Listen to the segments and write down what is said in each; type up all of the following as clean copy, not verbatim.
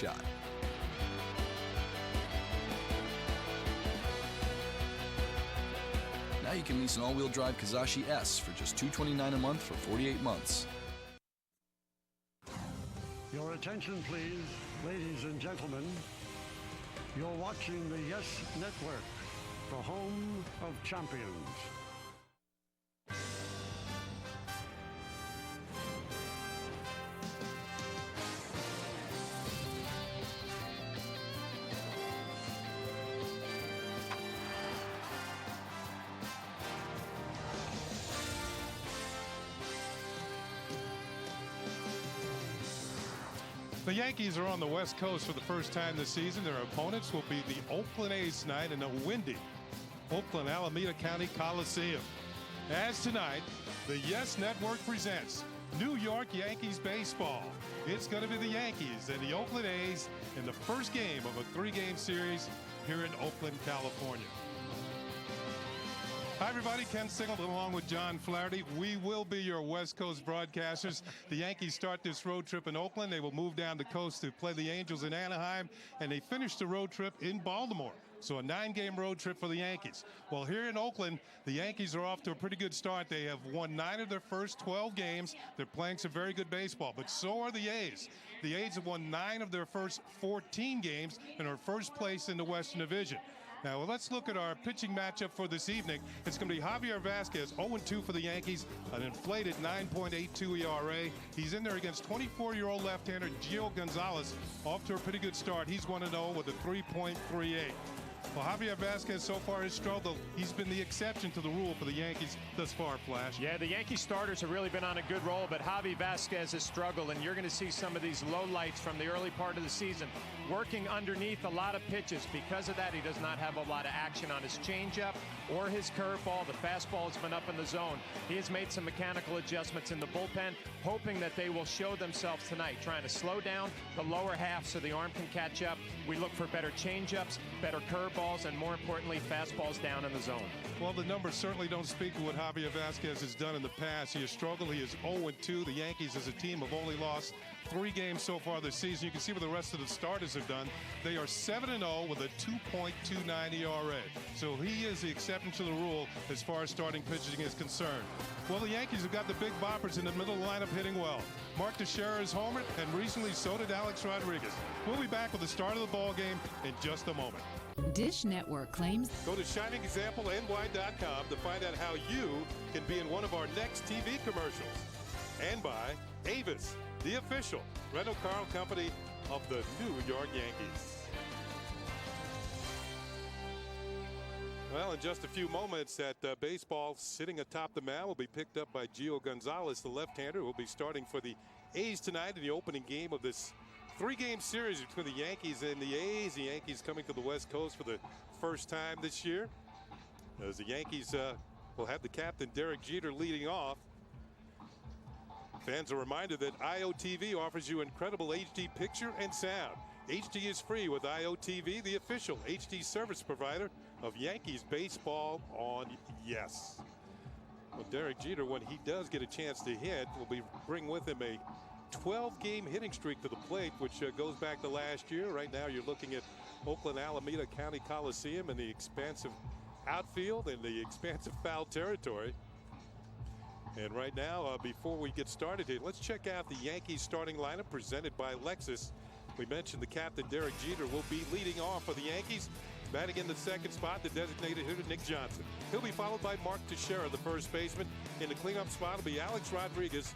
shot. Now you can lease an all-wheel drive Kazashi S for just $229 a month for 48 months. Your attention, please, ladies and gentlemen. You're watching the Yes Network, the home of champions. The Yankees are on the West Coast for the first time this season. Their opponents will be the Oakland A's tonight in a windy Oakland Alameda County Coliseum. As tonight, the Yes Network presents New York Yankees baseball. It's going to be the Yankees and the Oakland A's in the first game of a 3-game series here in Oakland, California. Hi, everybody. Ken Singleton along with John Flaherty. We will be your West Coast broadcasters. The Yankees start this road trip in Oakland. They will move down the coast to play the Angels in Anaheim, and they finish the road trip in Baltimore. So a 9-game road trip for the Yankees. Well, here in Oakland, the Yankees are off to a pretty good start. They have won 9 of their first 12 games. They're playing some very good baseball, but so are the A's. The A's have won 9 of their first 14 games and are first place in the Western Division. Now, well, let's look at our pitching matchup for this evening. It's going to be Javier Vasquez, 0-2 for the Yankees, an inflated 9.82 ERA. He's in there against 24-year-old left-hander Gio Gonzalez, off to a pretty good start. He's 1-0 with a 3.38. Well, Javier Vasquez so far has struggled. He's been the exception to the rule for the Yankees thus far, Flash. Yeah, the Yankee starters have really been on a good roll, but Javi Vasquez has struggled, and you're going to see some of these lowlights from the early part of the season, working underneath a lot of pitches. Because of that, he does not have a lot of action on his changeup or his curveball. The fastball has been up in the zone. He has made some mechanical adjustments in the bullpen, hoping that they will show themselves tonight, trying to slow down the lower half so the arm can catch up. We look for better changeups, better curveballs, and more importantly, fastballs down in the zone. Well, the numbers certainly don't speak to what Javier Vasquez has done in the past. He has struggled. He is 0-2. The Yankees as a team have only lost 3 games so far this season. You can see what the rest of the starters have done. They are 7-0 with a 2.29 ERA. So he is the exception to the rule as far as starting pitching is concerned. Well, the Yankees have got the big boppers in the middle of the lineup hitting well. Mark Teixeira is homered, and recently so did Alex Rodriguez. We'll be back with the start of the ball game in just a moment. Dish Network claims. Go to ShiningExampleNY.com to find out how you can be in one of our next TV commercials. And by Avis, the official rental car company of the New York Yankees. Well, in just a few moments, that baseball sitting atop the mound will be picked up by Gio Gonzalez, the left-hander, who will be starting for the A's tonight in the opening game of this 3-game series between the Yankees and the A's. The Yankees coming to the West Coast for the first time this year, as the Yankees will have the captain Derek Jeter leading off. Fans are reminded that IOTV offers you incredible HD picture and sound. HD is free with IOTV, the official HD service provider of Yankees baseball on Yes. Well, Derek Jeter, when he does get a chance to hit, will bring with him a 12-game hitting streak to the plate, which goes back to last year. Right now you're looking at Oakland Alameda County Coliseum and the expansive outfield and the expansive foul territory. And right now, before we get started here, let's check out the Yankees starting lineup presented by Lexus. We mentioned the captain, Derek Jeter, will be leading off for the Yankees. Batting in the second spot, the designated hitter, Nick Johnson. He'll be followed by Mark Teixeira, the first baseman. In the cleanup spot will be Alex Rodriguez,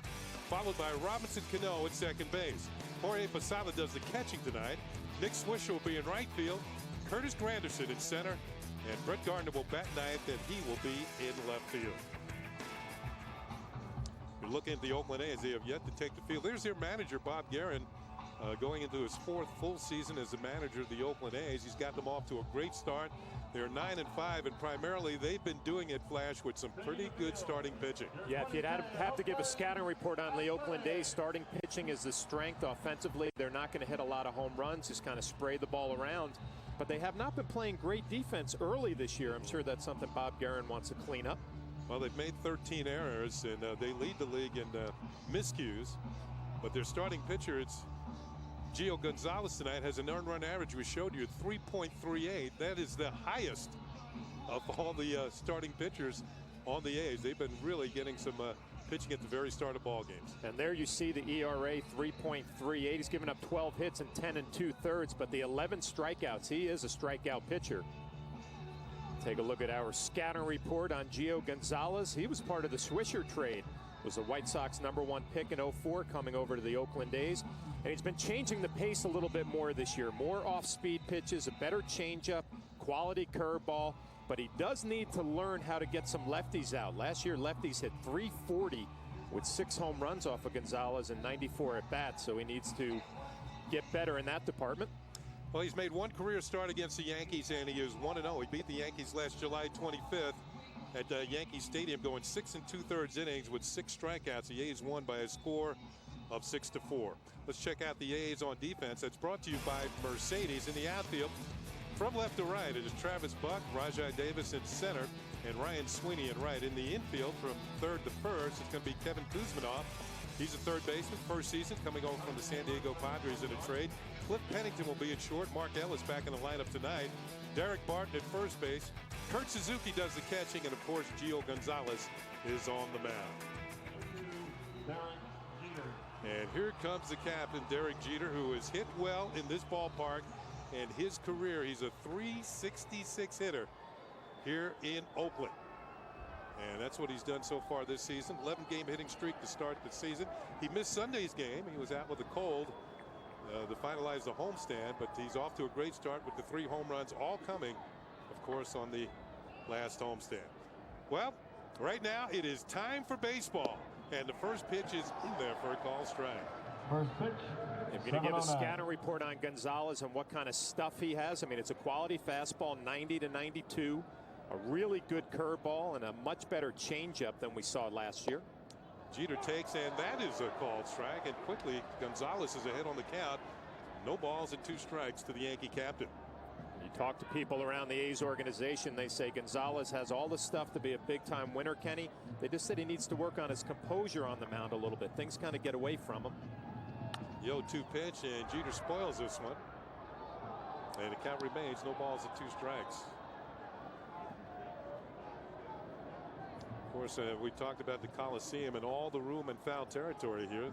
followed by Robinson Cano at second base. Jorge Posada does the catching tonight. Nick Swisher will be in right field. Curtis Granderson in center. And Brett Gardner will bat ninth, and he will be in left field. You're looking at the Oakland A's. They have yet to take the field. There's their manager, Bob Guerin, going into his 4th full season as the manager of the Oakland A's. He's got them off to a great start. They're 9-5, and primarily they've been doing it, Flash, with some pretty good starting pitching. Yeah, if you'd have to give a scouting report on the Oakland A's, starting pitching is the strength. Offensively, they're not going to hit a lot of home runs, just kind of spray the ball around. But they have not been playing great defense early this year. I'm sure that's something Bob Guerin wants to clean up. Well, they've made 13 errors, and they lead the league in miscues. But their starting pitcher, it's Gio Gonzalez tonight has an earned run average, we showed you, 3.38. That is the highest of all the starting pitchers on the A's. They've been really getting some pitching at the very start of ball games. And there you see the ERA, 3.38. He's given up 12 hits and 10 2/3, but the 11 strikeouts. He is a strikeout pitcher. Take a look at our scouting report on Gio Gonzalez. He was part of the Swisher trade. Was the White Sox #1 pick in 04, coming over to the Oakland A's. And he's been changing the pace a little bit more this year. More off-speed pitches, a better changeup, quality curveball. But he does need to learn how to get some lefties out. Last year, lefties hit 340 with 6 home runs off of Gonzalez and 94 at bats. So he needs to get better in that department. Well, he's made one career start against the Yankees, and he is 1-0. He beat the Yankees last July 25th at Yankee Stadium, going 6 2/3 innings with 6 strikeouts. The A's won by a score of 6-4. Let's check out the A's on defense. That's brought to you by Mercedes. In the outfield, from left to right, it is Travis Buck, Rajai Davis in center, and Ryan Sweeney in right. In the infield, from third to first, it's going to be Kevin Kuzminoff. He's a third baseman, first season, coming over from the San Diego Padres in a trade. Cliff Pennington will be at short. Mark Ellis back in the lineup tonight. Derek Barton at first base. Kurt Suzuki does the catching, and of course, Gio Gonzalez is on the mound. And here comes the captain, Derek Jeter, who has hit well in this ballpark. And his career, he's a .366 hitter here in Oakland. And that's what he's done so far this season. 11-game hitting streak to start the season. He missed Sunday's game. He was out with a cold to finalize the homestand, but he's off to a great start with the 3 home runs, all coming, of course, on the last homestand. Well, right now it is time for baseball. And the first pitch is in there for a call strike. First pitch. I'm going to give a scouting report on Gonzalez and what kind of stuff he has. I mean, it's a quality fastball, 90 to 92, a really good curveball, and a much better changeup than we saw last year. Jeter takes, and that is a called strike. And quickly, Gonzalez is ahead on the count. No balls and 2 strikes to the Yankee captain. You talk to people around the A's organization, they say Gonzalez has all the stuff to be a big-time winner, Kenny. They just said he needs to work on his composure on the mound a little bit. Things kind of get away from him. The 0-2 pitch, and Jeter spoils this one. And the count remains no balls and 2 strikes. Of course, we talked about the Coliseum and all the room and foul territory here.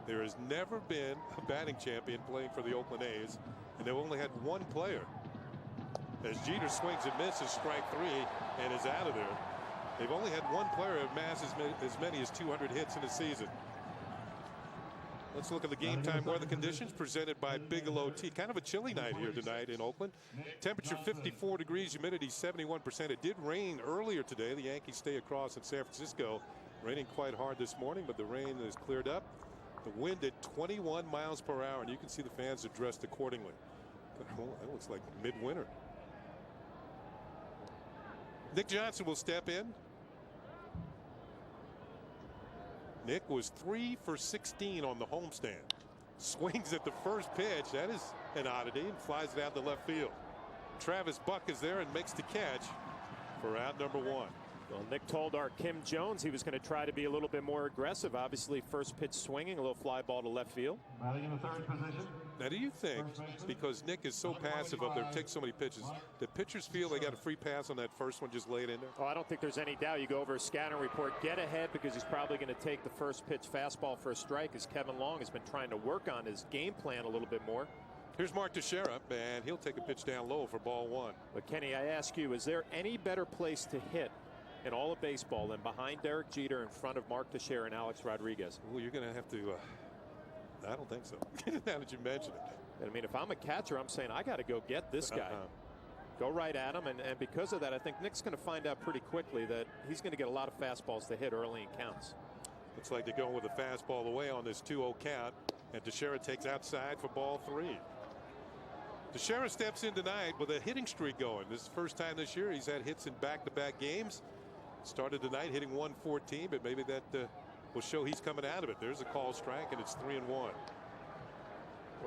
There has never been a batting champion playing for the Oakland A's, and they've only had one player. As Jeter swings and misses, strike 3, and is out of there. They've only had one player amass as many as 200 hits in a season. Let's look at the game time weather conditions presented by Bigelow Tea. Kind of a chilly night here tonight in Oakland. Temperature 54 degrees, humidity 71%. It did rain earlier today. The Yankees stay across in San Francisco. Raining quite hard this morning, but the rain is cleared up. The wind at 21 miles per hour, and you can see the fans are dressed accordingly. That looks like midwinter. Nick Johnson will step in. Nick was 3 for 16 on the homestand. Swings at the first pitch. That is an oddity, and flies it out to left field. Travis Buck is there and makes the catch for out number 1. Well, Nick told our Kim Jones he was going to try to be a little bit more aggressive. Obviously, first pitch swinging, a little fly ball to left field. Batting in the 3rd position. Now, do you think, because Nick is so passive up there, takes so many pitches, the pitchers feel they got a free pass on that first one, just lay it in there? Oh, I don't think there's any doubt. You go over a scouting report, get ahead, because he's probably going to take the first pitch fastball for a strike, as Kevin Long has been trying to work on his game plan a little bit more. Here's Mark Teixeira, and he'll take a pitch down low for ball 1. But Kenny, I ask you, is there any better place to hit in all of baseball than behind Derek Jeter, in front of Mark Teixeira and Alex Rodriguez? Well, you're going to have to. I don't think so. Now that you mention it. I mean, if I'm a catcher, I'm saying I got to go get this guy. Go right at him, and because of that, I think Nick's going to find out pretty quickly that he's going to get a lot of fastballs to hit early in counts. Looks like they're going with a fastball away on this 2-0 count, and Teixeira takes outside for ball 3. Teixeira steps in tonight with a hitting streak going. This is the first time this year he's had hits in back-to-back games. Started tonight hitting 114, but maybe that will show he's coming out of it. There's a call strike, and it's 3-1. Well,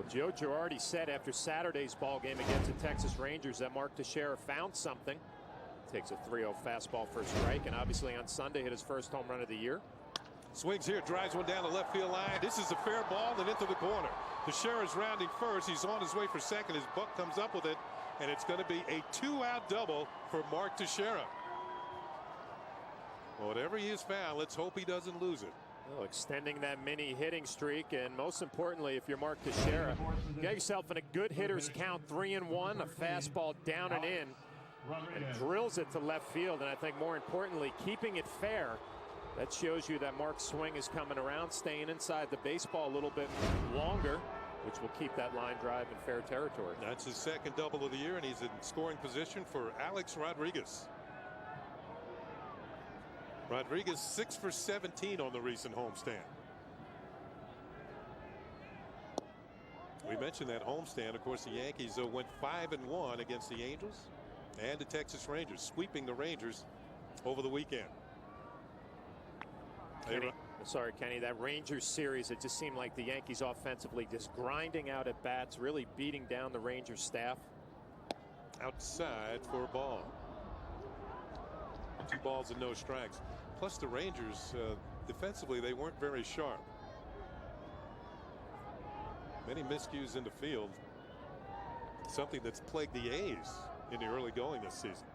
Joe Girardi said after Saturday's ball game against the Texas Rangers that Mark Teixeira found something. Takes a 3-0 fastball for a strike, and obviously on Sunday hit his first home run of the year. Swings here, drives one down the left field line. This is a fair ball and into the corner. Teixeira's rounding first. He's on his way for second. His buck comes up with it, and it's going to be a 2-out double for Mark Teixeira. Whatever he has found, let's hope he doesn't lose it. Well, extending that mini hitting streak, and most importantly, if you're Mark Teixeira, you got yourself in a good hitter's count, 3-1, a fastball down and in, and drills it to left field. And I think more importantly, keeping it fair. That shows you that Mark's swing is coming around, staying inside the baseball a little bit longer, which will keep that line drive in fair territory. That's his second double of the year, and he's in scoring position for Alex Rodriguez. Rodriguez 6 for 17 on the recent homestand. We mentioned that homestand. Of course, the Yankees went 5-1 against the Angels and the Texas Rangers, sweeping the Rangers over the weekend. Kenny, that Rangers series, it just seemed like the Yankees offensively just grinding out at bats, really beating down the Rangers staff. Outside for a ball. 2 balls and no strikes. Plus the Rangers, defensively, they weren't very sharp. Many miscues in the field. Something that's plagued the A's in the early going this season.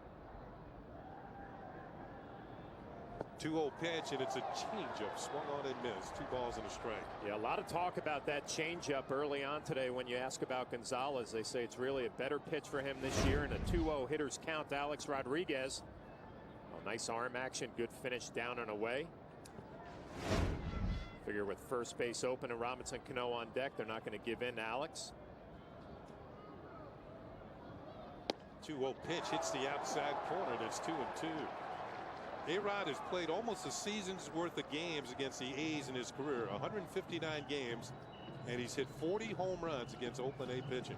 2-0 pitch, and it's a changeup. Swung on and missed. 2 balls and a strike. Yeah, a lot of talk about that changeup early on today. When you ask about Gonzalez, they say it's really a better pitch for him this year. And a 2-0 hitter's count, Alex Rodriguez. Oh, nice arm action. Good finish down and away. Figure with first base open and Robinson Cano on deck, they're not going to give in to Alex. 2-0 pitch hits the outside corner, and it's 2-2. A-Rod has played almost a season's worth of games against the A's in his career, 159 games, and he's hit 40 home runs against open A pitching.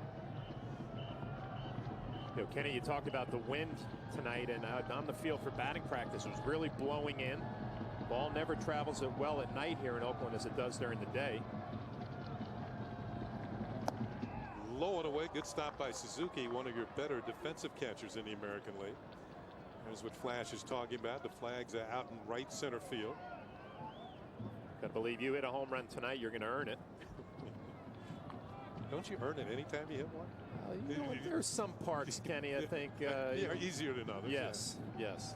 You know, Kenny, you talked about the wind tonight, and on the field for batting practice, it was really blowing in. Ball never travels as well at night here in Oakland as it does during the day. Low and away, good stop by Suzuki, one of your better defensive catchers in the American League. Here's what Flash is talking about. The flag's out in right center field. I believe you hit a home run tonight, you're going to earn it. Don't you earn it anytime you hit one? You know, there's some parts, Kenny, I think. Yeah, easier than others. Yes, yes.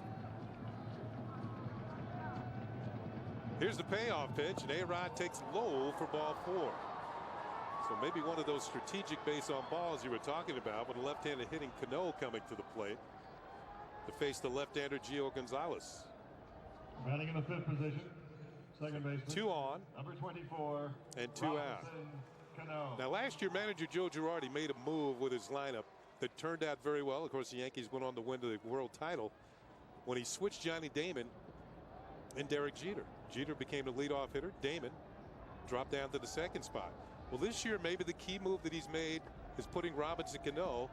Here's the payoff pitch, and A-Rod takes low for ball 4. So maybe one of those strategic base on balls you were talking about with a left-handed hitting Cano coming to the plate to face the left-hander Gio Gonzalez. Batting in the 5th position, second baseman. 2 on. Number 24. And 2 out. Cano. Now last year manager Joe Girardi made a move with his lineup that turned out very well. Of course, the Yankees went on to win the world title when he switched Johnny Damon and Derek Jeter. Jeter became the leadoff hitter. Damon dropped down to the second spot. Well, this year maybe the key move that he's made is putting Robinson Cano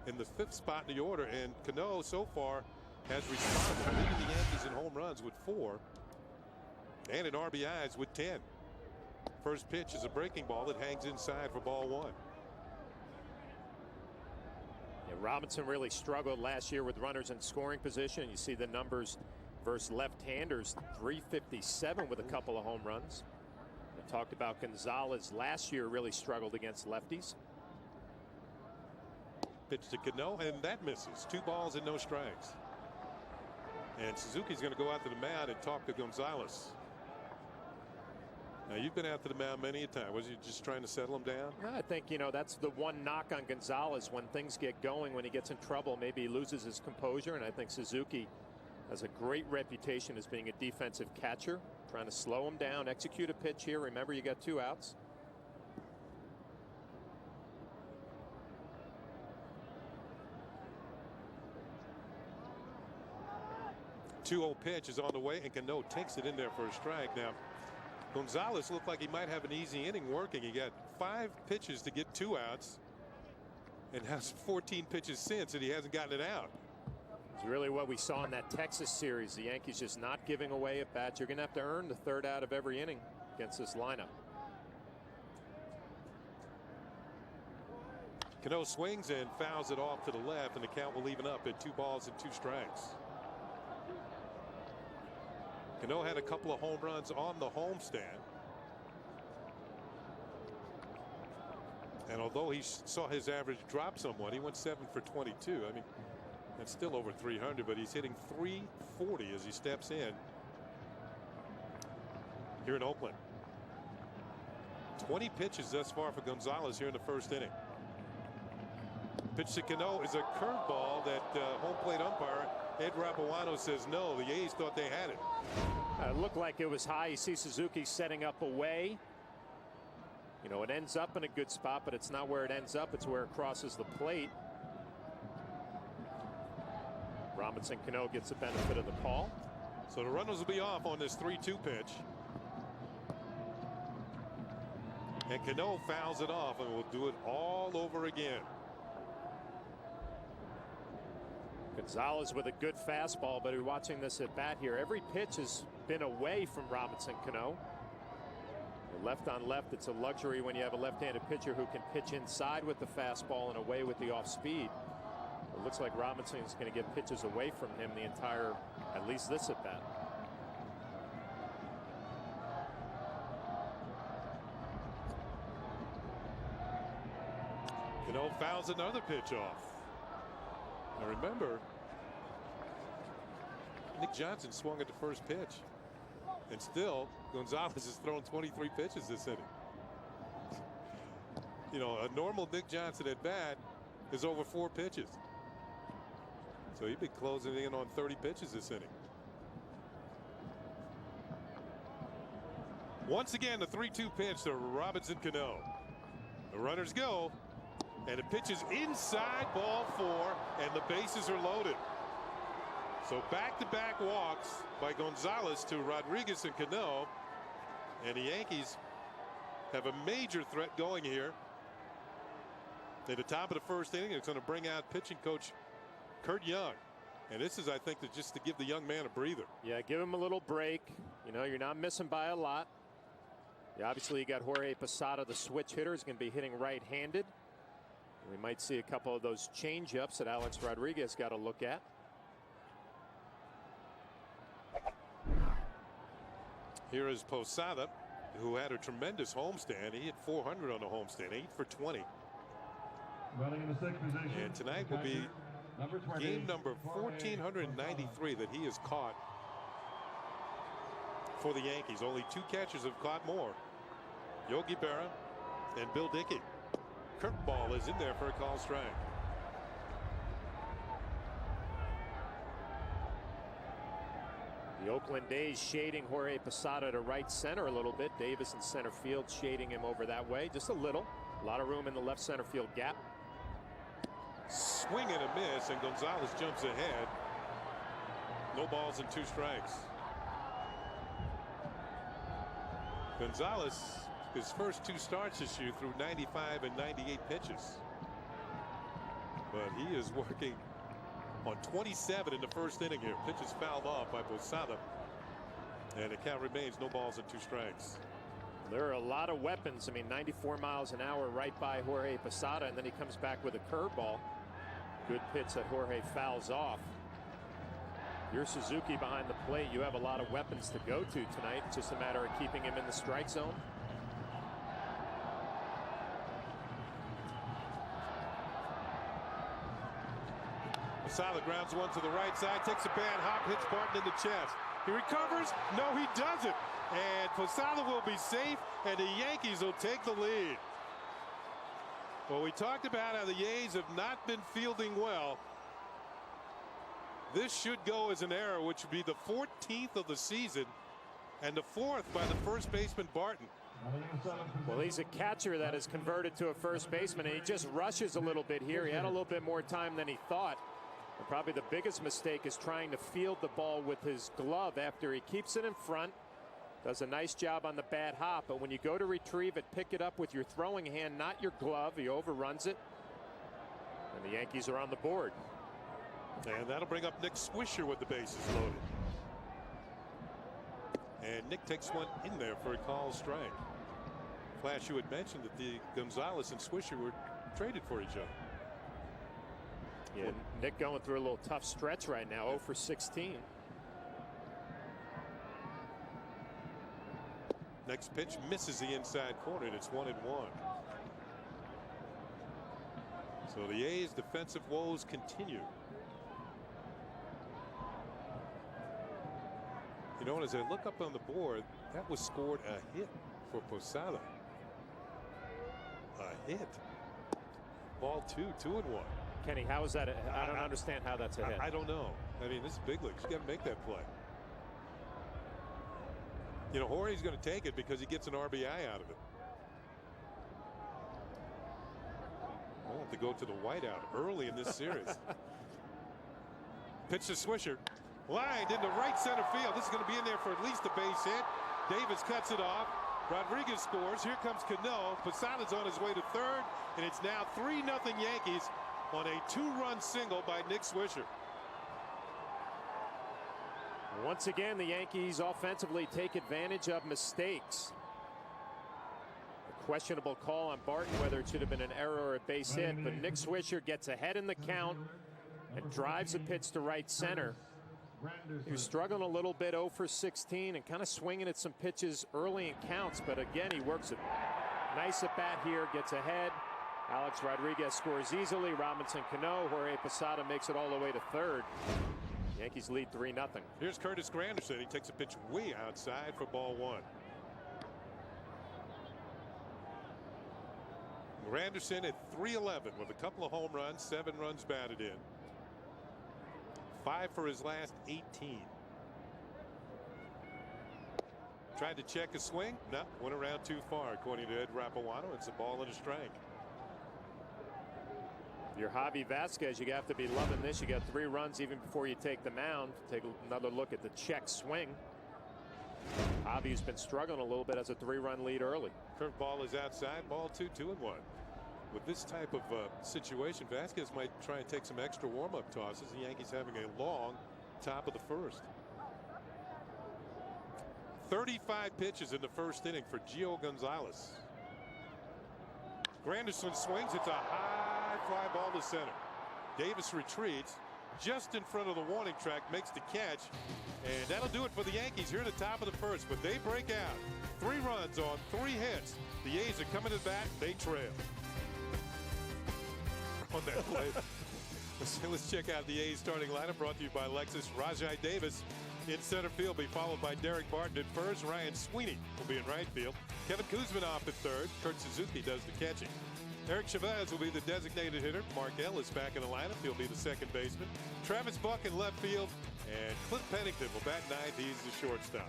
in the 5th spot in the order, and Cano so far has responded, leading the Yankees in home runs with 4 and in RBIs with 10. First pitch is a breaking ball that hangs inside for ball 1. Yeah, Robinson really struggled last year with runners in scoring position. You see the numbers versus left-handers, 357 with a couple of home runs. We talked about Gonzalez last year really struggled against lefties. Pitch to Cano, and that misses. 2 balls and no strikes. And Suzuki's going to go out to the mound and talk to Gonzalez. Now, you've been out to the mound many a time. Was you just trying to settle him down? I think, you know, that's the one knock on Gonzalez. When things get going, when he gets in trouble, maybe he loses his composure. And I think Suzuki has a great reputation as being a defensive catcher, trying to slow him down, execute a pitch here. Remember, you got 2 outs. Two-0 pitch is on the way, and Cano takes it in there for a strike. Now, Gonzalez looked like he might have an easy inning working. He got 5 pitches to get 2 outs and has 14 pitches since, and he hasn't gotten it out. It's really what we saw in that Texas series. The Yankees just not giving away at bats. You're going to have to earn the 3rd out of every inning against this lineup. Cano swings and fouls it off to the left, and the count will even up at 2 balls and 2 strikes. Cano had a couple of home runs on the homestand. And although he saw his average drop somewhat, he went 7 for 22. I mean, that's still over 300, but he's hitting 340 as he steps in here in Oakland. 20 pitches thus far for Gonzalez here in the first inning. Pitch to Cano is a curveball that home plate umpire Ed Rapuano says no. The A's thought they had it. It looked like it was high. You see Suzuki setting up away. You know, it ends up in a good spot, but it's not where it ends up. It's where it crosses the plate. Robinson Cano gets the benefit of the call. So the runners will be off on this 3-2 pitch. And Cano fouls it off, and will do it all over again. Gonzalez with a good fastball, but you're watching this at bat here. Every pitch has been away from Robinson Cano. Left on left, it's a luxury when you have a left-handed pitcher who can pitch inside with the fastball and away with the off-speed. It looks like Robinson is going to get pitches away from him the entire, at least this at bat. Cano fouls another pitch off. Now remember, Nick Johnson swung at the first pitch. And still, Gonzalez has thrown 23 pitches this inning. You know, a normal Nick Johnson at bat is over 4 pitches. So he'd be closing in on 30 pitches this inning. Once again, the 3-2 pitch to Robinson Cano. The runners go, and the pitch is inside, ball 4, and the bases are loaded. So back-to-back walks by Gonzalez to Rodriguez and Cano, and the Yankees have a major threat going here. At the top of the first inning, it's going to bring out pitching coach Curt Young, and this is, I think, just to give the young man a breather. Yeah, give him a little break. You know, you're not missing by a lot. Yeah, obviously, you got Jorge Posada, the switch hitter, is going to be hitting right-handed. We might see a couple of those change-ups that Alex Rodriguez got to look at. Here is Posada, who had a tremendous homestand. He hit 400 on the homestand, 8 for 20. Running in the 6th position. And tonight will be game number 1493 that he has caught for the Yankees. Only 2 catchers have caught more. Yogi Berra and Bill Dickey. Curveball is in there for a call strike. The Oakland A's shading Jorge Posada to right center a little bit. Davis in center field shading him over that way just a little. A lot of room in the left center field gap. Swing and a miss, and Gonzalez jumps ahead. No balls and 2 strikes. Gonzalez, his first 2 starts this year, threw 95 and 98 pitches. But he is working on 27 in the first inning here. Pitches fouled off by Posada, and the count remains no balls and 2 strikes. There are a lot of weapons. I mean, 94 miles an hour right by Jorge Posada, and then he comes back with a curveball. Good pitch that Jorge fouls off. You're Suzuki behind the plate. You have a lot of weapons to go to tonight. It's just a matter of keeping him in the strike zone. Posada grounds one to the right side, takes a bad hop, hits Barton in the chest. He recovers. No, he doesn't. And Posada will be safe, and the Yankees will take the lead. Well, we talked about how the A's have not been fielding well. This should go as an error, which would be the 14th of the season, and the 4th by the first baseman Barton. Well, he's a catcher that is converted to a first baseman, and he just rushes a little bit here. He had a little bit more time than he thought. And probably the biggest mistake is trying to field the ball with his glove after he keeps it in front. Does a nice job on the bad hop, but when you go to retrieve it, pick it up with your throwing hand, not your glove. He overruns it, and the Yankees are on the board. And that'll bring up Nick Swisher with the bases loaded. And Nick takes one in there for a call strike. Flash, you had mentioned that the Gonzalez and Swisher were traded for each other. Yeah, Nick going through a little tough stretch right now, 0 for 16. Next pitch misses the inside corner, and it's 1-1. So the A's defensive woes continue. You know, as I look up on the board, that was scored a hit for Posada. A hit. Ball 2-1. Kenny, how is that? I don't understand how that's a hit. I don't know. I mean, this is big leagues. You got to make that play. You know, Jorge's going to take it because he gets an RBI out of it. We'll have to go to the whiteout early in this series. Pitch to Swisher. Lined into right center field. This is going to be in there for at least a base hit. Davis cuts it off. Rodriguez scores. Here comes Cano. Posada's on his way to third, and it's now 3-0 Yankees on a 2-run single by Nick Swisher. Once again, the Yankees offensively take advantage of mistakes. A questionable call on Barton, whether it should have been an error or a base hit, but Nick Swisher gets ahead in the count and drives a pitch to right center. He was struggling a little bit, 0 for 16, and kind of swinging at some pitches early in counts, but again, he works it. Nice at bat here, gets ahead. Alex Rodriguez scores easily. Robinson Cano, Jorge Posada makes it all the way to third. Yankees lead 3-0. Here's Curtis Granderson. He takes a pitch way outside for ball 1. Granderson at .311 with a couple of home runs, 7 runs batted in. 5 for his last 18. Tried to check a swing. No, went around too far, according to Ed Rapuano. It's a ball and a strike. You're Javi Vasquez. You have to be loving this. You got 3 runs even before you take the mound. Take another look at the check swing. Javi's been struggling a little bit as a 3-run lead early. Curveball is outside. Ball 2-1. With this type of situation, Vasquez might try and take some extra warm-up tosses. The Yankees having a long top of the first. 35 pitches in the first inning for Gio Gonzalez. Granderson swings. It's a high fly ball to center. Davis retreats just in front of the warning track, makes the catch, and that'll do it for the Yankees here at the top of the first. But they break out. 3 runs on 3 hits. The A's are coming to bat. They trail. On that play. Let's check out the A's starting lineup, brought to you by Lexus. Rajai Davis in center field, be followed by Derek Barton at first. Ryan Sweeney will be in right field. Kevin Kuzman off at third. Kurt Suzuki does the catching. Eric Chavez will be the designated hitter. Mark Ellis back in the lineup. He'll be the second baseman. Travis Buck in left field. And Clint Pennington will bat ninth. He's the shortstop.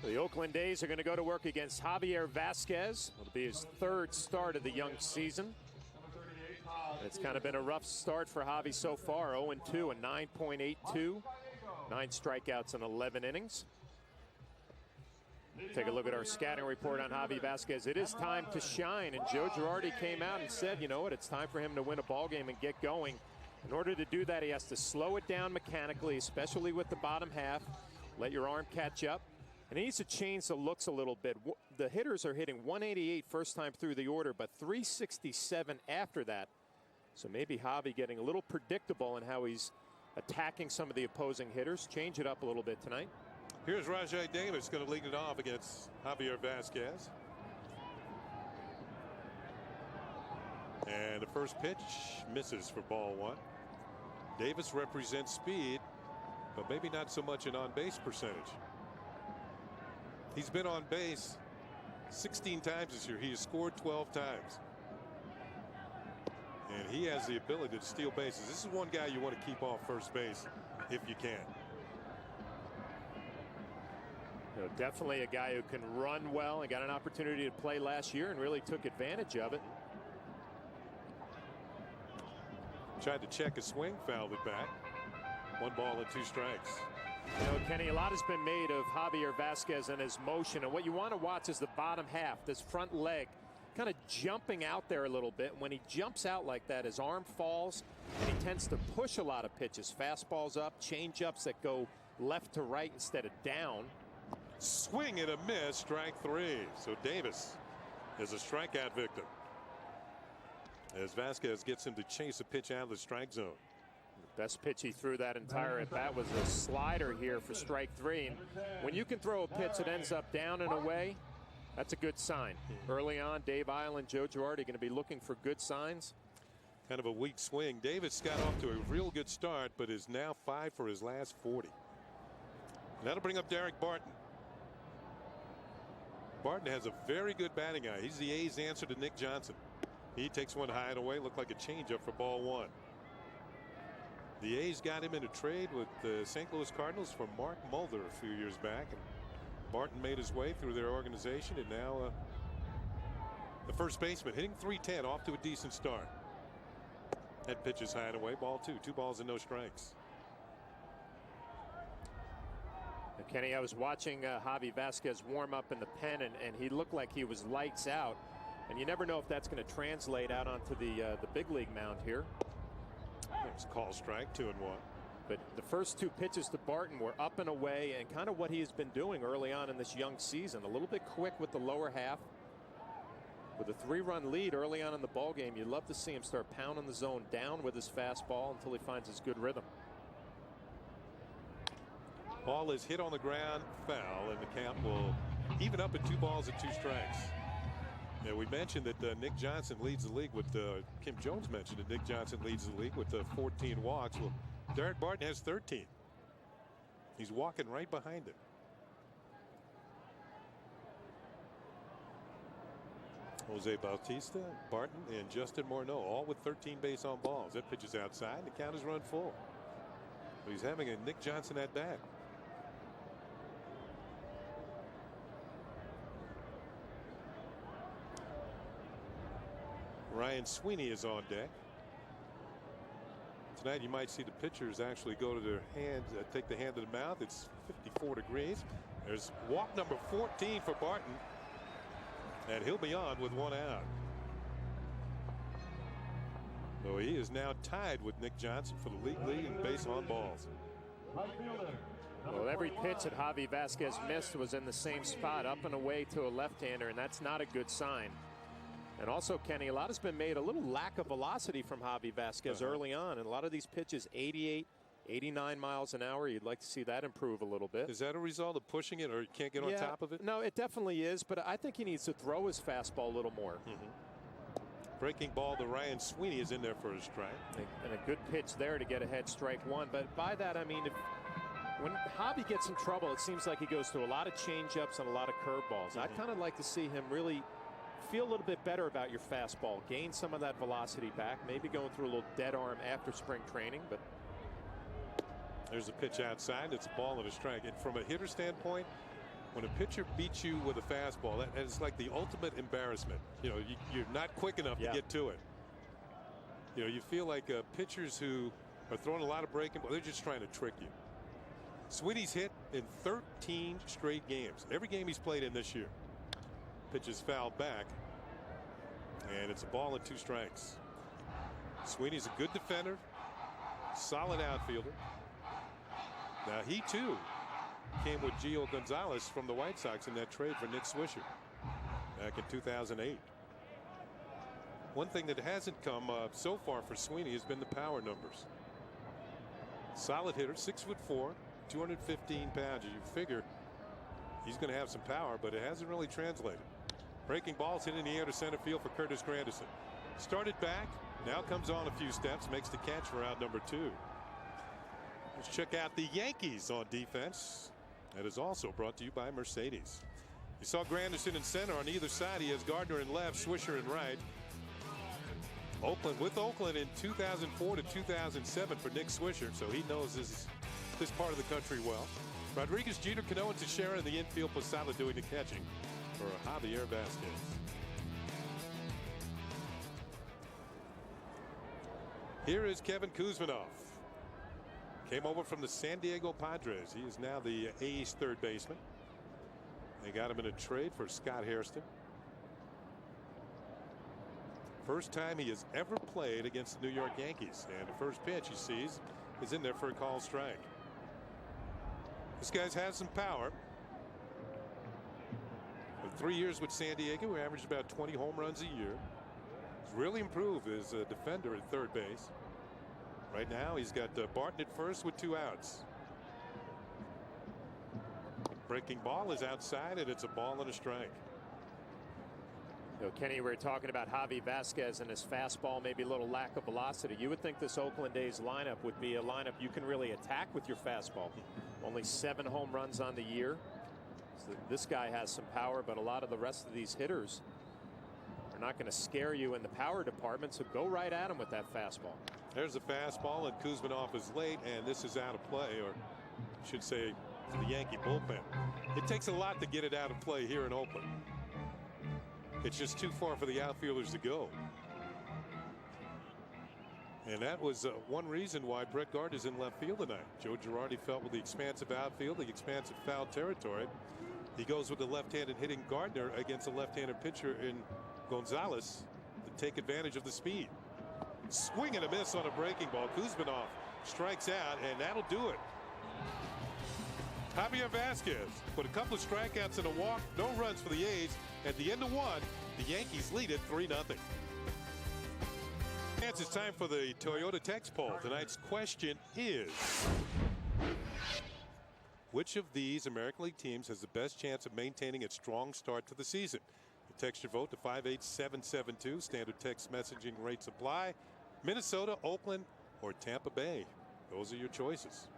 The Oakland A's are going to go to work against Javier Vasquez. It'll be his 3rd start of the young season. It's kind of been a rough start for Javi so far. 0-2, a 9.82. 9 strikeouts in 11 innings. Take a look at our scouting report on Javi Vasquez. It is time to shine, and Joe Girardi came out and said, you know what, it's time for him to win a ball game and get going. In order to do that, he has to slow it down mechanically, especially with the bottom half. Let your arm catch up. And he needs to change the looks a little bit. The hitters are hitting 188 first time through the order, but 367 after that. So maybe Javi getting a little predictable in how he's attacking some of the opposing hitters. Change it up a little bit tonight. Here's Rajai Davis going to lead it off against Javier Vasquez. And the first pitch misses for ball 1. Davis represents speed, but maybe not so much in on-base percentage. He's been on base 16 times this year. He has scored 12 times. And he has the ability to steal bases. This is one guy you want to keep off first base if you can. You know, definitely a guy who can run well and got an opportunity to play last year and really took advantage of it. Tried to check a swing, fouled it back. 1 ball and 2 strikes. You know, Kenny, a lot has been made of Javier Vasquez and his motion, and what you want to watch is the bottom half, this front leg kind of jumping out there a little bit. When he jumps out like that, his arm falls, and he tends to push a lot of pitches. Fastballs up, change-ups that go left to right instead of down. Swing and a miss, strike 3. So Davis is a strikeout victim as Vasquez gets him to chase a pitch out of the strike zone. Best pitch he threw that entire at bat was a slider here for strike 3. And when you can throw a pitch that ends up down and away, that's a good sign. Early on, Dave Island, Joe Girardi going to be looking for good signs. Kind of a weak swing. Davis got off to a real good start, but is now 5 for his last 40. And that'll bring up Derek Barton. Barton has a very good batting eye. He's the A's answer to Nick Johnson. He takes one high and away. Looked like a changeup for ball 1. The A's got him in a trade with the St. Louis Cardinals for Mark Mulder a few years back. And Barton made his way through their organization, and now the first baseman hitting .310 off to a decent start. That pitch is high and away. Ball 2. 2 balls and no strikes. And Kenny, I was watching Javi Vasquez warm up in the pen, and he looked like he was lights out. And you never know if that's going to translate out onto the big league mound here. It's call strike, 2-1. But the first 2 pitches to Barton were up and away, and kind of what he has been doing early on in this young season. A little bit quick with the lower half. With a 3-run lead early on in the ball game, you'd love to see him start pounding the zone down with his fastball until he finds his good rhythm. Ball is hit on the ground, foul, and the count will even up at 2 balls and 2 strikes. Yeah, we mentioned that Nick Johnson leads the league with Kim Jones mentioned that Nick Johnson leads the league with 14 walks. Well, Derek Barton has 13. He's walking right behind him. Jose Bautista, Barton, and Justin Morneau, all with 13 base on balls. That pitch is outside, and the count is run full. But he's having a Nick Johnson at bat. Ryan Sweeney is on deck. Tonight you might see the pitchers actually go to their hands, take the hand to the mouth. It's 54 degrees. There's walk number 14 for Barton. And he'll be on with 1 out. So he is now tied with Nick Johnson for the league lead in base on balls. Well, every pitch that Javi Vasquez missed was in the same spot, up and away to a left-hander, and that's not a good sign. And also, Kenny, a lot has been made, a little lack of velocity from Javi Vasquez early on, and a lot of these pitches 88, 89 miles an hour. You'd like to see that improve a little bit. Is that a result of pushing it, or you can't get on top of it? No, it definitely is, but I think he needs to throw his fastball a little more. Breaking ball to Ryan Sweeney is in there for a strike. And a good pitch there to get ahead, strike 1. But by that, I mean, when Javi gets in trouble, it seems like he goes through a lot of changeups and a lot of curveballs. I'd kind of like to see him really feel a little bit better about your fastball, gain some of that velocity back, maybe going through a little dead arm after spring training. But there's a pitch outside. It's a ball and a strike. And from a hitter standpoint, when a pitcher beats you with a fastball, that is like the ultimate embarrassment. You know, you're not quick enough to get to it. You know, you feel like pitchers who are throwing a lot of breaking balls, they're just trying to trick you. Sweeney's hit in 13 straight games. Every game he's played in this year. Pitch is fouled back, and it's a ball and 2 strikes. Sweeney's a good defender, solid outfielder. Now he too came with Gio Gonzalez from the White Sox in that trade for Nick Swisher back in 2008. One thing that hasn't come so far for Sweeney has been the power numbers. Solid hitter, 6'4", 215 pounds. You figure he's going to have some power, but it hasn't really translated. Breaking balls hit in the air to center field for Curtis Granderson. Started back, now comes on a few steps, makes the catch for out number 2. Let's check out the Yankees on defense. That is also brought to you by Mercedes. You saw Granderson in center. On either side, he has Gardner in left, Swisher in right. Oakland with Oakland in 2004 to 2007 for Nick Swisher, so he knows this part of the country well. Rodriguez, Jeter, Cano, and Teixeira in the infield. Posada doing the catching for Javier Vasquez. Here is Kevin Kuzminoff. Came over from the San Diego Padres. He is now the A's third baseman. They got him in a trade for Scott Hairston. First time he has ever played against the New York Yankees. And the first pitch he sees is in there for a called strike. This guy's has some power. For 3 years with San Diego, he averaged about 20 home runs a year. He's really improved as a defender at third base. Right now he's got Barton at first with 2 outs. Breaking ball is outside, and it's a ball and a strike. You know, Kenny, we were talking about Javi Vasquez and his fastball, maybe a little lack of velocity. You would think this Oakland A's lineup would be a lineup you can really attack with your fastball. Only 7 home runs on the year. So this guy has some power, but a lot of the rest of these hitters are not going to scare you in the power department, so go right at him with that fastball. There's a fastball, and Kuzminoff is late, and this is out of play, or I should say to the Yankee bullpen. It takes a lot to get it out of play here in Oakland. It's just too far for the outfielders to go. And that was one reason why Brett Gardner's in left field tonight. Joe Girardi felt with the expansive outfield, the expansive foul territory, he goes with the left-handed hitting Gardner against a left-handed pitcher in Gonzalez to take advantage of the speed. Swing and a miss on a breaking ball. Kuzminoff strikes out, and that'll do it. Javier Vasquez put a couple of strikeouts and a walk, no runs for the A's. At the end of 1, the Yankees lead it 3-0. It's time for the Toyota text poll. Tonight's question is, which of these American League teams has the best chance of maintaining its strong start to the season? You text your vote to 58772. Standard text messaging rates apply. Minnesota, Oakland, or Tampa Bay. Those are your choices.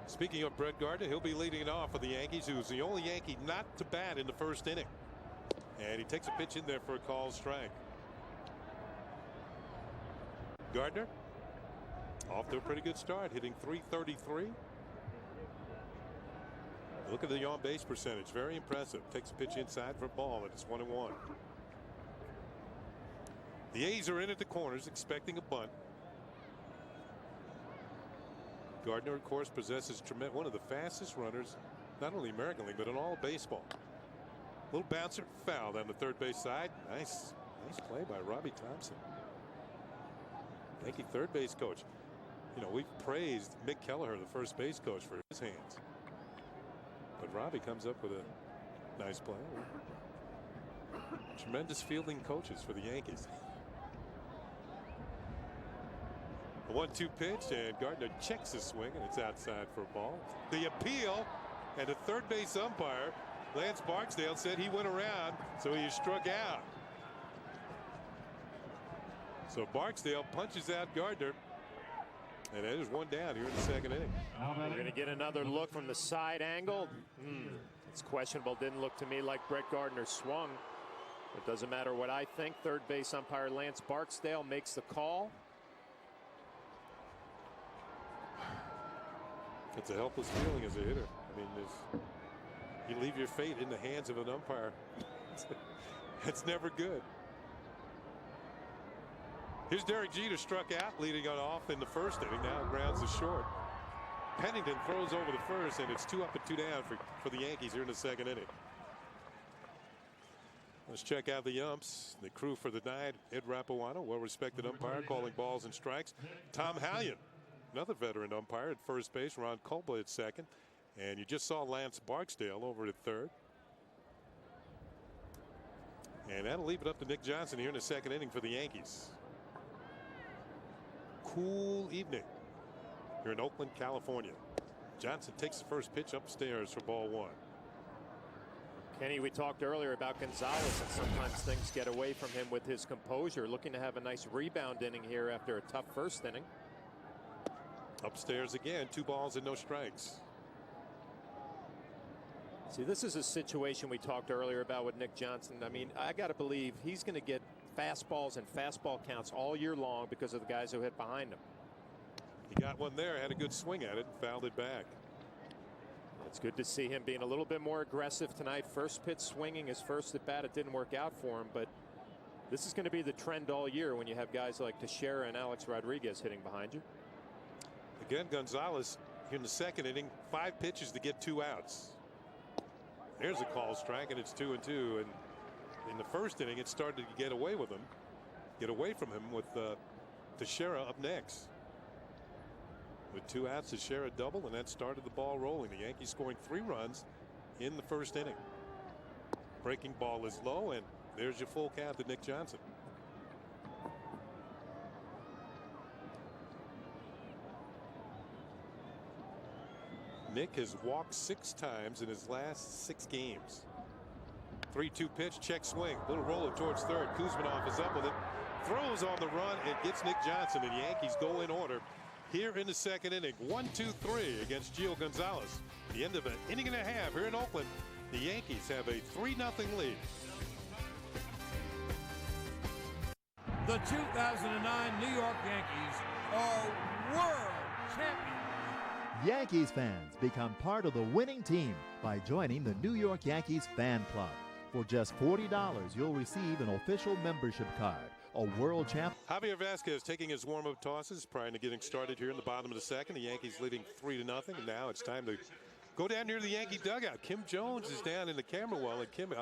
Speaking of Brett Gardner, he'll be leading it off for the Yankees, who's the only Yankee not to bat in the first inning. And he takes a pitch in there for a called strike. Gardner off to a pretty good start, hitting .333. Look at the on-base percentage, very impressive. Takes a pitch inside for a ball, and it's 1-1. The A's are in at the corners, expecting a bunt. Gardner, of course, possesses one of the fastest runners, not only American League, but in all of baseball. Little bouncer, foul down the third base side. Nice play by Robbie Thompson. Yankee third base coach. You know, we've praised Mick Kelleher, the first base coach, for his hands. But Robbie comes up with a nice play. Tremendous fielding coaches for the Yankees. A 1-2 pitch, and Gardner checks his swing, and it's outside for a ball. The appeal, and the third base umpire, Lance Barksdale, said he went around, so he struck out. So Barksdale punches out Gardner, and there's one down here in the second inning. We're going to get another look from the side angle. It's questionable. Didn't look to me like Brett Gardner swung. It doesn't matter what I think. Third base umpire Lance Barksdale makes the call. It's a helpless feeling as a hitter. I mean, you leave your fate in the hands of an umpire. It's never good. Here's Derek Jeter, struck out, leading on off in the first inning. Now grounds to short. Pennington throws over the first, and it's 2 up and 2 down for the Yankees here in the second inning. Let's check out the umps. The crew for the night: Ed Rapuano, well-respected umpire, calling balls and strikes. Tom Hallion, another veteran umpire, at first base. Ron Colba at second. And you just saw Lance Barksdale over at third. And that'll leave it up to Nick Johnson here in the second inning for the Yankees. Cool evening here in Oakland, California. Johnson takes the first pitch upstairs for ball 1. Kenny, we talked earlier about Gonzalez, and sometimes things get away from him with his composure. Looking to have a nice rebound inning here after a tough first inning. Upstairs again, 2 balls and no strikes. See, this is a situation we talked earlier about with Nick Johnson. I mean, I got to believe he's going to get fastballs and fastball counts all year long because of the guys who hit behind him. He got one there, had a good swing at it, and fouled it back. It's good to see him being a little bit more aggressive tonight. First pitch swinging his first at bat. It didn't work out for him, but this is going to be the trend all year when you have guys like Teixeira and Alex Rodriguez hitting behind you. Again, Gonzalez here in the second inning, 5 pitches to get 2 outs. There's a call strike, and it's 2-2. And in the first inning, it started to get away with him, get away from him with Teixeira up next. With 2 outs, Teixeira double, and that started the ball rolling. The Yankees scoring 3 runs in the first inning. Breaking ball is low, and There's your full count to Nick Johnson. Nick has walked 6 times in his last 6 games. 3-2 pitch, check swing, little roller towards third. Kuzminoff is up with it, throws on the run and gets Nick Johnson, and Yankees go in order here in the second inning. 1-2-3 against Gio Gonzalez. At the end of an inning and a half here in Oakland, the Yankees have a 3-0 lead. The 2009 New York Yankees are world champions. Yankees fans become part of the winning team by joining the New York Yankees Fan Club. For just $40, you'll receive an official membership card, a world champ. Javier Vasquez taking his warm-up tosses prior to getting started here in the bottom of the second. The Yankees leading 3-0, and now it's time to go down near the Yankee dugout. Kim Jones is down in the camera well, and Kim,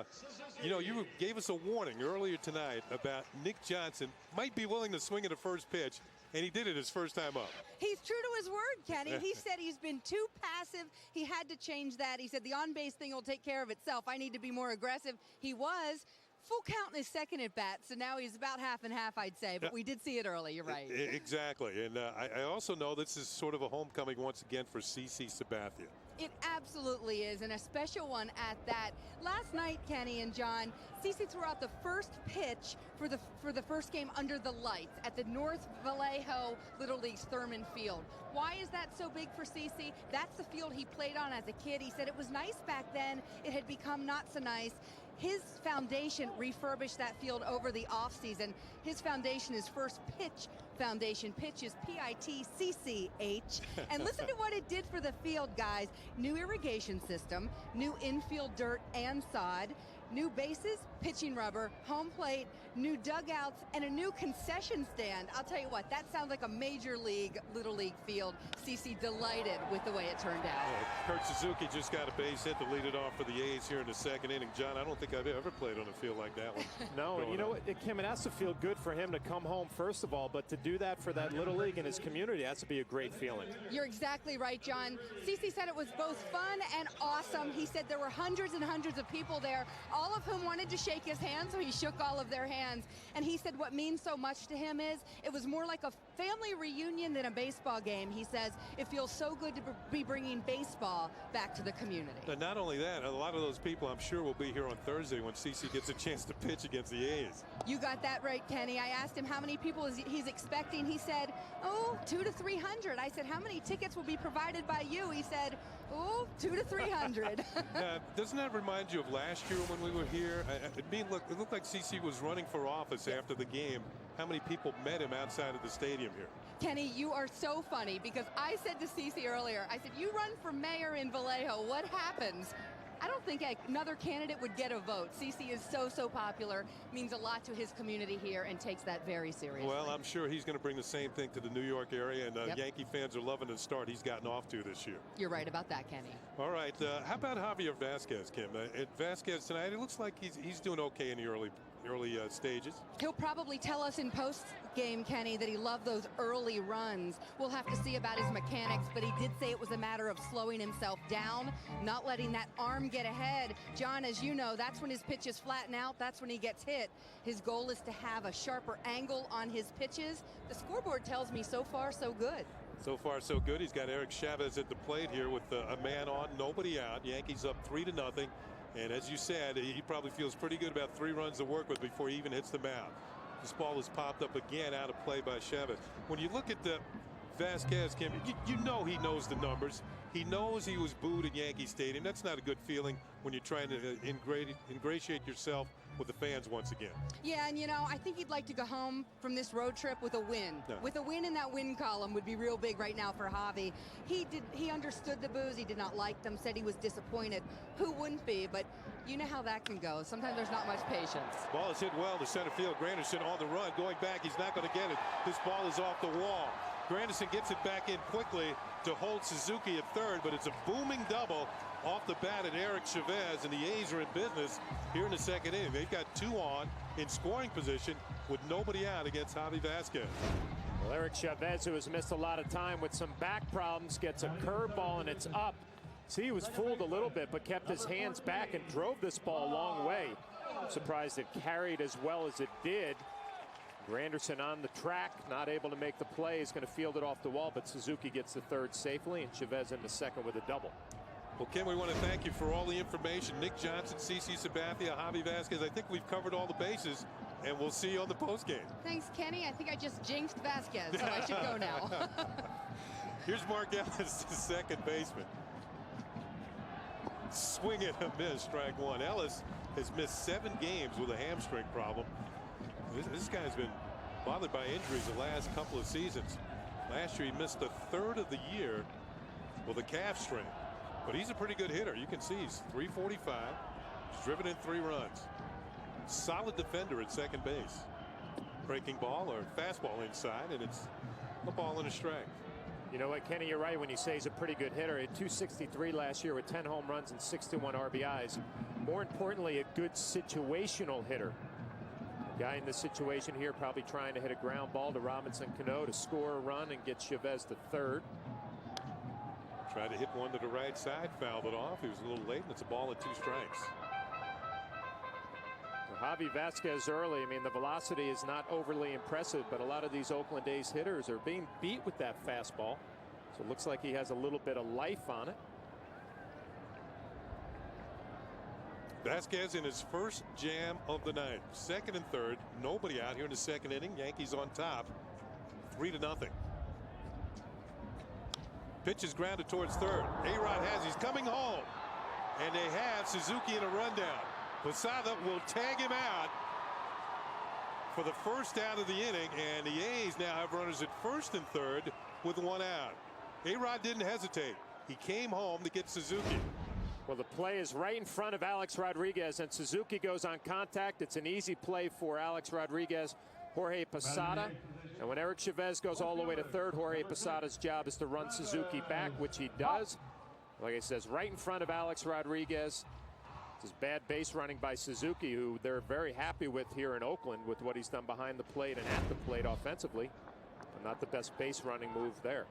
you know, you gave us a warning earlier tonight about Nick Johnson might be willing to swing at the first pitch, and he did it his first time up. He's true to his word, Kenny. He said he's been too passive. He had to change that. He said the on-base thing will take care of itself. I need to be more aggressive. He was. Full count in his second at bat, so now he's about half and half, I'd say, but we did see it early. You're right. Exactly, and I also know this is sort of a homecoming once again for CC Sabathia. It absolutely is, and a special one at that. Last night, Kenny and John, CC threw out the first pitch for the first game under the lights at the North Vallejo Little League's Thurman Field. Why is that so big for CC? That's the field he played on as a kid. He said it was nice back then. It had become not so nice. His foundation refurbished that field over the offseason. His foundation is First Pitch Foundation. Pitch is P-I-T-C-C-H. And listen to what it did for the field, guys. New irrigation system, new infield dirt and sod, new bases, pitching rubber, home plate, new dugouts, and a new concession stand. I'll tell you what, that sounds like a major league, Little League field. CC delighted with the way it turned out. Kurt Suzuki just got a base hit to lead it off for the A's here in the second inning. John, I don't think I've ever played on a field like that one. No, and you know what, Kim, it has to feel good for him to come home, first of all, but to do that for that Little League and his community, has to be a great feeling. You're exactly right, John. CC said it was both fun and awesome. He said there were hundreds and hundreds of people there, all of whom wanted to shake his hand, so he shook all of their hands. And he said what means so much to him is it was more like a family reunion than a baseball game. He says it feels so good to be bringing baseball back to the community. And not only that, a lot of those people I'm sure will be here on Thursday when CC gets a chance to pitch against the A's. You got that right, Kenny. I asked him how many people he's expecting. He said, oh, 200 to 300. I said, how many tickets will be provided by you? He said, oh, 200 to 300. Doesn't that remind you of last year when we were here? It looked like CC was running for office after the game. How many people met him outside of the stadium here? Kenny, you are so funny because I said to CC earlier, I said, you run for mayor in Vallejo, what happens? I don't think another candidate would get a vote. CC is so popular, means a lot to his community here, and takes that very seriously. Well, I'm sure he's going to bring the same thing to the New York area, and Yankee fans are loving the start he's gotten off to this year. You're right about that, Kenny. All right, how about Javier Vasquez, Kim? Vasquez tonight, it looks like he's doing okay in the early stages. He'll probably tell us in post-game, Kenny, that he loved those early runs. We'll have to see about his mechanics, but he did say it was a matter of slowing himself down, not letting that arm get ahead. John, as you know, that's when his pitches flatten out. That's when he gets hit. His goal is to have a sharper angle on his pitches. The scoreboard tells me so far, so good. So far, so good. He's got Eric Chavez at the plate here with a man on, nobody out. Yankees up 3-0. And as you said, he probably feels pretty good about 3 runs to work with before he even hits the mound. This ball is popped up again out of play by Chavez. When you look at the Vasquez, Kim, you know he knows the numbers. He knows he was booed at Yankee Stadium. That's not a good feeling when you're trying to ingratiate yourself with the fans once again. Yeah, and you know, I think he'd like to go home from this road trip with a win. No. With a win in that win column would be real big right now for Javi. He understood the boos. He did not like them, said he was disappointed. Who wouldn't be? But you know how that can go. Sometimes there's not much patience. Ball is hit well to center field. Granderson on the run. Going back, he's not going to get it. This ball is off the wall. Granderson gets it back in quickly to hold Suzuki at third, but it's a booming double off the bat at Eric Chavez, and the A's are in business here in the second inning. They've got 2 on in scoring position with nobody out against Javi Vasquez. Well, Eric Chavez, who has missed a lot of time with some back problems, gets a curveball and it's up. See, he was fooled a little bit, but kept his hands back and drove this ball a long way. I'm surprised it carried as well as it did. Granderson on the track, not able to make the play. He's going to field it off the wall, but Suzuki gets the third safely, and Chavez in the second with a double. Well, Ken, we want to thank you for all the information. Nick Johnson, CC Sabathia, Javi Vasquez. I think we've covered all the bases, and we'll see you on the postgame. Thanks, Kenny. I think I just jinxed Vasquez, so I should go now. Here's Mark Ellis, the second baseman. Swing and a miss, strike one. Ellis has missed 7 games with a hamstring problem. This guy's been bothered by injuries the last couple of seasons. Last year he missed a third of the year with a calf strain. But he's a pretty good hitter. You can see he's 345. He's driven in 3 runs. Solid defender at second base. Breaking ball or fastball inside, and it's a ball and a strike. You know what, Kenny, you're right when you say he's a pretty good hitter. He had 263 last year with 10 home runs and 61 RBIs. More importantly, a good situational hitter. Guy in this situation here probably trying to hit a ground ball to Robinson Cano to score a run and get Chavez to third. Tried to hit one to the right side, fouled it off. He was a little late, and it's a ball and 2 strikes. Javi Vasquez early, I mean, the velocity is not overly impressive, but a lot of these Oakland A's hitters are being beat with that fastball. So it looks like he has a little bit of life on it. Vasquez in his first jam of the night. Second and third. Nobody out here in the second inning. Yankees on top. 3-0. Pitch is grounded towards third. A-Rod has. He's coming home. And they have Suzuki in a rundown. Posada will tag him out for the first out of the inning. And the A's now have runners at first and third with 1 out. A-Rod didn't hesitate. He came home to get Suzuki. Well, the play is right in front of Alex Rodriguez, and Suzuki goes on contact. It's an easy play for Alex Rodriguez. Jorge Posada. And when Eric Chavez goes all the way to third, Jorge Posada's job is to run Suzuki back, which he does. Like I says, right in front of Alex Rodriguez. This is bad base running by Suzuki, who they're very happy with here in Oakland with what he's done behind the plate and at the plate offensively. But not the best base running move there.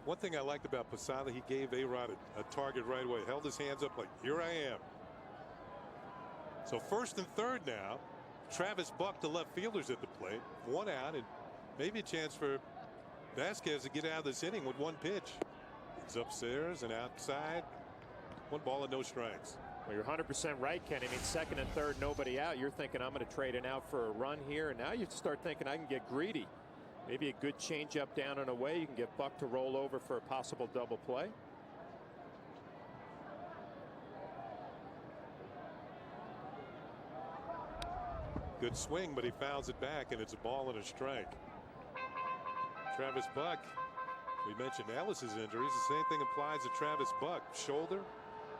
One thing I liked about Posada, he gave A-Rod a target right away. Held his hands up like, here I am. So first and third now. Travis Buck, the left fielders at the plate. 1 out, and maybe a chance for Vasquez to get out of this inning with 1 pitch. It's upstairs and outside. 1 ball and no strikes. Well, you're 100% right, Kenny. I mean, second and third, nobody out. You're thinking I'm going to trade it out for a run here, and now you start thinking I can get greedy. Maybe a good changeup down and away. You can get Buck to roll over for a possible double play. Good swing, but he fouls it back, and it's a ball and a strike. Travis Buck, we mentioned Ellis's injuries. The same thing applies to Travis Buck. Shoulder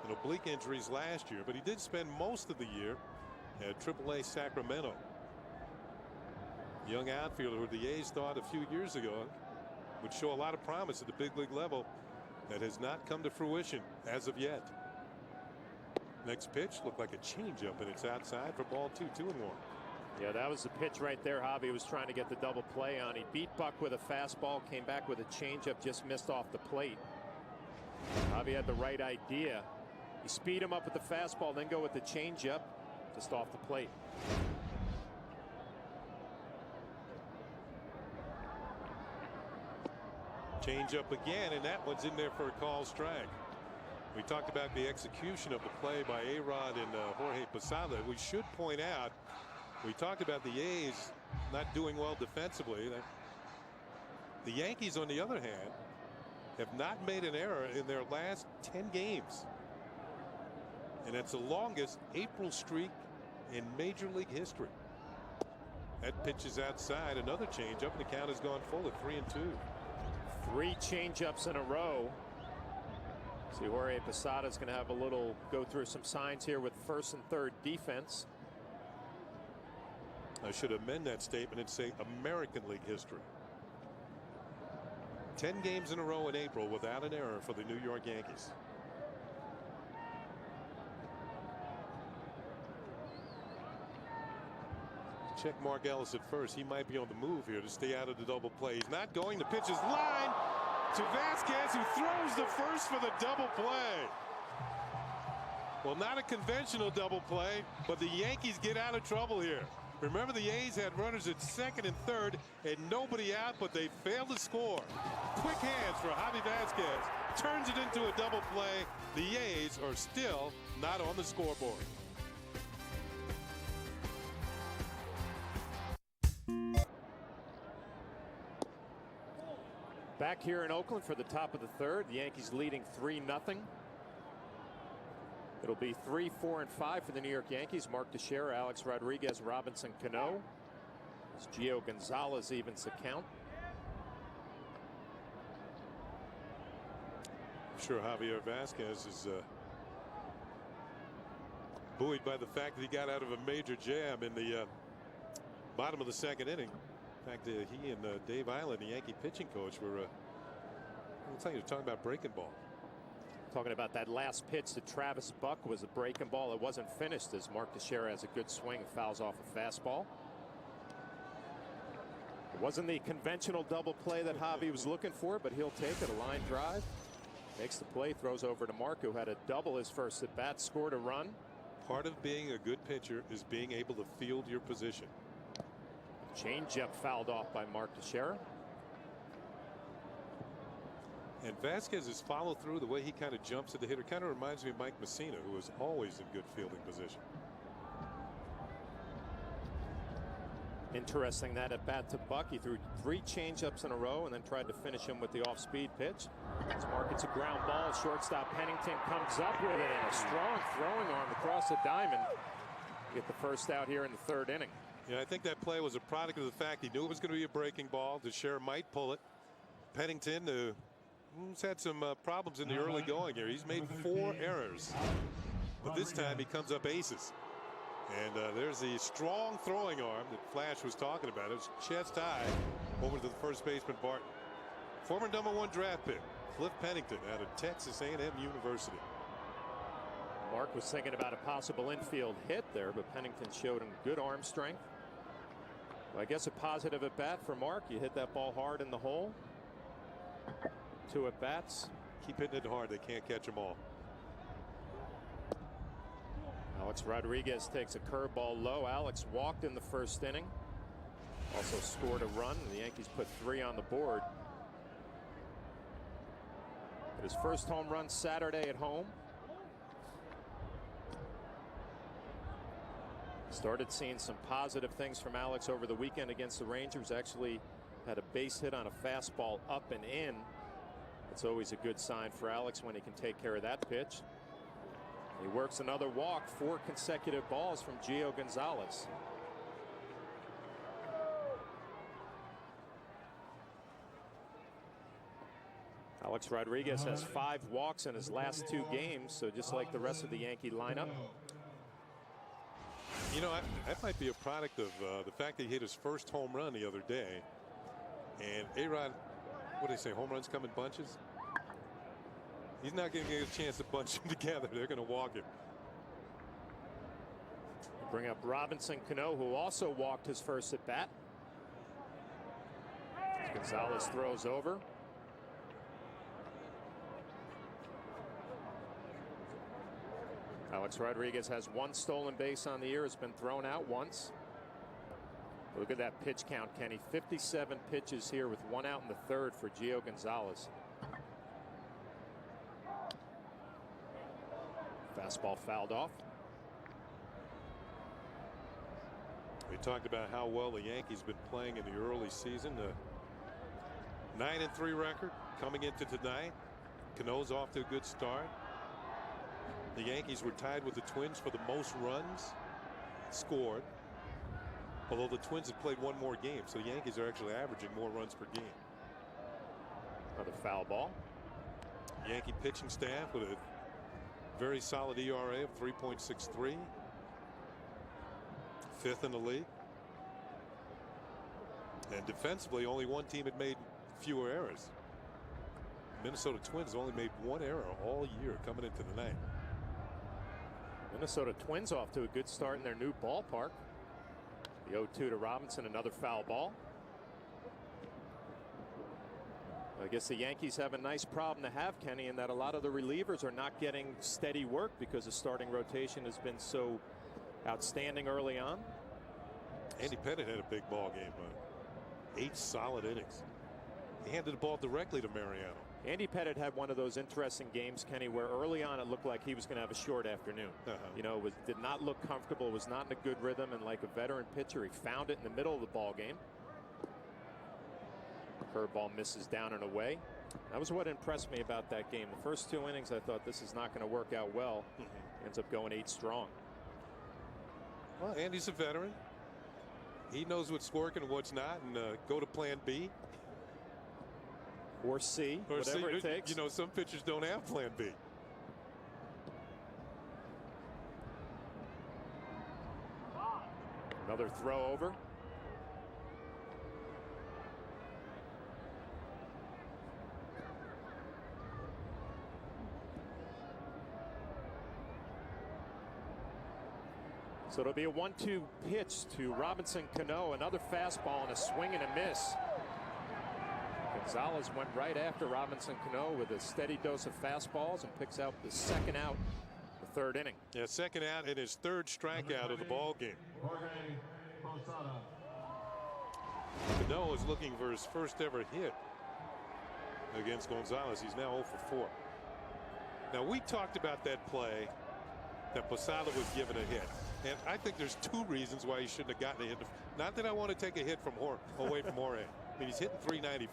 and oblique injuries last year, but he did spend most of the year at AAA Sacramento. Young outfielder who the A's thought a few years ago would show a lot of promise at the big league level that has not come to fruition as of yet. Next pitch looked like a changeup, and it's outside for ball 2, 2-1. Yeah, that was the pitch right there. Javi was trying to get the double play on. He beat Buck with a fastball, came back with a changeup, just missed off the plate. Javi had the right idea. You speed him up with the fastball, then go with the changeup, just off the plate. Change up again, and that one's in there for a call strike. We talked about the execution of the play by A-Rod and Jorge Posada. We should point out, we talked about the A's not doing well defensively. The Yankees, on the other hand, have not made an error in their last 10 games. And it's the longest April streak in Major League history. That pitch is outside. Another changeup, and the count has gone full at 3-2. 3 changeups in a row. See, Jorge Posada is going to have a little go through some signs here with first and third defense. I should amend that statement and say American League history. 10 games in a row in April without an error for the New York Yankees. Check Mark Ellis at first. He might be on the move here to stay out of the double play. He's not going. The pitch is line. to Vasquez, who throws the first for the double play. Well, not a conventional double play, but the Yankees get out of trouble here. Remember, the A's had runners at second and third and nobody out, but they failed to score. Quick hands for Javi Vasquez. Turns it into a double play. The A's are still not on the scoreboard. Back here in Oakland for the top of the third. The Yankees leading 3-0. It'll be 3, 4, and 5 for the New York Yankees. Mark Teixeira, Alex Rodriguez, Robinson Cano. As Gio Gonzalez evens the count. I'm sure Javier Vasquez is buoyed by the fact that he got out of a major jam in the bottom of the second inning. In fact, he and Dave Island, the Yankee pitching coach, were I'll tell you, talking about breaking ball. Talking about that last pitch to Travis Buck was a breaking ball. It wasn't finished as Mark Teixeira has a good swing and fouls off a fastball. It wasn't the conventional double play that Javi was looking for, but he'll take it. A line drive. Makes the play, throws over to Mark, who had a double his first at bat, scored a run. Part of being a good pitcher is being able to field your position. Changeup fouled off by Mark Teixeira. And Vasquez's follow through, the way he kind of jumps at the hitter, kind of reminds me of Mike Messina, who was always in good fielding position. Interesting that at bat to Buck. He threw 3 changeups in a row and then tried to finish him with the off-speed pitch. As Mark gets a ground ball, shortstop Pennington comes up with it and a strong throwing arm across the diamond. Get the first out here in the third inning. Yeah, I think that play was a product of the fact he knew it was going to be a breaking ball. Teixeira might pull it. Pennington, who's had some problems in the early going here. He's made 4 errors, but this time he comes up aces. And there's the strong throwing arm that Flash was talking about. It was chest high over to the first baseman Barton. Former #1 draft pick Cliff Pennington out of Texas A&M University. Mark was thinking about a possible infield hit there, but Pennington showed him good arm strength. Well, I guess a positive at bat for Mark. You hit that ball hard in the hole. 2 at bats. Keep hitting it hard. They can't catch them all. Alex Rodriguez takes a curveball low. Alex walked in the first inning. Also scored a run. The Yankees put 3 on the board. His first home run Saturday at home. Started seeing some positive things from Alex over the weekend against the Rangers. Actually had a base hit on a fastball up and in. It's always a good sign for Alex when he can take care of that pitch. He works another walk, 4 consecutive balls from Gio Gonzalez. Alex Rodriguez has 5 walks in his last 2 games, so just like the rest of the Yankee lineup. You know, that might be a product of the fact that he hit his first home run the other day. And A-Rod, what do they say, home runs come in bunches? He's not going to get a chance to bunch them together. They're going to walk him. Bring up Robinson Cano, who also walked his first at bat. Gonzalez throws over. Alex Rodriguez has 1 stolen base on the year. It's been thrown out once. Look at that pitch count, Kenny. 57 pitches here with 1 out in the third for Gio Gonzalez. Fastball fouled off. We talked about how well the Yankees been playing in the early season. 9-3 record coming into tonight. Cano's off to a good start. The Yankees were tied with the Twins for the most runs scored, although the Twins have played 1 more game, so the Yankees are actually averaging more runs per game. Another foul ball. Yankee pitching staff with a very solid ERA of 3.63. 5th in the league. And defensively, only 1 team had made fewer errors. Minnesota Twins only made 1 error all year coming into the night. Minnesota Twins off to a good start in their new ballpark. The 0-2 to Robinson, another foul ball. I guess the Yankees have a nice problem to have, Kenny, in that a lot of the relievers are not getting steady work because the starting rotation has been so outstanding early on. Andy Pettitte had a big ball game. 8 solid innings. He handed the ball directly to Mariano. Andy Pettitte had one of those interesting games, Kenny, where early on it looked like he was going to have a short afternoon. You know, did not look comfortable, was not in a good rhythm, and like a veteran pitcher, he found it in the middle of the ball game. Curveball misses down and away. That was what impressed me about that game. The first 2 innings, I thought this is not going to work out well. Ends up going 8 strong. Well, Andy's a veteran. He knows what's working and what's not, and go to plan B. Or C, or whatever it takes. You know, some pitchers don't have plan B. Another throw over. So it'll be a 1-2 pitch to Robinson Cano. Another fastball and a swing and a miss. Gonzalez went right after Robinson Cano with a steady dose of fastballs and picks out the second out, the 3rd inning. Yeah, second out and his 3rd strikeout of the ball game. Cano is looking for his first ever hit against Gonzalez. He's now 0 for 4. Now, we talked about that play that Posada was given a hit. And I think there's 2 reasons why he shouldn't have gotten a hit. Not that I want to take a hit from away from Jorge. I mean, he's hitting .395.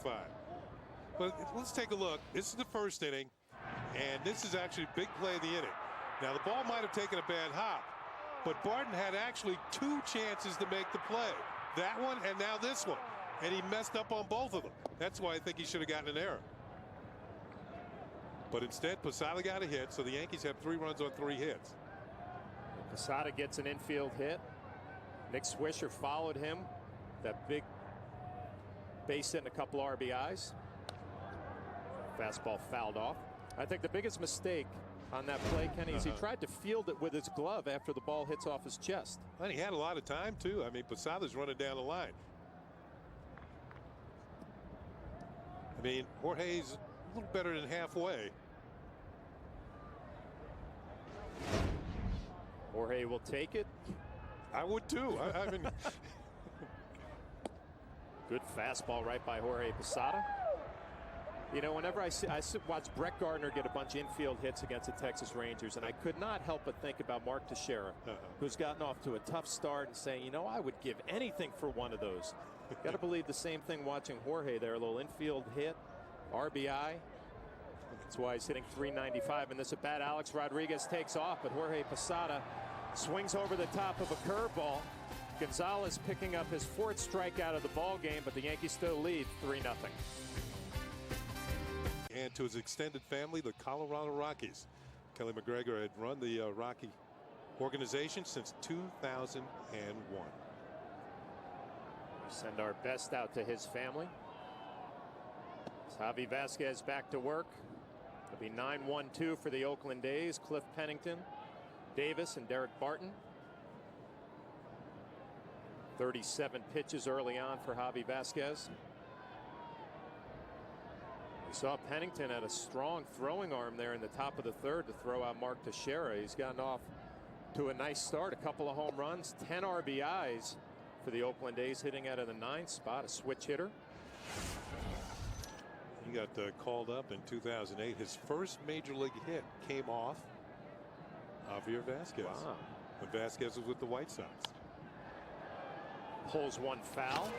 But let's take a look. This is the 1st inning, and this is actually a big play of the inning. Now, the ball might have taken a bad hop, but Barton had actually 2 chances to make the play. That one and now this one. And he messed up on both of them. That's why I think he should have gotten an error. But instead, Posada got a hit, so the Yankees have 3 runs on 3 hits. Posada gets an infield hit. Nick Swisher followed him. That big base hit and a couple RBIs. Fastball fouled off. I think the biggest mistake on that play, Kenny, is he tried to field it with his glove after the ball hits off his chest. And he had a lot of time, too. I mean, Posada's running down the line. I mean, Jorge's a little better than halfway. Jorge will take it. I would too. I mean, good fastball right by Jorge Posada. You know, whenever I watch Brett Gardner get a bunch of infield hits against the Texas Rangers, and I could not help but think about Mark Teixeira, who's gotten off to a tough start, and saying, you know, I would give anything for one of those. Got to believe the same thing watching Jorge there. A little infield hit, RBI. That's why he's hitting .395 in this at bat. Alex Rodriguez takes off, but Jorge Posada swings over the top of a curveball. Gonzalez picking up his 4th strikeout of the ball game, but the Yankees still lead 3-0. And to his extended family, the Colorado Rockies. Kelly McGregor had run the Rocky organization since 2001. We send our best out to his family. Javi Vasquez back to work. It'll be 9-1-2 for the Oakland A's. Cliff Pennington, Davis, and Derek Barton. 37 pitches early on for Javi Vasquez. We saw Pennington had a strong throwing arm there in the top of the 3rd to throw out Mark Teixeira. He's gotten off to a nice start, a couple of home runs, 10 RBIs for the Oakland A's, hitting out of the 9th spot, a switch hitter. He got called up in 2008. His first major league hit came off Javier Vasquez. Wow. When Vasquez was with the White Sox. Pulls one foul.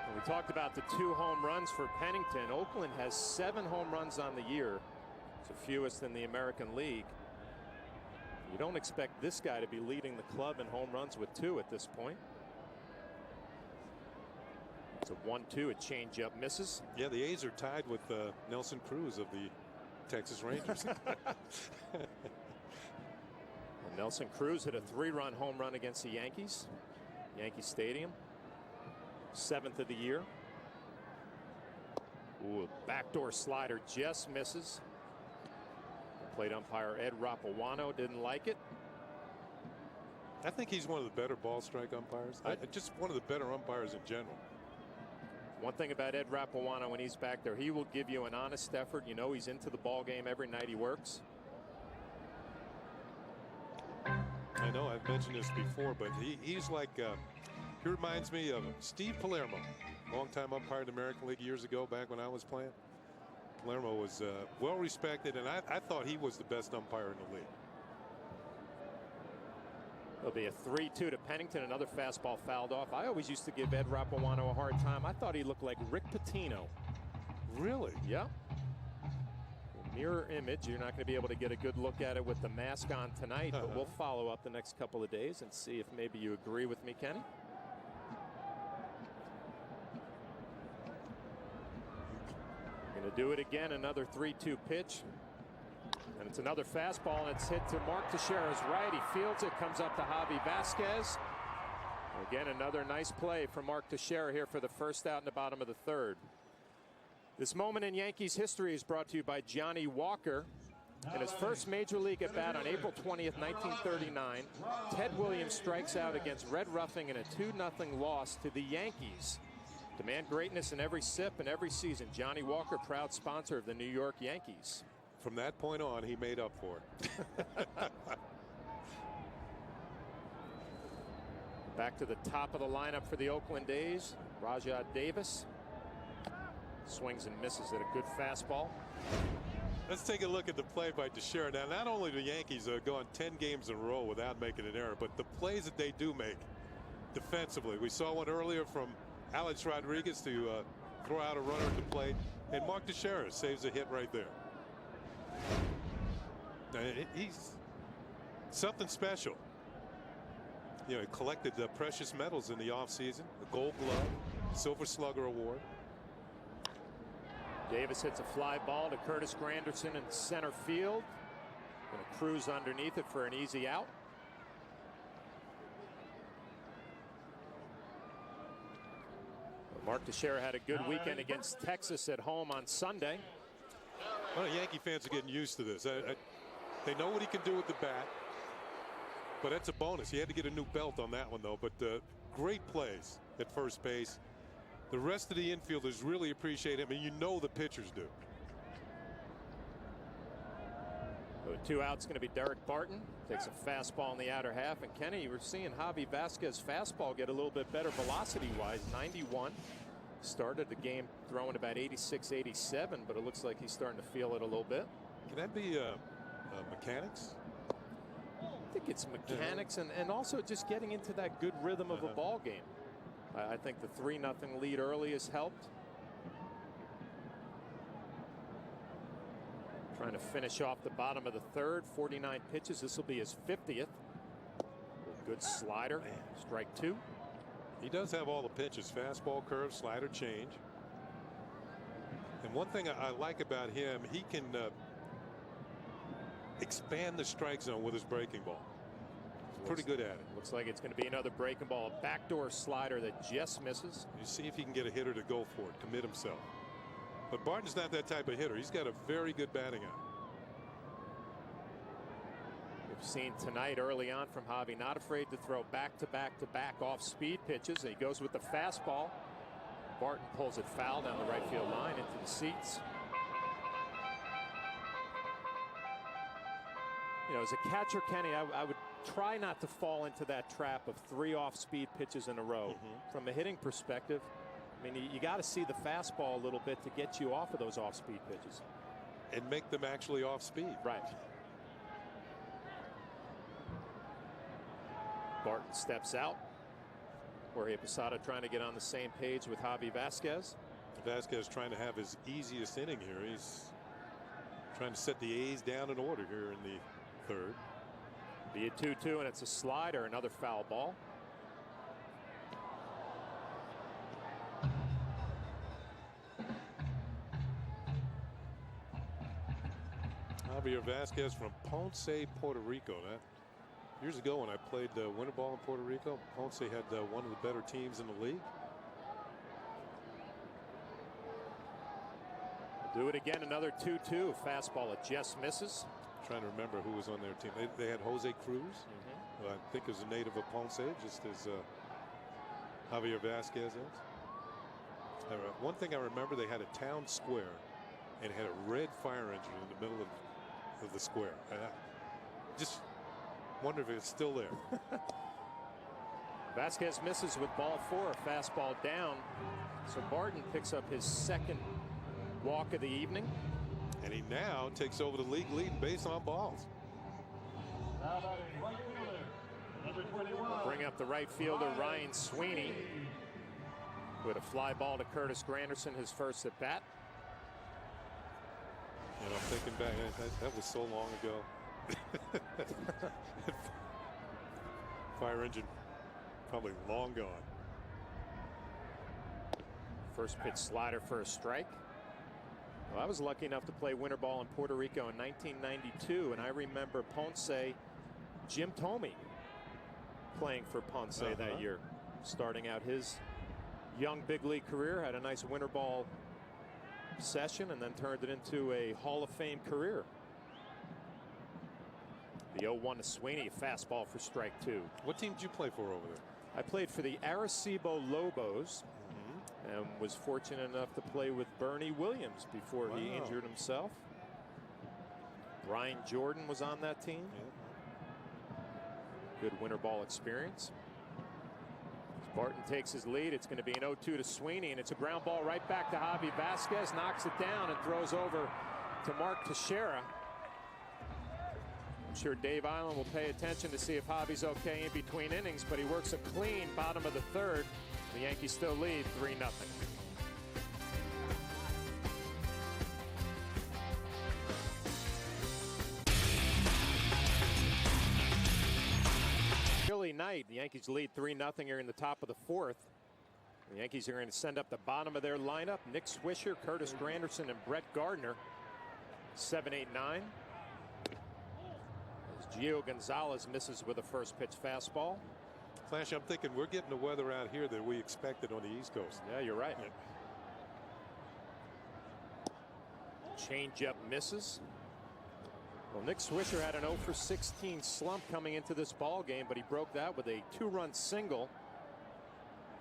And we talked about the 2 home runs for Pennington. Oakland has 7 home runs on the year. It's the fewest in the American League. You don't expect this guy to be leading the club in home runs with 2 at this point. It's a 1-2, a changeup misses. Yeah, the A's are tied with Nelson Cruz of the Texas Rangers. Well, Nelson Cruz hit a 3-run home run against the Yankees. Yankee Stadium. 7th of the year. Ooh, a backdoor slider just misses. Plate umpire Ed Rapuano didn't like it. I think he's one of the better ball strike umpires. Just one of the better umpires in general. One thing about Ed Rapawano when he's back there, he will give you an honest effort. You know he's into the ball game every night he works. I know I've mentioned this before, but he's like, he reminds me of Steve Palermo, longtime umpire in the American League years ago, back when I was playing. Palermo was well respected, and I thought he was the best umpire in the league. It'll be a 3-2 to Pennington. Another fastball fouled off. I always used to give Ed Rapawano a hard time. I thought he looked like Rick Pitino. Really? Yeah. Mirror image. You're not going to be able to get a good look at it with the mask on tonight, but we'll follow up the next couple of days and see if maybe you agree with me, Kenny. Going to do it again. Another 3-2 pitch. And it's another fastball, and it's hit to Mark Teixeira's right. He fields it, comes up to Javi Vasquez. Again, another nice play from Mark Teixeira here for the first out in the bottom of the third. This moment in Yankees history is brought to you by Johnny Walker. In his first major league at bat on April 20th, 1939, Ted Williams strikes out against Red Ruffing in a 2-0 loss to the Yankees. Demand greatness in every sip and every season. Johnny Walker, proud sponsor of the New York Yankees. From that point on, he made up for it. Back to the top of the lineup for the Oakland A's. Rajat Davis swings and misses at a good fastball. Let's take a look at the play by Teixeira. Now, not only the Yankees have gone 10 games in a row without making an error, but the plays that they do make defensively. We saw one earlier from Alex Rodriguez to throw out a runner at the plate, and Mark Teixeira saves a hit right there. Now, he's something special. You know, he collected the precious medals in the offseason, the Gold Glove, Silver Slugger Award. Davis hits a fly ball to Curtis Granderson in center field. Going to cruise underneath it for an easy out. Mark Teixeira had a good weekend against Texas at home on Sunday. Well, Yankee fans are getting used to this. They know what he can do with the bat, but that's a bonus. He had to get a new belt on that one, though. But great plays at first base. The rest of the infielders really appreciate him, and you know the pitchers do. So 2 outs going to be Derek Barton. Takes a fastball in the outer half. And Kenny, we're seeing Javi Vasquez fastball get a little bit better velocity-wise. 91. Started the game throwing about 86, 87, but it looks like he's starting to feel it a little bit. Can that be mechanics? I think it's mechanics and also just getting into that good rhythm of a ball game. I think the 3-0 lead early has helped. Trying to finish off the bottom of the third. 49 pitches. This will be his 50th. Good slider. Strike 2. He does have all the pitches: fastball, curve, slider, change. And one thing I like about him, he can expand the strike zone with his breaking ball. He's pretty good at it. Looks like it's going to be another breaking ball, a backdoor slider that just misses. You see if he can get a hitter to go for it, commit himself. But Barton's not that type of hitter. He's got a very good batting eye. We've seen tonight early on from Javi, not afraid to throw back-to-back off-speed pitches. He goes with the fastball. Barton pulls it foul down the right field line into the seats. You know, as a catcher, Kenny, I would try not to fall into that trap of 3 off-speed pitches in a row. From a hitting perspective, I mean, you got to see the fastball a little bit to get you off of those off-speed pitches. And make them actually off-speed. Right. Barton steps out. Jorge Posada trying to get on the same page with Javi Vasquez. Vasquez trying to have his easiest inning here. He's trying to set the A's down in order here in the third. Be a 2-2, and it's a slider, another foul ball. Javier Vasquez from Ponce, Puerto Rico. Years ago when I played winter ball in Puerto Rico, Ponce had one of the better teams in the league. Do it again, another 2-2. Fastball, it just misses. Trying to remember who was on their team. They had Jose Cruz, who I think is a native of Ponce, just as Javier Vasquez is. One thing I remember, they had a town square and had a red fire engine in the middle of the square. And I just wonder if it's still there. Vasquez misses with ball 4, fastball down. So Barton picks up his second walk of the evening. And he now takes over the league lead in base on balls. Now batting right fielder, number 21. Bring up the right fielder, Ryan Sweeney, with a fly ball to Curtis Granderson, his first at bat. And I'm thinking back, that was so long ago. Fire engine probably long gone. First pitch slider for a strike. Well, I was lucky enough to play winter ball in Puerto Rico in 1992, and I remember Ponce, Jim Thome, playing for Ponce that year, starting out his young big league career. Had a nice winter ball session and then turned it into a Hall of Fame career. The 0-1 to Sweeney, a fastball for strike 2. What team did you play for over there? I played for the Arecibo Lobos and was fortunate enough to play with Bernie Williams before he injured himself. Brian Jordan was on that team. Good winter ball experience. As Barton takes his lead, it's going to be an 0-2 to Sweeney, and it's a ground ball right back to Javi Vasquez. Knocks it down and throws over to Mark Teixeira. I'm sure Dave Island will pay attention to see if Javi's okay in between innings, but he works a clean bottom of the third. The Yankees still lead 3-0. Chilly night. The Yankees lead 3-0 here in the top of the 4th. The Yankees are going to send up the bottom of their lineup. Nick Swisher, Curtis Granderson, and Brett Gardner. 7, 8, 9. As Gio Gonzalez misses with a first pitch fastball. Flash, I'm thinking we're getting the weather out here that we expected on the East Coast. Yeah, you're right. Changeup misses. Well, Nick Swisher had an 0 for 16 slump coming into this ball game, but he broke that with a 2-run single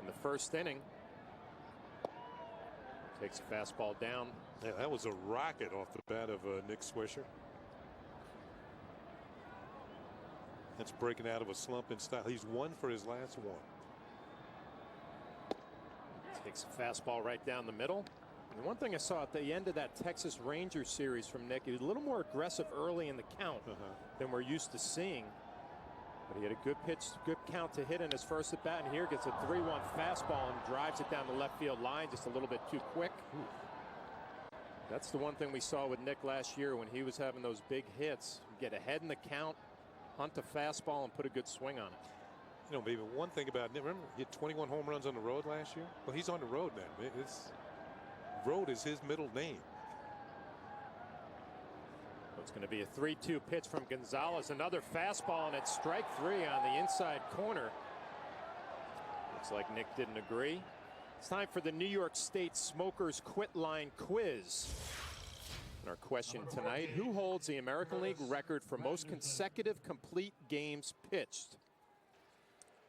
in the first inning. Takes a fastball down. Yeah, that was a rocket off the bat of Nick Swisher. That's breaking out of a slump in style. He's 1 for his last 1. Takes a fastball right down the middle. And one thing I saw at the end of that Texas Rangers series from Nick, he was a little more aggressive early in the count than we're used to seeing. But he had a good pitch, good count to hit in his first at bat, and here gets a 3-1 fastball and drives it down the left field line just a little bit too quick. That's the one thing we saw with Nick last year when he was having those big hits. Get ahead in the count, hunt a fastball, and put a good swing on it. You know, maybe one thing about Nick, remember he had 21 home runs on the road last year? Well, he's on the road now. Road is his middle name. It's going to be a 3-2 pitch from Gonzalez. Another fastball, and it's strike 3 on the inside corner. Looks like Nick didn't agree. It's time for the New York State Smokers Quit Line Quiz. And our question tonight, who holds the American League record for most consecutive complete games pitched?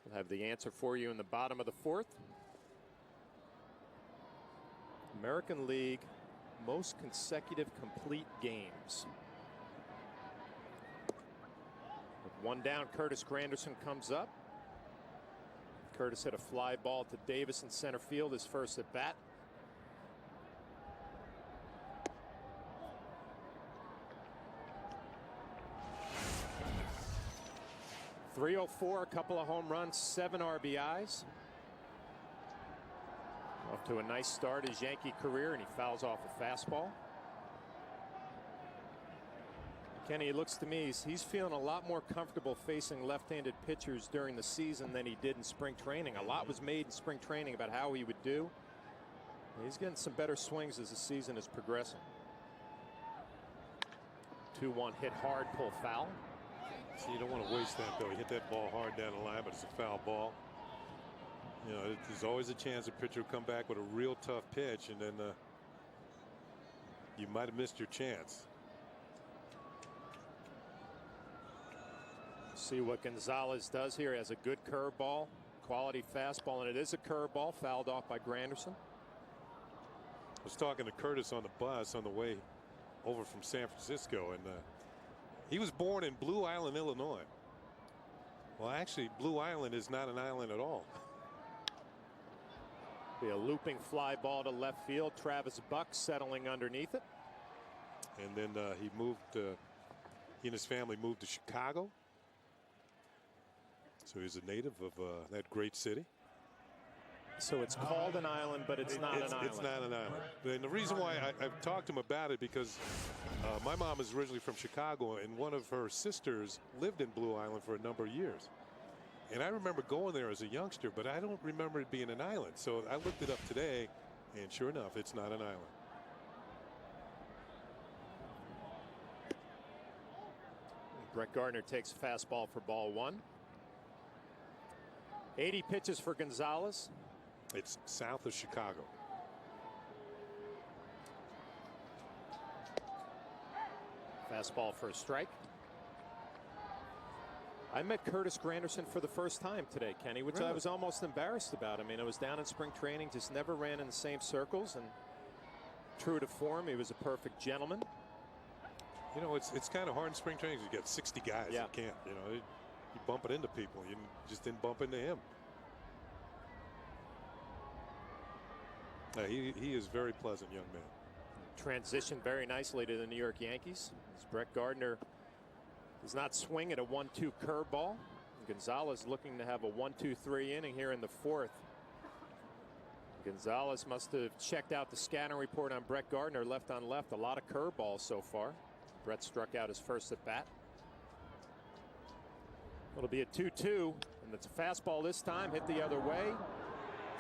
We'll have the answer for you in the bottom of the 4th. American League most consecutive complete games. With 1 down, Curtis Granderson comes up. Curtis hit a fly ball to Davis in center field, his first at bat. .304, a couple of home runs, 7 RBIs. Off to a nice start his Yankee career, and he fouls off a fastball. Kenny, it looks to me he's feeling a lot more comfortable facing left-handed pitchers during the season than he did in spring training. A lot was made in spring training about how he would do. He's getting some better swings as the season is progressing. 2-1 hit hard, pull foul. See, you don't want to waste that, though. He hit that ball hard down the line, but it's a foul ball. You know, there's always a chance a pitcher will come back with a real tough pitch, and then you might have missed your chance. See what Gonzalez does here. He has a good curveball, quality fastball, and it is a curveball fouled off by Granderson. I was talking to Curtis on the bus on the way over from San Francisco, and he was born in Blue Island, Illinois. Well, actually, Blue Island is not an island at all. Be a looping fly ball to left field. Travis Buck settling underneath it. And then he moved, he and his family moved to Chicago. So he's a native of that great city. So it's called an island, but it's not an island. It's not an island. And the reason why I've talked to him about it, because my mom is originally from Chicago, and one of her sisters lived in Blue Island for a number of years. And I remember going there as a youngster, but I don't remember it being an island. So I looked it up today, and sure enough, it's not an island. Brett Gardner takes a fastball for ball 1. 80 pitches for Gonzalez. It's south of Chicago. Fastball for a strike. I met Curtis Granderson for the first time today, Kenny, which I was almost embarrassed about. I mean, I was down in spring training, just never ran in the same circles, and true to form, he was a perfect gentleman. You know, it's kind of hard in spring training. You got 60 guys. Yeah. You can't, you know, you bump it into people. You just didn't bump into him. He is a very pleasant young man. Transitioned very nicely to the New York Yankees. As Brett Gardner does not swing at a 1-2 curveball. Gonzalez looking to have a 1-2-3 inning here in the 4th. Gonzalez must have checked out the scouting report on Brett Gardner, left on left. A lot of curveballs so far. Brett struck out his first at bat. It'll be a 2-2, and it's a fastball this time, hit the other way.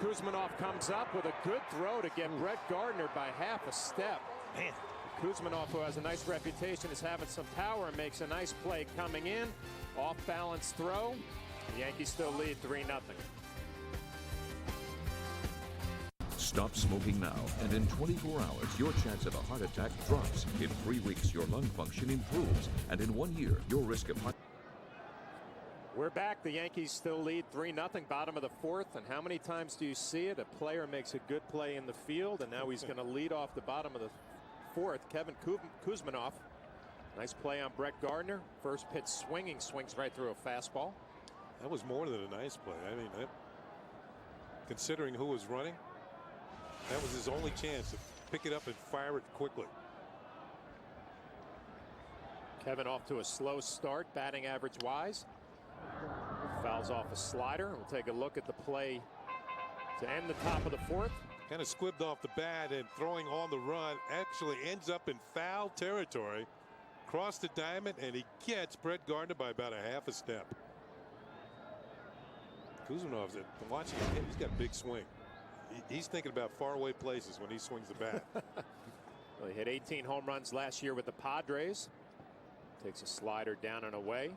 Kuzmanov comes up with a good throw to get Brett Gardner by half a step. Man. Kuzmanov, who has a nice reputation, is having some power and makes a nice play coming in. Off balance throw. The Yankees still lead 3-0. Stop smoking now, and in 24 hours, your chance of a heart attack drops. In 3 weeks, your lung function improves, and in 1 year, your risk of heart. We're back. The Yankees still lead 3-0, bottom of the 4th. And how many times do you see it? A player makes a good play in the field, and now he's going to lead off the bottom of the 4th. Kevin Kuzmanov. Nice play on Brett Gardner. First pitch swinging, swings right through a fastball. That was more than a nice play. I mean, considering who was running, that was his only chance to pick it up and fire it quickly. Kevin off to a slow start, batting average wise. Fouls off a slider. We'll take a look at the play to end the top of the 4th. Kind of squibbed off the bat, and throwing on the run actually ends up in foul territory. Crossed the diamond, and he gets Brett Gardner by about a half a step. Kuzmanov's watching him hit. He's got a big swing. He's thinking about faraway places when he swings the bat. Well, he hit 18 home runs last year with the Padres. Takes a slider down and away.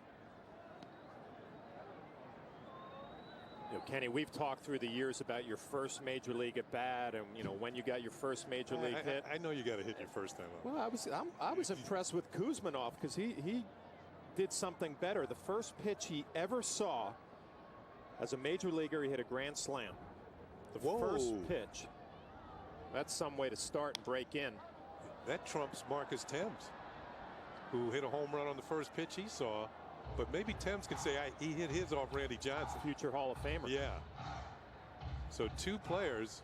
You know, Kenny, we've talked through the years about your first major league at bat, and you know when you got your first major league hit. I know you got to hit your first time out. Well, I was impressed with Kuzmanov because he did something better. The first pitch he ever saw as a major leaguer, he hit a grand slam. The first pitch. That's some way to start and break in. That trumps Marcus Thames, who hit a home run on the first pitch he saw. But maybe Thames can say he hit his off Randy Johnson. Future Hall of Famer. Yeah. So 2 players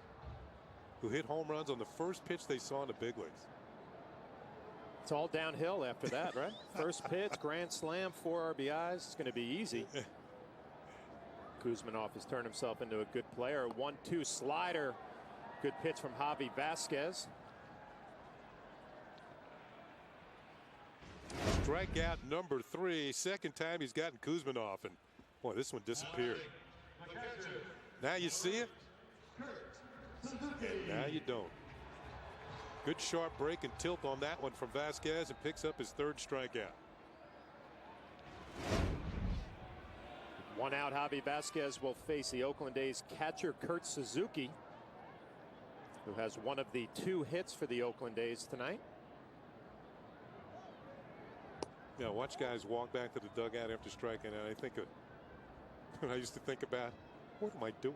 who hit home runs on the first pitch they saw in the big leagues. It's all downhill after that, right? First pitch, grand slam, 4 RBIs. It's going to be easy. Kuzmanov has turned himself into a good player. 1-2 slider. Good pitch from Javi Vasquez. Strikeout number 3. Second time he's gotten Kuzmanov, and boy, this one disappeared. Now you see it, and now you don't. Good sharp break and tilt on that one from Vasquez, and picks up his 3rd strikeout. 1 out. Javi Vasquez will face the Oakland A's catcher Kurt Suzuki, who has one of the 2 hits for the Oakland A's tonight. Yeah, watch guys walk back to the dugout after striking out. I think I used to think about, what am I doing?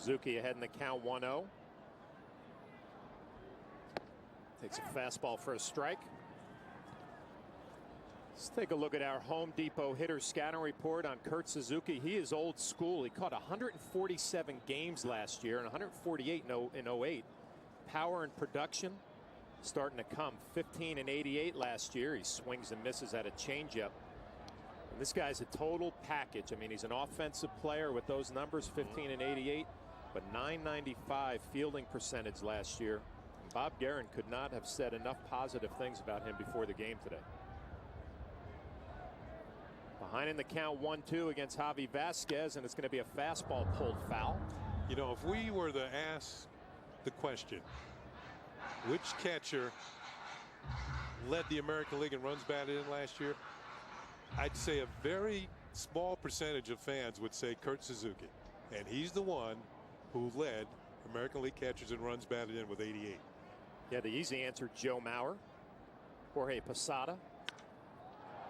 Suzuki ahead in the count 1-0. Takes a fastball for a strike. Let's take a look at our Home Depot hitter scouting report on Kurt Suzuki. He is old school. He caught 147 games last year and 148 in 08. Power and production starting to come. 15 and 88 last year. He swings and misses at a changeup. And this guy's a total package. I mean, he's an offensive player with those numbers, 15 and 88, but 995 fielding percentage last year. And Bob Guerin could not have said enough positive things about him before the game today. Behind in the count 1-2 against Javi Vasquez, and it's going to be a fastball pulled foul. You know, if we were to ask the question, which catcher led the American League in runs batted in last year, I'd say a very small percentage of fans would say Kurt Suzuki. And he's the one who led American League catchers in runs batted in with 88. Yeah, the easy answer, Joe Mauer. Jorge Posada.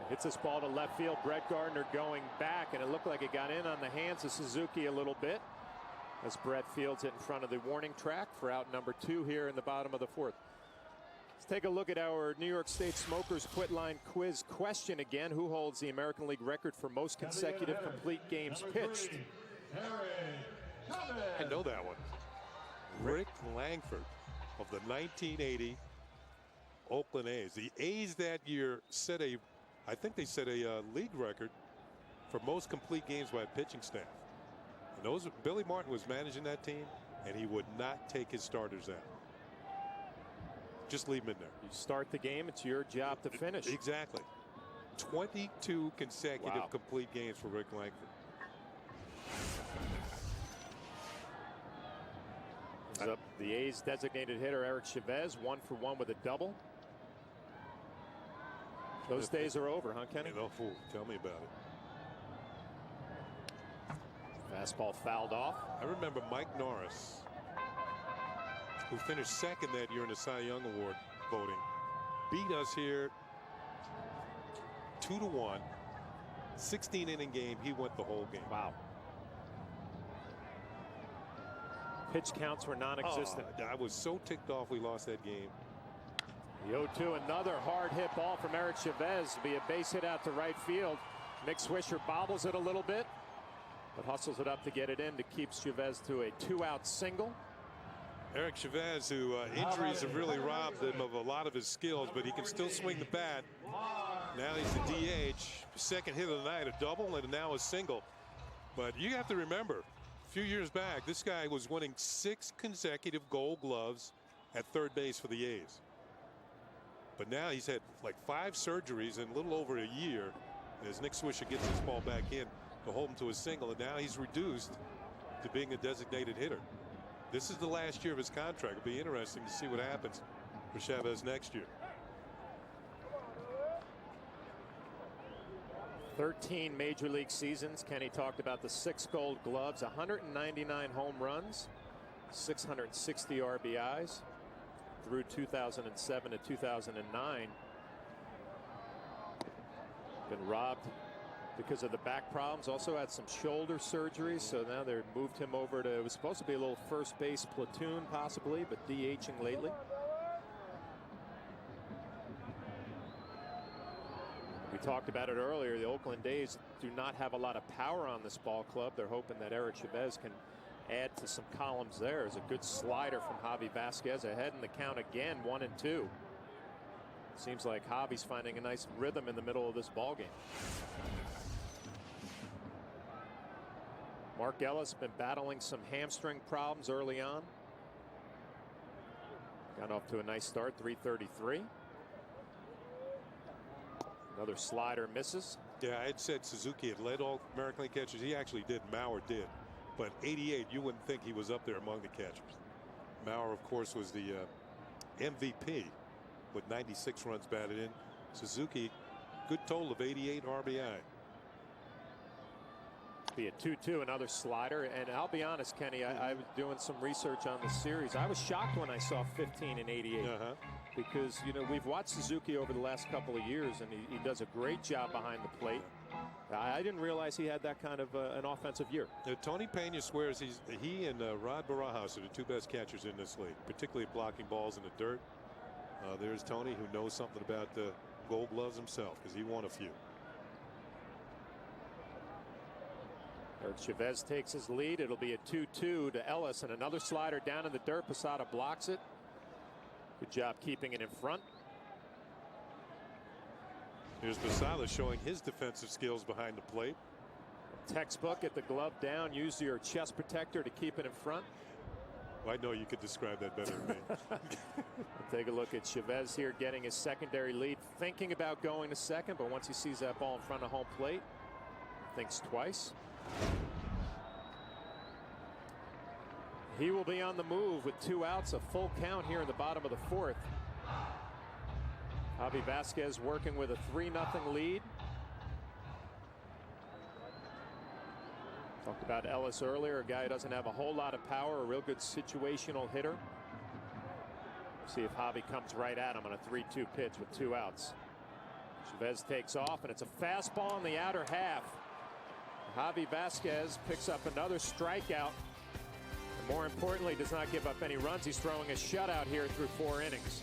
Hits this ball to left field. Brett Gardner going back, and it looked like it got in on the hands of Suzuki a little bit as Brett fields it in front of the warning track for out number 2 here in the bottom of the 4th. Let's take a look at our New York State Smokers Quit Line quiz question again. Who holds the American League record for most consecutive complete games pitched? I know that one. Rick Langford of the 1980 Oakland A's. The A's that year set I think they set a league record for most complete games by a pitching staff. And Billy Martin was managing that team, and he would not take his starters out. Just leave them in there. You start the game, it's your job to finish. Exactly. 22 consecutive complete games for Rick Langford. Up the A's designated hitter Eric Chavez, 1 for 1 with a double. Those days are over, huh, Kenny? No fool. Tell me about it. Fastball fouled off. I remember Mike Norris, who finished second that year in the Cy Young Award voting, beat us here 2-1. 16-inning game. He went the whole game. Wow. Pitch counts were non-existent. I was so ticked off we lost that game. The 0-2, another hard hit ball from Eric Chavez. Be a base hit out to right field. Mick Swisher bobbles it a little bit, but hustles it up to get it in to keep Chavez to a 2-out single. Eric Chavez, who injuries have really robbed him of a lot of his skills, but he can still swing the bat. Now he's the DH. Second hit of the night, a double, and now a single. But you have to remember, a few years back, this guy was winning 6 consecutive Gold Gloves at third base for the A's. But now he's had like 5 surgeries in a little over a year. As Nick Swisher gets this ball back in to hold him to a single, and now he's reduced to being a designated hitter. This is the last year of his contract. It'll be interesting to see what happens for Chavez next year. 13 major league seasons. Kenny talked about the 6 Gold Gloves, 199 home runs, 660 RBIs. Through 2007 to 2009. Been robbed because of the back problems. Also had some shoulder surgery, so now they've moved him over to, it was supposed to be a little first base platoon possibly, but DHing lately. We talked about it earlier. The Oakland A's do not have a lot of power on this ball club. They're hoping that Eric Chavez can add to some columns there. There's a good slider from Javi Vasquez ahead in the count again, 1-2. Seems like Javi's finding a nice rhythm in the middle of this ball game. Mark Ellis been battling some hamstring problems early on. Got off to a nice start, 333. Another slider misses. Yeah, I had said Suzuki had led all American League catchers. He actually did. Mauer did. But 88, you wouldn't think he was up there among the catchers. Mauer, of course, was the MVP with 96 runs batted in. Suzuki, good total of 88 RBI. Be a 2-2, another slider. And I'll be honest, Kenny, I was doing some research on the series. I was shocked when I saw 15 and 88. Because, you know, we've watched Suzuki over the last couple of years, and he does a great job behind the plate. I didn't realize he had that kind of an offensive year. Tony Pena swears he and Rod Barajas are the two best catchers in this league, particularly blocking balls in the dirt. There's Tony, who knows something about the Gold Gloves himself, because he won a few. Eric Chavez takes his lead. It'll be a 2-2 to Ellis, and another slider down in the dirt. Posada blocks it. Good job keeping it in front. Here's Posada showing his defensive skills behind the plate. Textbook, get the glove down, use your chest protector to keep it in front. Well, I know you could describe that better than me. Take a look at Chavez here getting his secondary lead, thinking about going to second, but once he sees that ball in front of home plate, thinks twice. He will be on the move with 2 outs, a full count here in the bottom of the 4th. Javi Vasquez working with a 3-0 lead. Talked about Ellis earlier, a guy who doesn't have a whole lot of power, a real good situational hitter. See if Javi comes right at him on a 3-2 pitch with 2 outs. Chavez takes off, and it's a fastball in the outer half. Javi Vasquez picks up another strikeout. And more importantly, does not give up any runs. He's throwing a shutout here through 4 innings.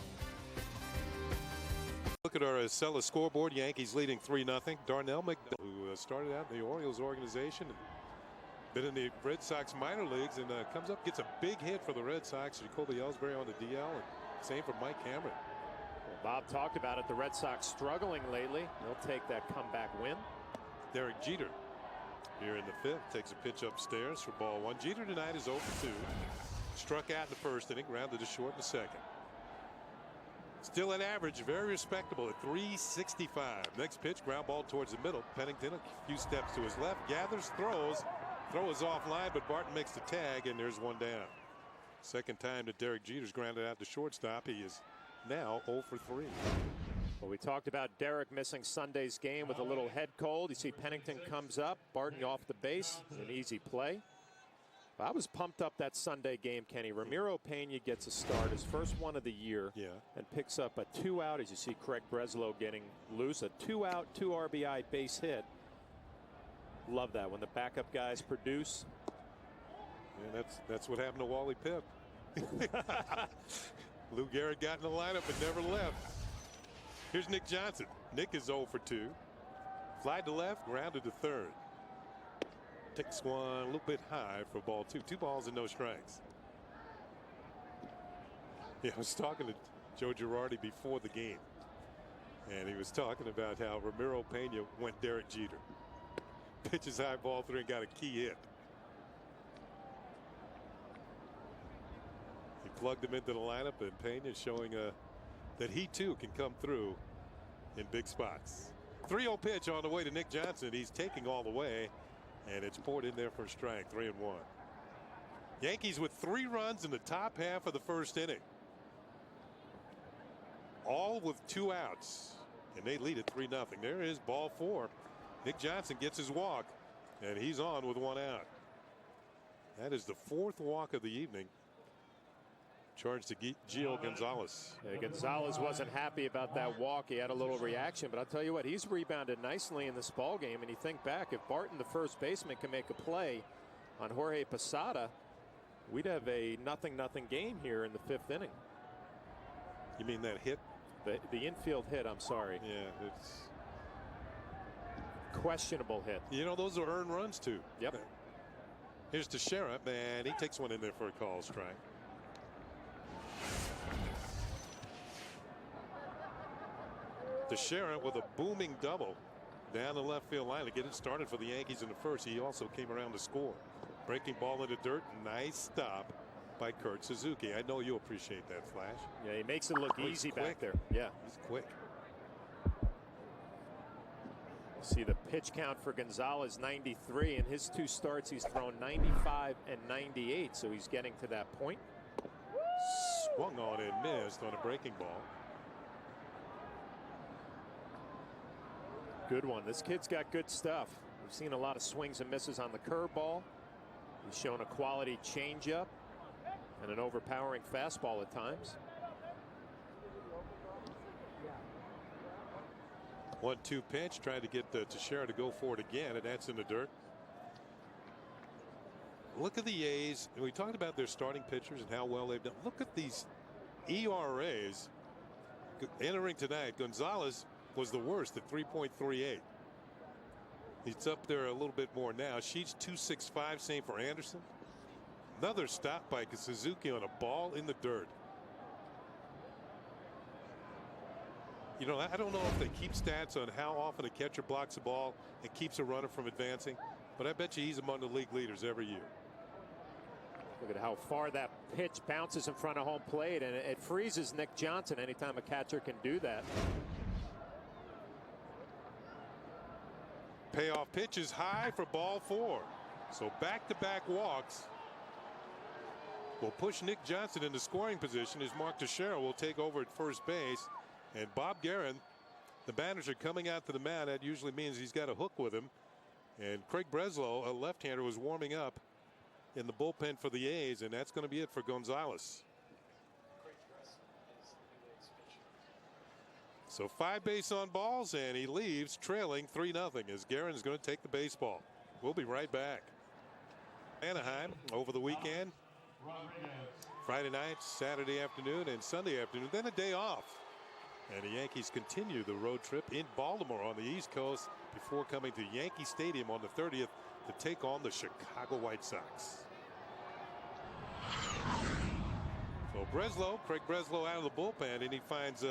Look at our Acela scoreboard. Yankees leading 3-0. Darnell McDonald, who started out in the Orioles organization and been in the Red Sox minor leagues, and comes up, gets a big hit for the Red Sox. Jacoby Ellsbury on the DL, and same for Mike Cameron. Well, Bob talked about it. The Red Sox struggling lately. They'll take that comeback win. Derek Jeter here in the 5th takes a pitch upstairs for ball 1. Jeter tonight is 0 for 2. Struck out in the 1st inning, grounded to short in the 2nd. Still at average, very respectable at 365. Next pitch, ground ball towards the middle. Pennington a few steps to his left, gathers, throws. Throw is offline, but Barton makes the tag, and there's 1 down. Second time that Derek Jeter's grounded out to shortstop. He is now 0 for 3. Well, we talked about Derek missing Sunday's game with a little head cold. You see Pennington comes up, Barton off the base, an easy play. I was pumped up that Sunday game, Kenny. Ramiro Pena gets a start, his first one of the year, and picks up a 2-out, as you see Craig Breslow getting loose, a 2-out, 2 RBI base hit. Love that when the backup guys produce. Yeah, that's what happened to Wally Pipp. Lou Gehrig got in the lineup but never left. Here's Nick Johnson. Nick is 0 for 2. Fly to left, grounded to 3rd. Takes one a little bit high for ball 2. 2 balls and no strikes. Yeah, I was talking to Joe Girardi before the game, and he was talking about how Ramiro Pena went Derek Jeter. Pitches high, ball 3, and got a key hit. He plugged him into the lineup, and Pena showing that he too can come through in big spots. 3-0 pitch on the way to Nick Johnson. He's taking all the way, and it's poured in there for a strike. 3-1. Yankees with 3 runs in the top half of the 1st inning, all with 2 outs, and they lead it 3-0. There is ball 4. Nick Johnson gets his walk, and he's on with 1 out. That is the 4th walk of the evening, charged to Gio Gonzalez. Yeah, Gonzalez wasn't happy about that walk. He had a little reaction, but I'll tell you what, he's rebounded nicely in this ball game. And you think back, if Barton, the first baseman, can make a play on Jorge Posada, we'd have a 0-0 game here in the 5th inning. You mean that hit? The infield hit, I'm sorry. Yeah, it's questionable hit. You know, those are earned runs too. Yep. Here's Teixeira, and he takes one in there for a call strike. Teixeira with a booming double down the left field line to get it started for the Yankees in the 1st. He also came around to score. Breaking ball into dirt. Nice stop by Kurt Suzuki. I know you appreciate that, Flash. Yeah, he makes it look easy back there. Yeah, he's quick. See the pitch count for Gonzalez, 93. In his 2 starts, he's thrown 95 and 98. So he's getting to that point. Swung on and missed on a breaking ball. Good one. This kid's got good stuff. We've seen a lot of swings and misses on the curveball. He's shown a quality changeup and an overpowering fastball at times. 1-2 pitch, trying to get Teixeira to go for it again, and that's in the dirt. Look at the A's. And we talked about their starting pitchers and how well they've done. Look at these ERAs entering tonight. Gonzalez was the worst at 3.38. He's up there a little bit more now. Sheets 2.65. Same for Anderson. Another stop by Suzuki on a ball in the dirt. You know, I don't know if they keep stats on how often a catcher blocks a ball and keeps a runner from advancing, but I bet you he's among the league leaders every year. Look at how far that pitch bounces in front of home plate, and it freezes Nick Johnson anytime a catcher can do that. Payoff pitch is high for ball 4. So back-to-back walks will push Nick Johnson into scoring position as Mark Teixeira will take over at first base. And Bob Guerin, the manager, coming out to the mound. That usually means he's got a hook with him. And Craig Breslow, a left-hander, was warming up in the bullpen for the A's, and that's going to be it for Gonzalez. So 5 base on balls, and he leaves trailing 3-0 as Guerin is going to take the baseball. We'll be right back. Anaheim over the weekend. Friday night, Saturday afternoon, and Sunday afternoon. Then a day off. And the Yankees continue the road trip in Baltimore on the East Coast before coming to Yankee Stadium on the 30th to take on the Chicago White Sox. So Craig Breslow out of the bullpen, and he finds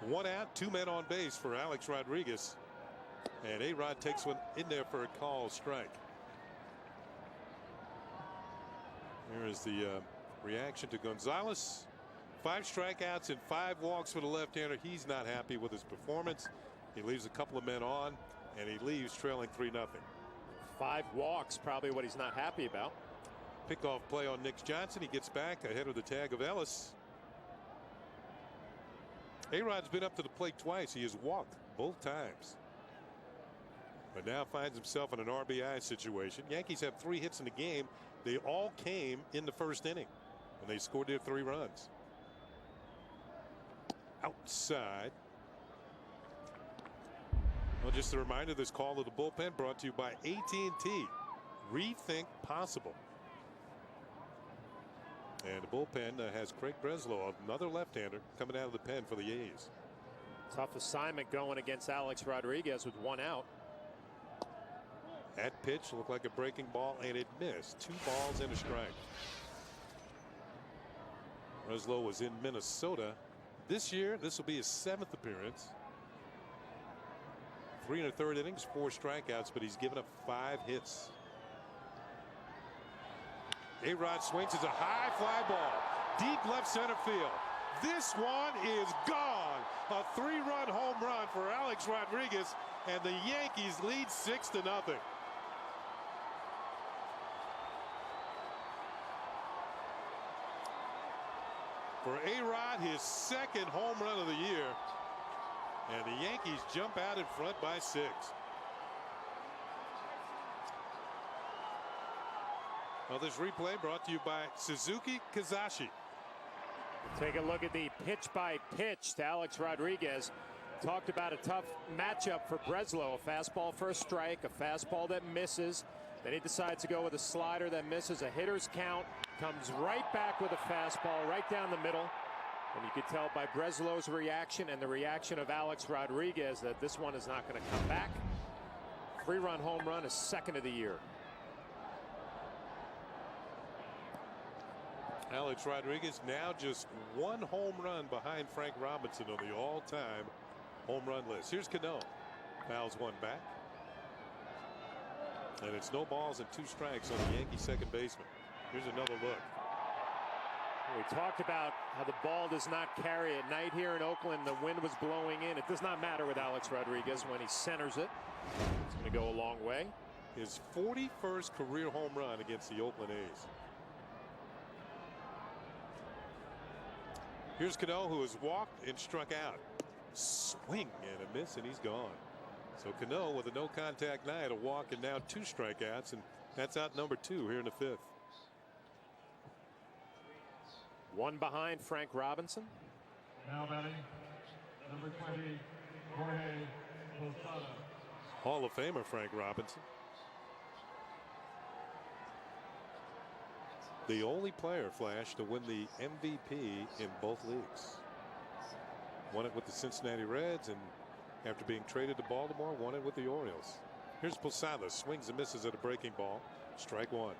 1 out, 2 men on base for Alex Rodriguez. And A-Rod takes one in there for a call strike. Here is the reaction to Gonzalez. 5 strikeouts and 5 walks for the left-hander. He's not happy with his performance. He leaves a couple of men on, and he leaves trailing 3-0. 5 walks, probably what he's not happy about. Pickoff play on Nick Johnson. He gets back ahead of the tag of Ellis. A-Rod's been up to the plate twice. He has walked both times, but now finds himself in an RBI situation. Yankees have 3 hits in the game. They all came in the first inning, and they scored their 3 runs. Outside. Well, just a reminder, this call to the bullpen brought to you by AT&T. Rethink possible. And the bullpen has Craig Breslow, another left-hander, coming out of the pen for the A's. Tough assignment going against Alex Rodriguez with 1 out. That pitch looked like a breaking ball, and it missed. 2 balls and a strike. Breslow was in Minnesota. This year, this will be his 7th appearance. 3 1/3 innings, 4 strikeouts, but he's given up 5 hits. A-Rod swings. It's a high fly ball, deep left center field. This one is gone. A 3-run home run for Alex Rodriguez, and the Yankees lead 6-0. For A-Rod, his 2nd home run of the year. And the Yankees jump out in front by 6. Well, this replay brought to you by Suzuki Kazashi. Take a look at the pitch by pitch to Alex Rodriguez. Talked about a tough matchup for Breslow. A fastball for a strike, a fastball that misses. Then he decides to go with a slider that misses. A hitter's count. Comes right back with a fastball right down the middle. And you could tell by Breslow's reaction and the reaction of Alex Rodriguez that this one is not going to come back. 3-run home run, his 2nd of the year. Alex Rodriguez now just 1 home run behind Frank Robinson on the all-time home run list. Here's Cano. Fouls one back. And it's no balls and 2 strikes on the Yankee second baseman. Here's another look. We talked about how the ball does not carry at night here in Oakland. The wind was blowing in. It does not matter with Alex Rodriguez when he centers it. It's going to go a long way. His 41st career home run against the Oakland A's. Here's Cano, who has walked and struck out. Swing and a miss, and he's gone. So Cano with a no contact night, a walk, and now 2 strikeouts, and that's out number 2 here in the 5th. 1 behind Frank Robinson. Now batting, number 20, Hall of Famer Frank Robinson. The only player, Flash, to win the MVP in both leagues. Won it with the Cincinnati Reds, and after being traded to Baltimore, won it with the Orioles. Here's Posada, swings and misses at a breaking ball. Strike one.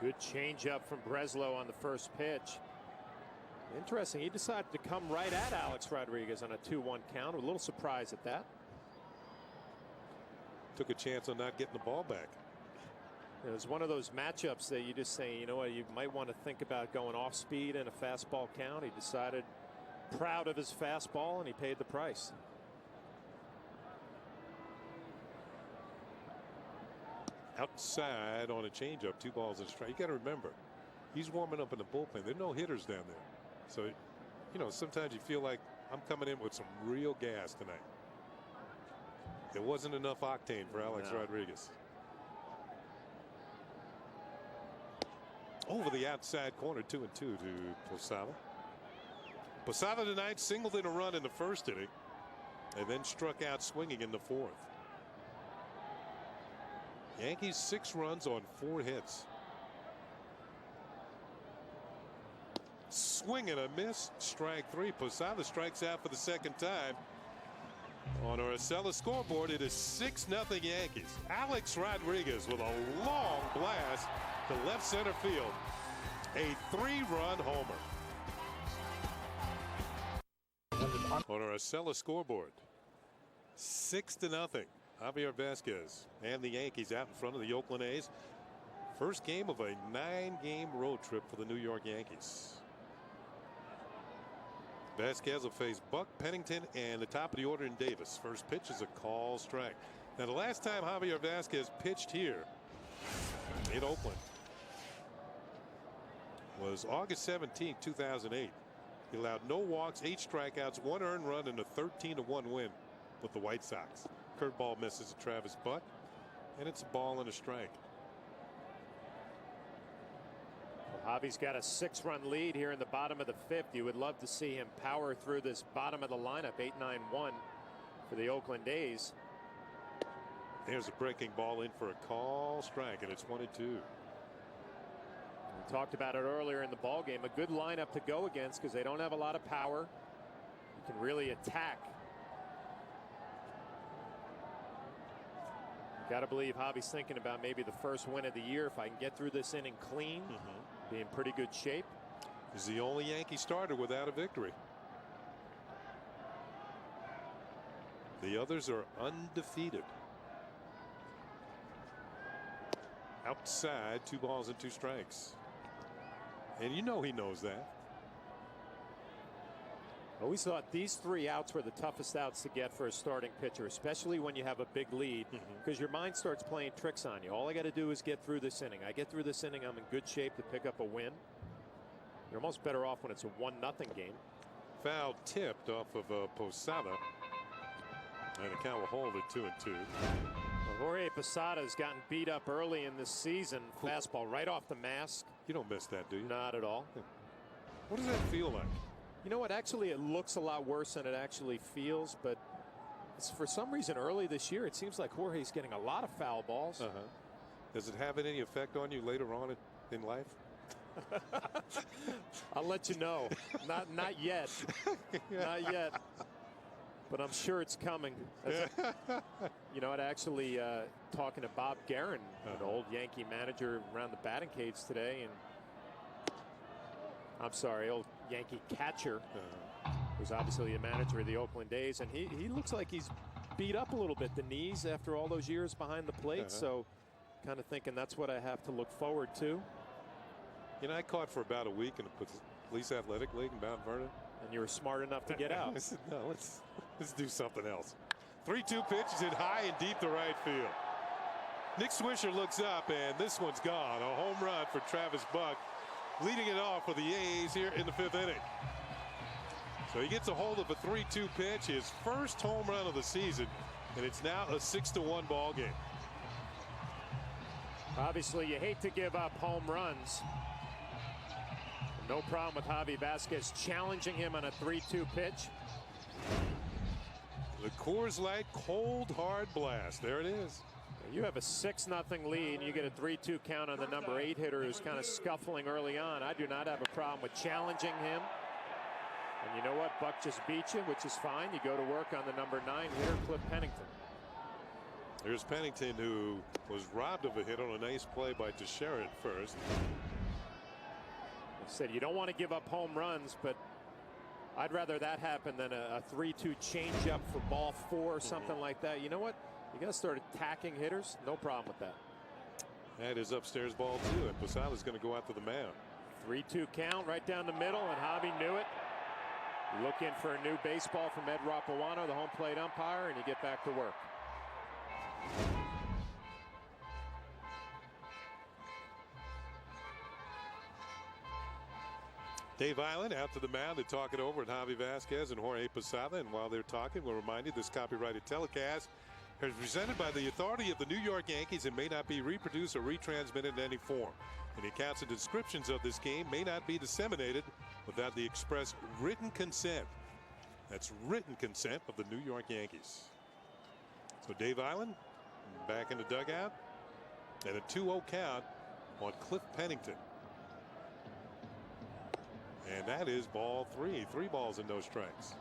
Good changeup from Breslow on the first pitch. Interesting, he decided to come right at Alex Rodriguez on a 2-1 count. A little surprised at that. Took a chance on not getting the ball back. It was one of those matchups that you just say, you know what, you might want to think about going off speed in a fastball count. He decided, proud of his fastball, and he paid the price. Outside on a changeup, 2 balls and a strike. You got to remember, he's warming up in the bullpen. There are no hitters down there. So, you know, sometimes you feel like I'm coming in with some real gas tonight. There wasn't enough octane for Alex Rodriguez. Over the outside corner, 2-2 to Posada. Posada tonight singled in a run in the first inning and then struck out swinging in the 4th. Yankees 6 runs on 4 hits. Swing and a miss. Strike 3. Posada strikes out for the 2nd time. On our Acela scoreboard, it is 6-0 Yankees. Alex Rodriguez with a long blast to left center field. A 3-run homer. On our Acela scoreboard, 6-0. Javier Vasquez and the Yankees out in front of the Oakland A's. First game of a 9-game road trip for the New York Yankees. Vasquez will face Buck, Pennington, and the top of the order in Davis. First pitch is a call strike. Now, the last time Javier Vasquez pitched here in Oakland was August 17, 2008. He allowed no walks, 8 strikeouts, 1 earned run, and a 13-1 win with the White Sox. Curveball misses to Travis Buck, and it's a ball and a strike. Well, Javi's got a 6-run lead here in the bottom of the 5th. You would love to see him power through this bottom of the lineup. 8-9-1 for the Oakland A's. There's a breaking ball in for a call strike, and it's 1-2. We talked about it earlier in the ball game. A good lineup to go against because they don't have a lot of power. You can really attack. Got to believe Javi's thinking about maybe the first win of the year. If I can get through this inning clean, be in pretty good shape. He's the only Yankee starter without a victory. The others are undefeated. Outside, 2 balls and 2 strikes. And you know he knows that. I always thought these 3 outs were the toughest outs to get for a starting pitcher, especially when you have a big lead, because your mind starts playing tricks on you. All I got to do is get through this inning. I get through this inning, I'm in good shape to pick up a win. You're almost better off when it's a 1-0 game. Foul tipped off of Posada. And the count will hold at 2-2. Well, Jorge Posada has gotten beat up early in this season. Fastball right off the mask. You don't miss that, do you? Not at all. What does that feel like? You know what? Actually, it looks a lot worse than it actually feels, but it's for some reason early this year, it seems like Jorge's getting a lot of foul balls. Does it have any effect on you later on in life? I'll let you know. Not yet. Not yet. But I'm sure it's coming. You know what? Actually, talking to Bob Guerin, an old Yankee manager, around the batting cage today, and I'm sorry, old Yankee catcher, who's obviously the manager of the Oakland A's, and he looks like he's beat up a little bit, the knees, after all those years behind the plate. So kind of thinking that's what I have to look forward to. You know, I caught for about a week in the Police Athletic League in Mount Vernon. And you were smart enough to get out. I said, no, let's do something else. 3-2 pitch is hit high and deep to right field. Nick Swisher looks up, and this one's gone. A home run for Travis Buck, leading it off for the A's here in the 5th inning. So he gets a hold of a 3-2 pitch, his first home run of the season, and it's now a 6-1 ball game. Obviously, you hate to give up home runs. No problem with Javi Vasquez challenging him on a 3-2 pitch. The Coors Light cold hard blast. There it is. You have a 6-0 lead, and you get a 3-2 count on the number 8 hitter who's kind of scuffling early on. I do not have a problem with challenging him. And you know what? Buck just beat you, which is fine. You go to work on the number 9 hitter, Cliff Pennington. Here's Pennington, who was robbed of a hit on a nice play by Teixeira at first. I said you don't want to give up home runs, but I'd rather that happen than a 3-2 changeup for ball 4 or something like that. You know what? You got to start attacking hitters. No problem with that. That is upstairs ball 2, and Posada's going to go out to the mound. 3-2 count right down the middle, and Javi knew it. Looking for a new baseball from Ed Rapuano, the home plate umpire, and you get back to work. Dave Island out to the mound to talk it over with Javi Vasquez and Jorge Posada. And while they're talking, we'll remind you this copyrighted telecast is presented by the authority of the New York Yankees and may not be reproduced or retransmitted in any form. Any accounts and descriptions of this game may not be disseminated without the express written consent. That's written consent of the New York Yankees. So Dave Island back in the dugout, and a 2-0 count on Cliff Pennington. And that is ball 3. 3 balls and no strikes.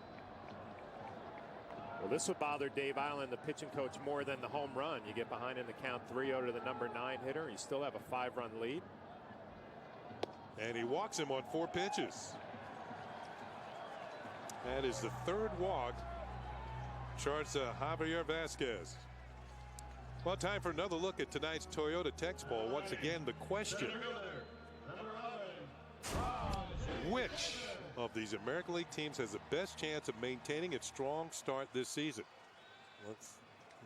Well, this would bother Dave Island, the pitching coach, more than the home run. You get behind in the count 3-0 to the number 9 hitter. You still have a 5-run lead. And he walks him on 4 pitches. That is the 3rd walk charged Javier Vasquez. Well, time for another look at tonight's Toyota Text Ball. Once again, the question: which of these American League teams has the best chance of maintaining its strong start this season?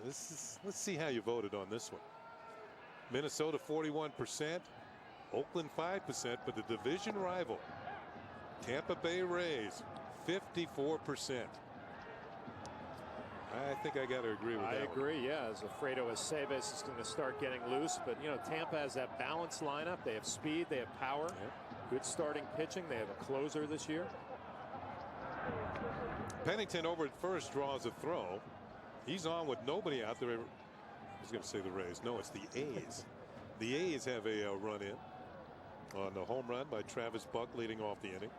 Let's see how you voted on this one. Minnesota 41%, Oakland 5%, but the division rival Tampa Bay Rays 54%. I think I got to agree with that. I agree, yeah. As Alfredo Aceves is going to start getting loose, but you know, Tampa has that balanced lineup. They have speed, they have power, good starting pitching. They have a closer this year. Pennington over at first draws a throw. He's on with nobody out there. I was going to say the Rays. No, it's the A's. The A's have a run in on the home run by Travis Buck leading off the inning.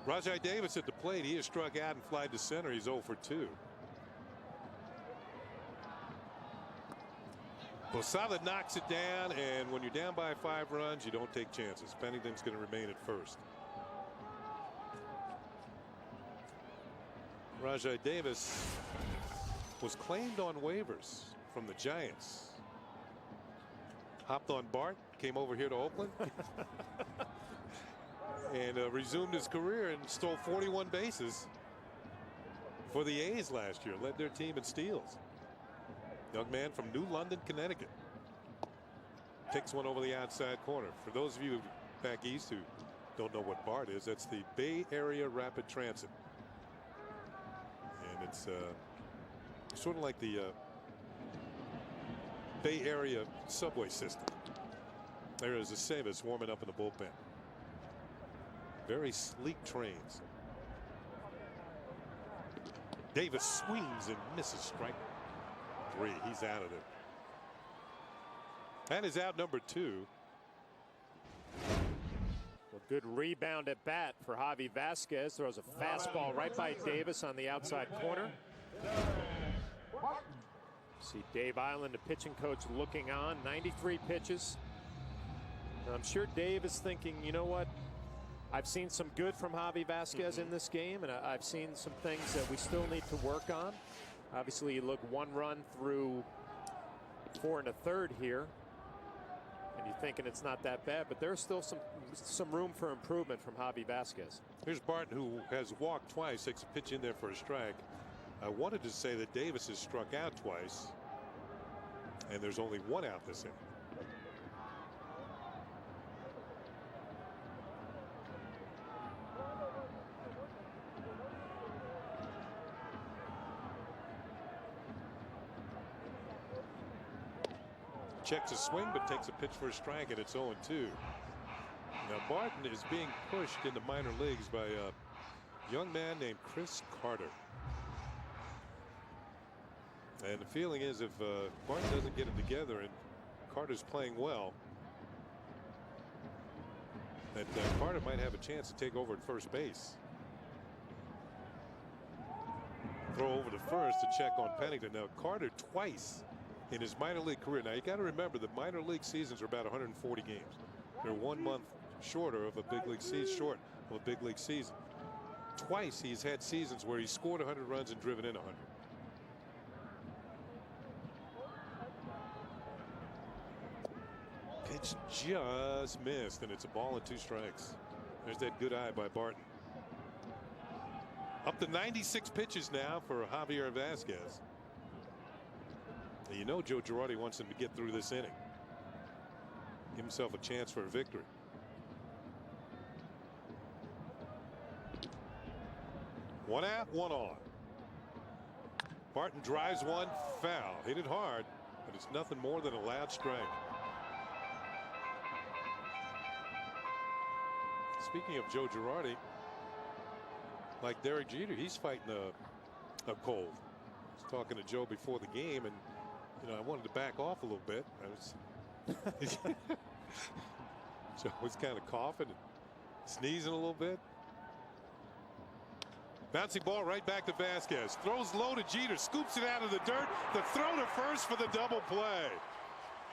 Rajai Davis at the plate. He has struck out and flied to center. He's 0 for 2. Posada knocks it down, and when you're down by 5 runs, you don't take chances. Pennington's going to remain at first. Rajai Davis was claimed on waivers from the Giants. Hopped on Bart, came over here to Oakland, and resumed his career and stole 41 bases for the A's last year. Led their team in steals. Young man from New London, Connecticut. Takes one over the outside corner. For those of you back east who don't know what BART is, that's the Bay Area Rapid Transit. And it's sort of like the Bay Area subway system. There is Aceves warming up in the bullpen. Very sleek trains. Davis swings and misses. Strike 3. He's out of there. That is out number 2. Well, good rebound at bat for Javi Vasquez. Throws a fastball right by Davis on the outside corner. See Dave Island, the pitching coach, looking on. 93 pitches. And I'm sure Dave is thinking, you know what? I've seen some good from Javi Vasquez in this game, and I've seen some things that we still need to work on. Obviously, you look 1 run through 4 1/3 here, and you're thinking it's not that bad, but there's still some room for improvement from Javi Vasquez. Here's Barton, who has walked twice, takes a pitch in there for a strike. I wanted to say that Davis has struck out twice, and there's only 1 out this inning. Checks a swing, but takes a pitch for a strike, and it's 0-2. Now Barton is being pushed into minor leagues by a young man named Chris Carter. And the feeling is if Martin doesn't get it together and Carter's playing well, that Carter might have a chance to take over at first base. Throw over to first to check on Pennington. Now Carter twice in his minor league career. Now you got to remember that minor league seasons are about 140 games. They're 1 month shorter of a big league season. Twice he's had seasons where he scored 100 runs and driven in 100. Pitch just missed, and it's a ball and 2 strikes. There's that good eye by Barton. Up to 96 pitches now for Javier Vasquez. You know Joe Girardi wants him to get through this inning. Give himself a chance for a victory. One out, one on. Barton drives one, foul. Hit it hard, but it's nothing more than a loud strike. Speaking of Joe Girardi, like Derek Jeter, he's fighting a cold. I was talking to Joe before the game, and I wanted to back off a little bit. Joe was kind of coughing and sneezing a little bit. Bouncing ball right back to Vasquez. Throws low to Jeter. Scoops it out of the dirt. The throw to first for the double play.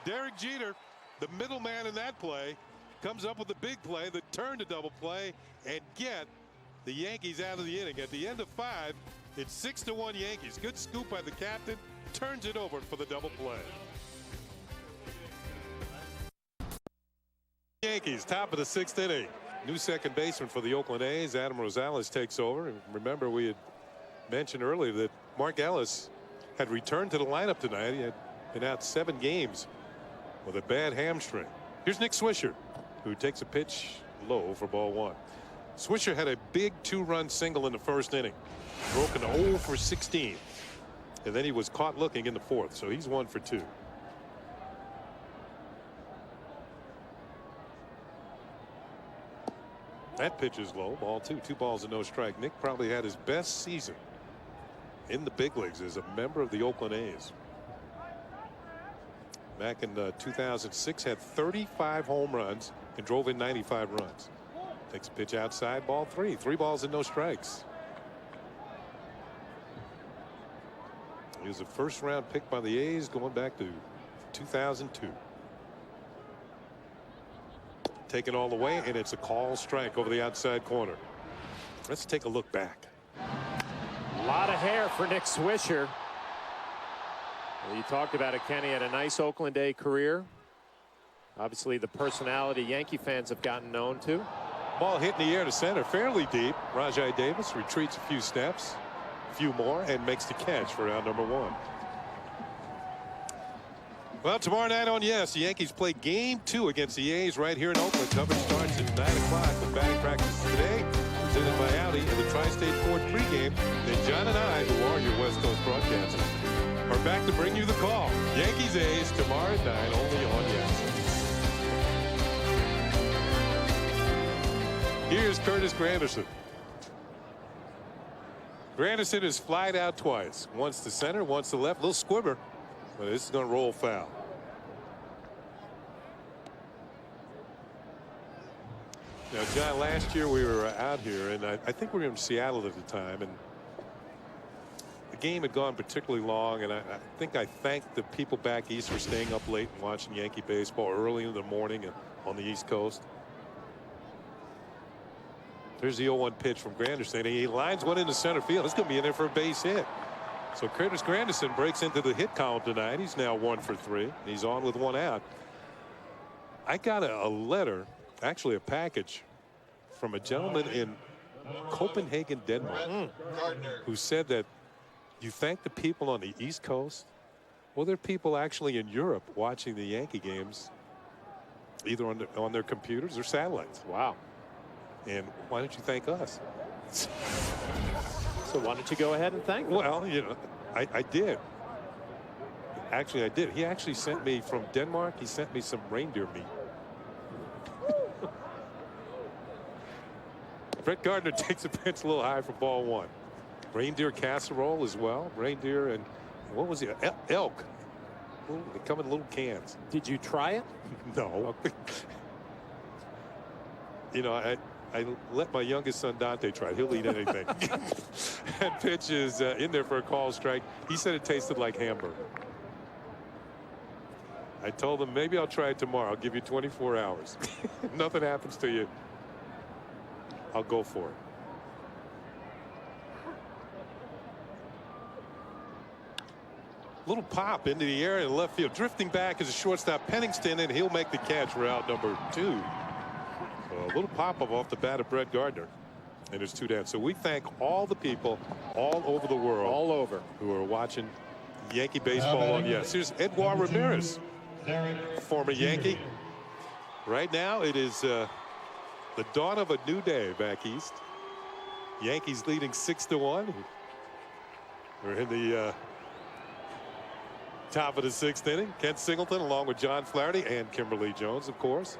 Derek Jeter, the middleman in that play, comes up with the big play, the turn to double play, and get the Yankees out of the inning. At the end of 5, it's 6-1 Yankees. Good scoop by the captain. Turns it over for the double play. Yankees, top of the 6th inning. New second baseman for the Oakland A's, Adam Rosales, takes over. And remember, we had mentioned earlier that Mark Ellis had returned to the lineup tonight. He had been out 7 games with a bad hamstring. Here's Nick Swisher, who takes a pitch low for ball 1. Swisher had a big 2-run single in the first inning, broken 0 for 16, and then he was caught looking in the 4th, so he's 1 for 2. That pitch is low, ball 2, 2 balls and no strike. Nick probably had his best season in the big leagues as a member of the Oakland A's. Back in 2006, had 35 home runs and drove in 95 runs. Takes a pitch outside, ball 3. 3 balls and no strikes. He was a first-round pick by the A's going back to 2002. Taken all the way, and it's a call strike over the outside corner. Let's take a look back. A lot of hair for Nick Swisher. Well, you talked about it, Kenny, had a nice Oakland A career. Obviously, the personality Yankee fans have gotten known to. Ball hit in the air to center, fairly deep. Rajai Davis retreats a few steps, a few more, and makes the catch for round number 1. Well, tomorrow night on Yes, the Yankees play game 2 against the A's right here in Oakland. Coverage starts at 9 o'clock with batting practice today, presented by Audi, and the Tri-State Ford pregame. Then John and I, who are your West Coast broadcasters, are back to bring you the call. Yankees A's tomorrow at 9, only on Yes. Here's Curtis Granderson. Granderson has flied out twice. Once to center, once to left. Little squibber. But this is going to roll foul. Now, John, last year we were out here, and I think we were in Seattle at the time, and the game had gone particularly long, and I think I thanked the people back east for staying up late and watching Yankee baseball early in the morning on the East Coast. There's the 0-1 pitch from Granderson. He lines one into center field. It's going to be in there for a base hit. So Curtis Granderson breaks into the hit column tonight. He's now 1 for 3. He's on with 1 out. I got a letter, actually a package, from a gentleman in Copenhagen, Denmark, who said that you thank the people on the East Coast. Well, there are people actually in Europe watching the Yankee games, either on their computers or satellites. Wow. And why don't you thank us? So why don't you go ahead and thank them? Well, I did. Actually, I did. He actually sent me from Denmark. He sent me some reindeer meat. Brett Gardner takes a pitch a little high for ball 1. Reindeer casserole as well. Reindeer and What was it? Elk. Ooh, they come in little cans. Did you try it? No. You know, I let my youngest son Dante try it. He'll eat anything. And pitch is in there for a call strike. He said it tasted like hamburger. I told him maybe I'll try it tomorrow. I'll give you 24 hours. If nothing happens to you, I'll go for it. Little pop into the air in left field. Drifting back is a shortstop, Penningston, and he'll make the catch for out number 2. So a little pop up off the bat of Brett Gardner. And there's 2 down. So we thank all the people all over the world. All over. Who are watching Yankee baseball on Yes. Here's Edouard Ramirez, former Yankee. Right now it is the dawn of a new day back east. Yankees leading 6-1. We're in the top of the 6th inning. Kent Singleton along with John Flaherty and Kimberly Jones, of course.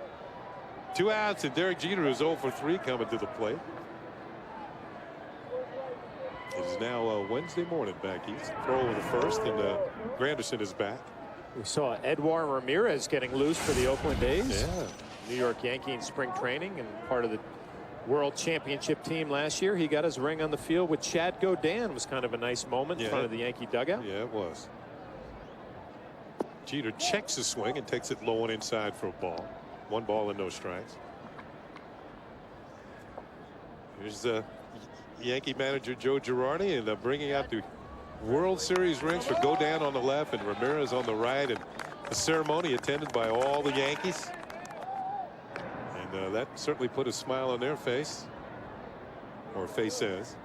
2 outs, and Derek Jeter is 0 for 3 coming to the plate. It is now Wednesday morning back east. Throw over the first, and Granderson is back. We saw Edouard Ramirez getting loose for the Oakland A's. Yeah. New York Yankee in spring training and part of the World Championship team last year. He got his ring on the field with Chad Godin. It was kind of a nice moment in front of the Yankee dugout. Yeah, it was. Jeter checks the swing and takes it low and inside for a ball. 1 ball and no strikes. Here's the Yankee manager Joe Girardi, and bringing out the World Series rings for Godin on the left and Ramirez on the right, and the ceremony attended by all the Yankees. And that certainly put a smile on their face, or faces.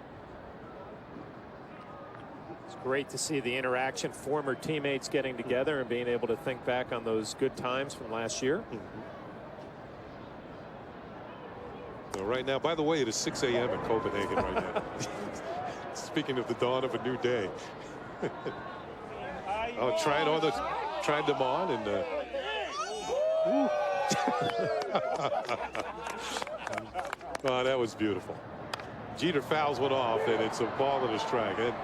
It's great to see the interaction, former teammates getting together and being able to think back on those good times from last year. So right now, by the way, it is 6 a.m. in Copenhagen right now. Speaking of the dawn of a new day. Oh, tried them on, and oh, that was beautiful. Jeter fouls one off, and it's a ball and a strike. And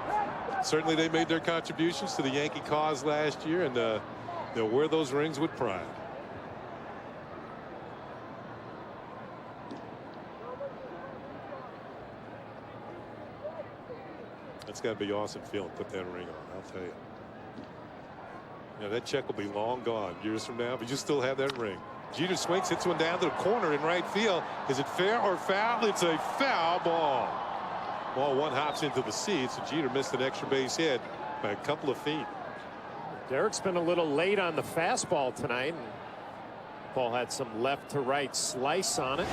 certainly they made their contributions to the Yankee cause last year, and they'll wear those rings with pride. It's got to be awesome feeling. Put that ring on, I'll tell you. That check will be long gone years from now, but you still have that ring. Jeter swings, hits one down to the corner in right field. Is it fair or foul? It's a foul ball. Ball 1 hops into the seats, and Jeter missed an extra base hit by a couple of feet. Derek's been a little late on the fastball tonight. Ball had some left to right slice on it.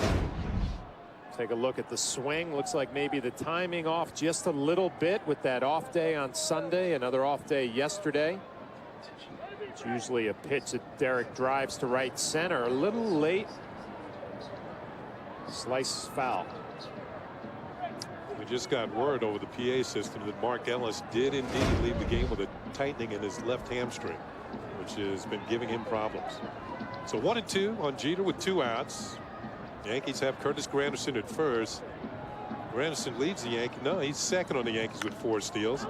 Take a look at the swing. Looks like maybe the timing off just a little bit with that off day on Sunday, another off day yesterday. It's usually a pitch that Derek drives to right center. A little late. Slice foul. We just got word over the PA system that Mark Ellis did indeed leave the game with a tightening in his left hamstring, which has been giving him problems. So 1-2 on Jeter with 2 outs. Yankees have Curtis Granderson at first. Granderson leads the Yankees. No, he's second on the Yankees with 4 steals.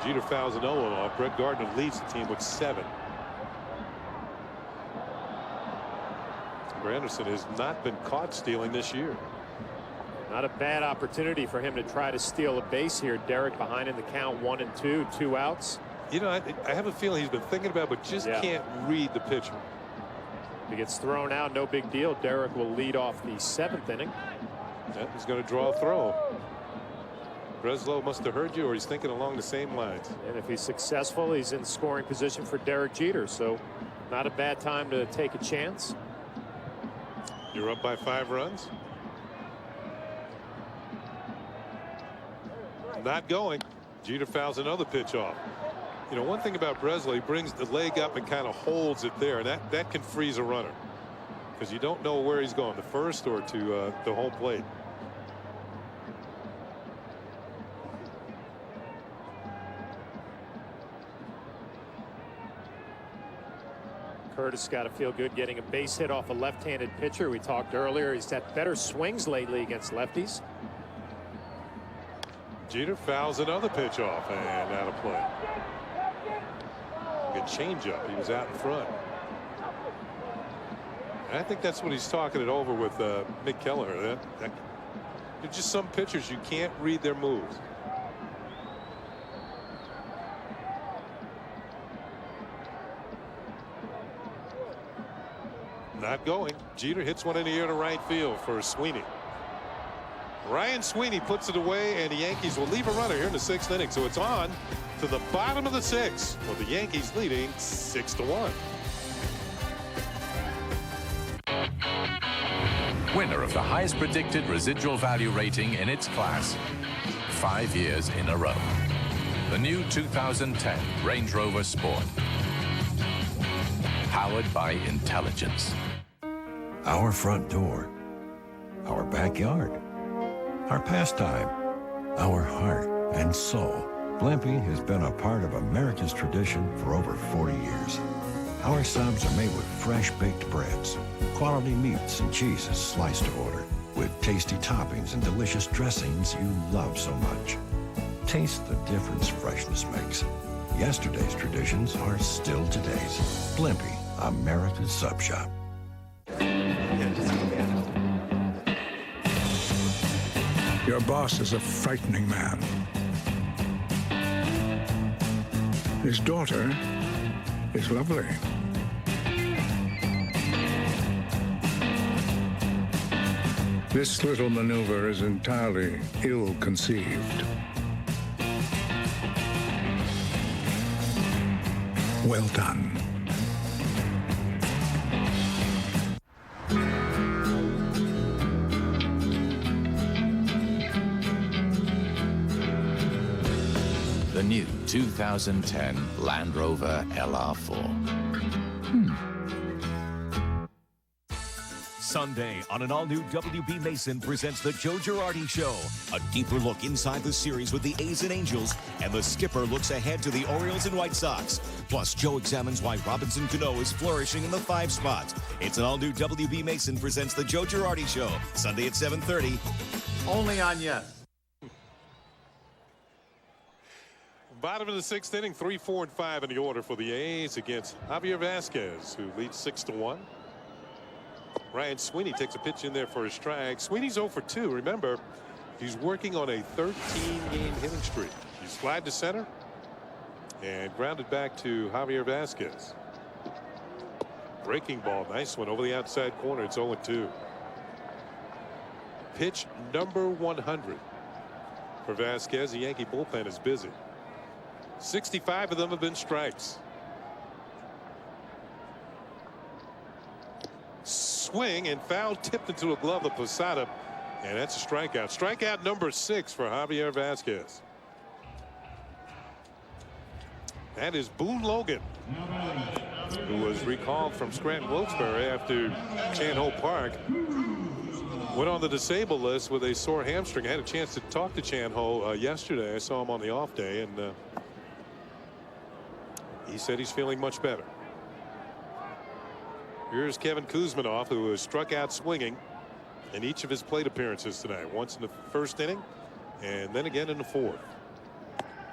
Jeter fouls another one off. Brett Gardner leads the team with 7. Granderson has not been caught stealing this year. Not a bad opportunity for him to try to steal a base here. Derek behind in the count, 1-2, 2 outs. You know, I have a feeling he's been thinking about it, but just can't read the pitcher. If he gets thrown out, no big deal. Derek will lead off the 7th inning. He's going to draw a throw. Breslow must have heard you, or he's thinking along the same lines. And if he's successful, he's in scoring position for Derek Jeter. So not a bad time to take a chance. You're up by 5 runs. Not going. Jeter fouls another pitch off. You know, one thing about Breslow, he brings the leg up and kind of holds it there, and that can freeze a runner because you don't know where he's going, the first or to the home plate. Curtis got to feel good getting a base hit off a left-handed pitcher. We talked earlier, he's had better swings lately against lefties. Jeter fouls another pitch off and out of play. A changeup. He was out in front. And I think that's what he's talking it over with Mick Kelleher. There's just some pitchers you can't read their moves. Not going. Jeter hits one in the air to right field for Sweeney. Ryan Sweeney puts it away, and the Yankees will leave a runner here in the 6th inning. So it's on to the bottom of the 6th, with the Yankees leading 6-1. Winner of the highest predicted residual value rating in its class 5 years in a row. The new 2010 Range Rover Sport. Powered by intelligence. Our front door, our backyard, our pastime, our heart and soul. Blimpie has been a part of America's tradition for over 40 years. Our subs are made with fresh baked breads, quality meats and cheeses sliced to order, with tasty toppings and delicious dressings you love so much. Taste the difference freshness makes. Yesterday's traditions are still today's. Blimpie, America's sub shop. Your boss is a frightening man. His daughter is lovely. This little maneuver is entirely ill-conceived. Well done. The new 2010 Land Rover LR4. Sunday on an all-new WB Mason presents The Joe Girardi Show. A deeper look inside the series with the A's and Angels, and the skipper looks ahead to the Orioles and White Sox. Plus, Joe examines why Robinson Cano is flourishing in the 5 spot. It's an all-new WB Mason presents The Joe Girardi Show. Sunday at 7:30. Only on Yes. Bottom of the 6th inning, 3, 4, and 5 in the order for the A's against Javier Vasquez, who leads 6-1. Ryan Sweeney takes a pitch in there for a strike. Sweeney's 0 for 2. Remember, he's working on a 13-game hitting streak. He slid to center and grounded back to Javier Vasquez. Breaking ball, nice one over the outside corner. It's 0-2. Pitch number 100 for Vasquez. The Yankee bullpen is busy. 65 of them have been strikes. Swing and foul tipped into a glove of Posada, and that's a strikeout. Strikeout number 6 for Javier Vasquez. That is Boone Logan, who was recalled from Scranton Wilkes-Barre after Chan Ho Park went on the disabled list with a sore hamstring. I had a chance to talk to Chan Ho yesterday. I saw him on the off day, and he said he's feeling much better. Here's Kevin Kuzminoff, who has struck out swinging in each of his plate appearances tonight. Once in the 1st inning and then again in the 4th.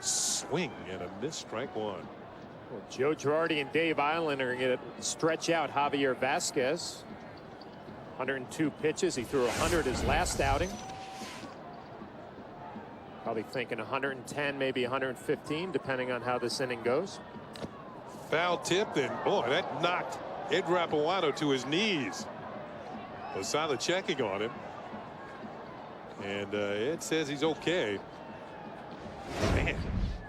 Swing and a missed, strike 1. Well, Joe Girardi and Dave Island are going to stretch out Javier Vasquez. 102 pitches. He threw 100 his last outing. Probably thinking 110, maybe 115, depending on how this inning goes. Foul tip, and boy, that knocked Ed Rapuano to his knees. Posada checking on him, and Ed says he's okay. Man.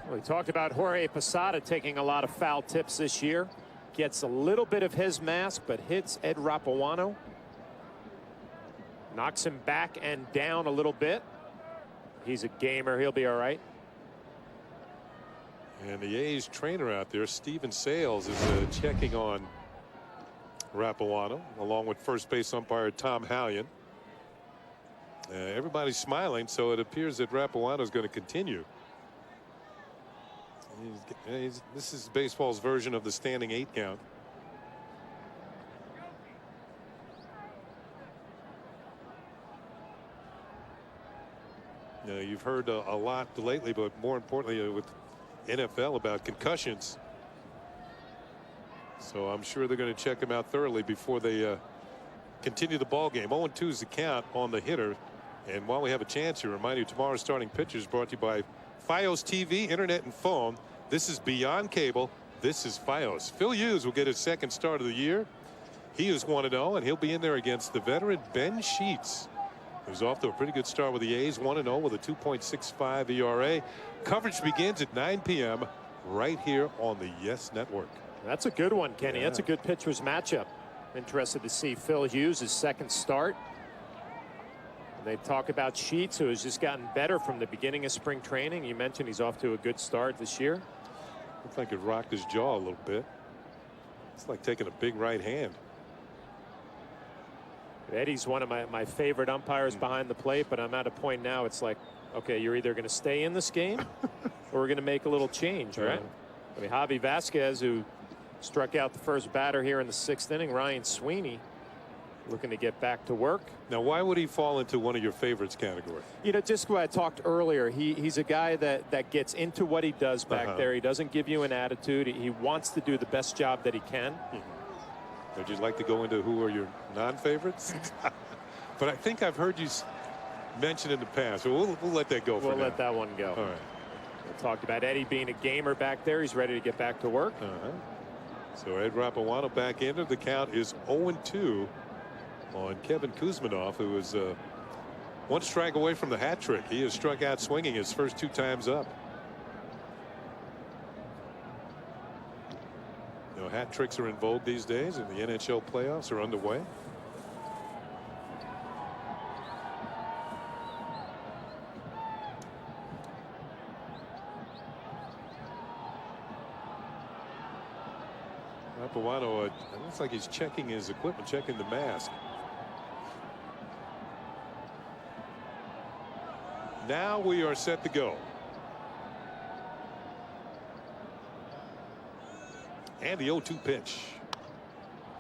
Well, we talked about Jorge Posada taking a lot of foul tips this year. Gets a little bit of his mask, but hits Ed Rapuano. Knocks him back and down a little bit. He's a gamer. He'll be all right. And the A's trainer out there, Steven Sales, is checking on Rapuano, along with first base umpire Tom Hallion. Everybody's smiling, so it appears that Rapuano is going to continue. This is baseball's version of the standing 8 count. You've heard a lot lately, but more importantly with NFL about concussions. So I'm sure they're going to check him out thoroughly before they continue the ball game. 0-2 is the count on the hitter. And while we have a chance here, remind you tomorrow's starting pitcher is brought to you by Fios TV, internet and phone. This is beyond cable. This is Fios. Phil Hughes will get his second start of the year. He is 1-0, and he'll be in there against the veteran Ben Sheets, who's off to a pretty good start with the A's, 1-0 with a 2.65 ERA. Coverage begins at 9 p.m. right here on the YES Network. That's a good one, Kenny. Yeah. That's a good pitcher's matchup. Interested to see Phil Hughes' his second start. And they talk about Sheets, who has just gotten better from the beginning of spring training. You mentioned he's off to a good start this year. Looks like it rocked his jaw a little bit. It's like taking a big right hand. Eddie's one of my favorite umpires behind the plate, but I'm at a point now it's like, okay, you're either going to stay in this game or we're going to make a little change, right? Yeah. I mean, Javi Vasquez, who struck out the first batter here in the 6th inning, Ryan Sweeney, looking to get back to work. Now, why would he fall into one of your favorites category? You know, just what I talked earlier, he's a guy that gets into what he does back there. He doesn't give you an attitude. He wants to do the best job that he can. Would you like to go into who are your non-favorites? But I think I've heard you mention in the past. So we'll let that go for now. We'll let that one go. All right. We talked about Eddie being a gamer back there. He's ready to get back to work. So Ed Rapawano back in. The count is 0-2 on Kevin Kuzminoff, who is one strike away from the hat trick. He has struck out swinging his first 2 times up. You know, hat tricks are in vogue these days, and the NHL playoffs are underway. Rapawano, it looks like he's checking his equipment, checking the mask. Now we are set to go. And the 0-2 pitch.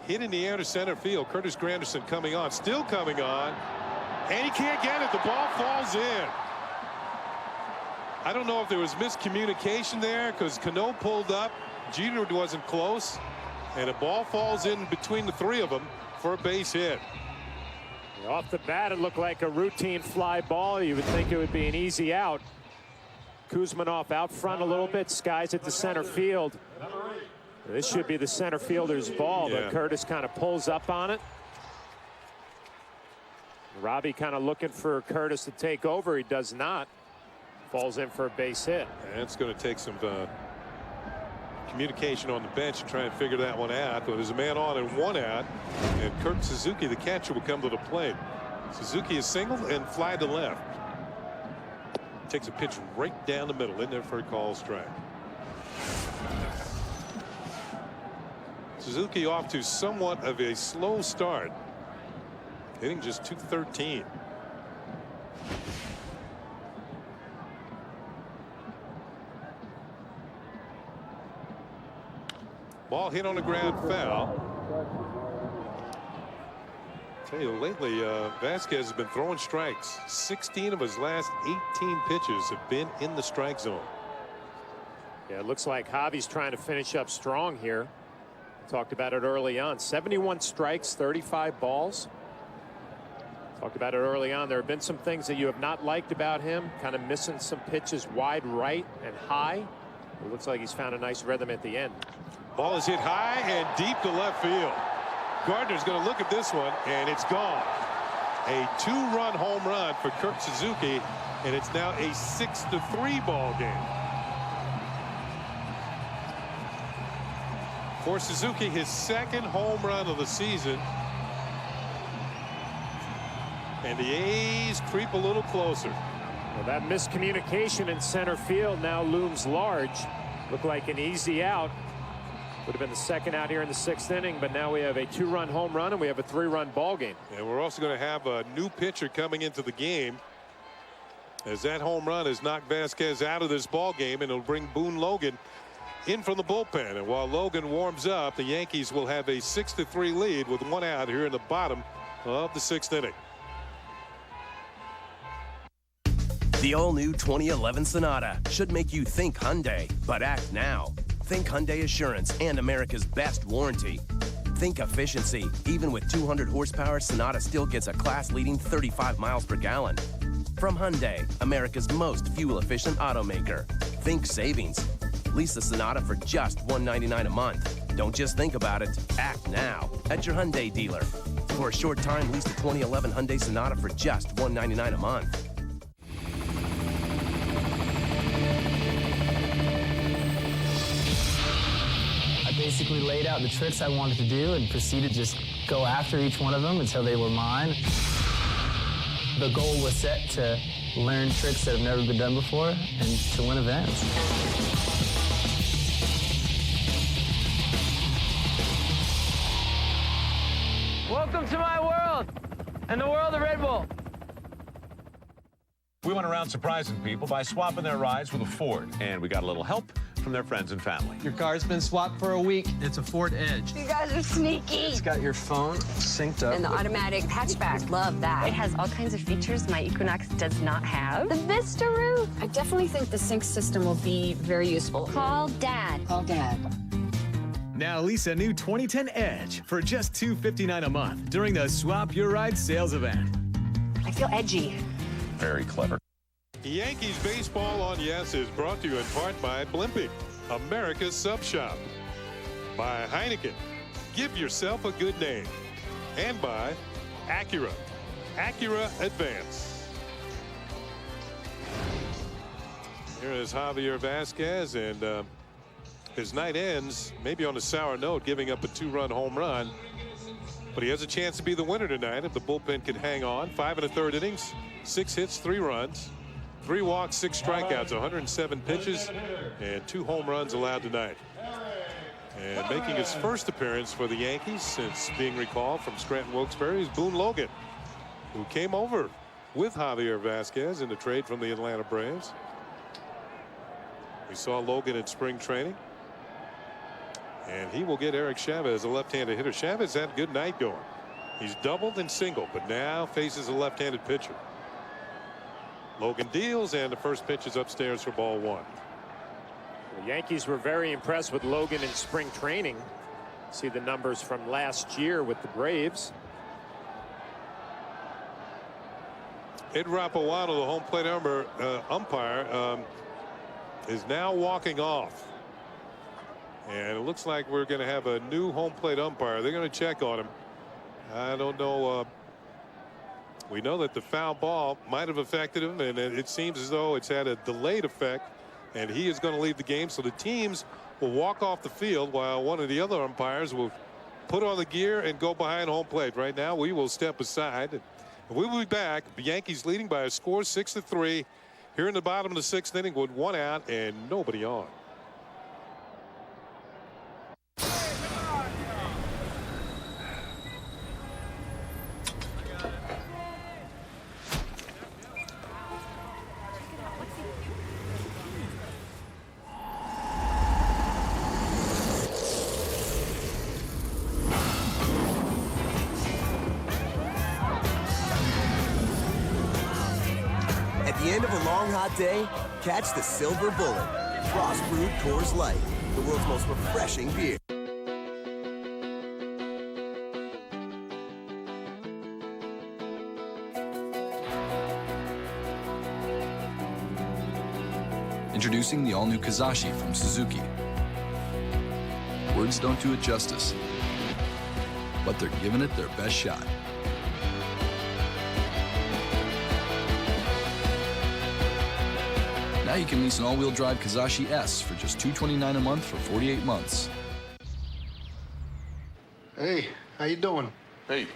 Hit in the air to center field. Curtis Granderson coming on, still coming on. And he can't get it. The ball falls in. I don't know if there was miscommunication there because Cano pulled up. Jeter wasn't close. And a ball falls in between the 3 of them for a base hit. Off the bat, it looked like a routine fly ball. You would think it would be an easy out. Kuzminoff out front a little bit, skies it to center field. This should be the center fielder's ball, but Curtis kind of pulls up on it. Robbie kind of looking for Curtis to take over. He does not. Falls in for a base hit. And it's going to take some communication on the bench to try and figure that one out. But there's a man on and 1 out, and Kurt Suzuki, the catcher, will come to the plate. Suzuki is singled and fly to left. Takes a pitch right down the middle, in there for a call strike. Suzuki off to somewhat of a slow start, hitting just .213. Ball hit on the ground, foul. Tell you, lately Vasquez has been throwing strikes. 16 of his last 18 pitches have been in the strike zone. Yeah, it looks like Javi's trying to finish up strong here. Talked about it early on. 71 strikes, 35 balls. Talked about it early on. There have been some things that you have not liked about him. Kind of missing some pitches wide right and high. It looks like he's found a nice rhythm at the end. Ball is hit high and deep to left field. Gardner's going to look at this one, and it's gone. A 2-run home run for Kurt Suzuki, and it's now a 6-3 ball game. For Suzuki, his second home run of the season. And the A's creep a little closer. Well, that miscommunication in center field now looms large. Looked like an easy out. Would have been the second out here in the 6th inning, but now we have a 2-run home run and we have a 3-run ball game. And we're also going to have a new pitcher coming into the game, as that home run has knocked Vasquez out of this ball game, and it'll bring Boone Logan in from the bullpen. And while Logan warms up, the Yankees will have a 6-3 lead with 1 out here in the bottom of the 6th inning. The all-new 2011 Sonata should make you think Hyundai, but act now. Think Hyundai Assurance and America's best warranty. Think efficiency. Even with 200 horsepower, Sonata still gets a class-leading 35 miles per gallon. From Hyundai, America's most fuel-efficient automaker. Think savings. Lease the Sonata for just $199 a month. Don't just think about it. Act now at your Hyundai dealer. For a short time, lease the 2011 Hyundai Sonata for just $199 a month. I basically laid out the tricks I wanted to do and proceeded to just go after each one of them until they were mine. The goal was set to learn tricks that have never been done before and to win events. Welcome to my world and the world of Red Bull. We went around surprising people by swapping their rides with a Ford, and we got a little help from their friends and family. Your car's been swapped for a week. It's a Ford Edge. You guys are sneaky. It's got your phone synced up. And the automatic hatchback. Love that. It has all kinds of features my Equinox does not have. The Vista roof. I definitely think the sync system will be very useful. Call Dad. Call Dad. Now lease a new 2010 Edge for just $259 a month during the Swap Your Ride sales event. I feel edgy. Very clever. Yankees baseball on Yes is brought to you in part by Blimpie, America's Sub Shop, by Heineken, give yourself a good name, and by Acura, Acura Advance. Here is Javier Vasquez, and his night ends maybe on a sour note, giving up a 2-run home run, but he has a chance to be the winner tonight if the bullpen can hang on. 5 1/3 innings, 6 hits, 3 runs. 3 walks, 6 strikeouts, 107 pitches, and 2 home runs allowed tonight. And making his first appearance for the Yankees since being recalled from Scranton Wilkes-Barre is Boone Logan, who came over with Javier Vasquez in the trade from the Atlanta Braves. We saw Logan in spring training, and he will get Eric Chavez, a left-handed hitter. Chavez had a good night going. He's doubled and singled, but now faces a left-handed pitcher. Logan deals, and the first pitch is upstairs for ball 1. The Yankees were very impressed with Logan in spring training. See the numbers from last year with the Braves. Ed Rapawano, the home plate umpire, is now walking off. And it looks like we're going to have a new home plate umpire. They're going to check on him. I don't know. We know that the foul ball might have affected him, and it seems as though it's had a delayed effect, and he is going to leave the game. So the teams will walk off the field while one of the other umpires will put on the gear and go behind home plate. Right now, we will step aside, and we will be back. The Yankees leading by a score 6-3 here in the bottom of the 6th inning with 1 out and nobody on. At the end of a long, hot day, catch the Silver Bullet. Frost-brewed Coors Light, the world's most refreshing beer. Introducing the all-new Kazashi from Suzuki. Words don't do it justice, but they're giving it their best shot. Now you can lease an all-wheel drive Kazashi S for just $229 a month for 48 months. Hey, how you doing? Hey.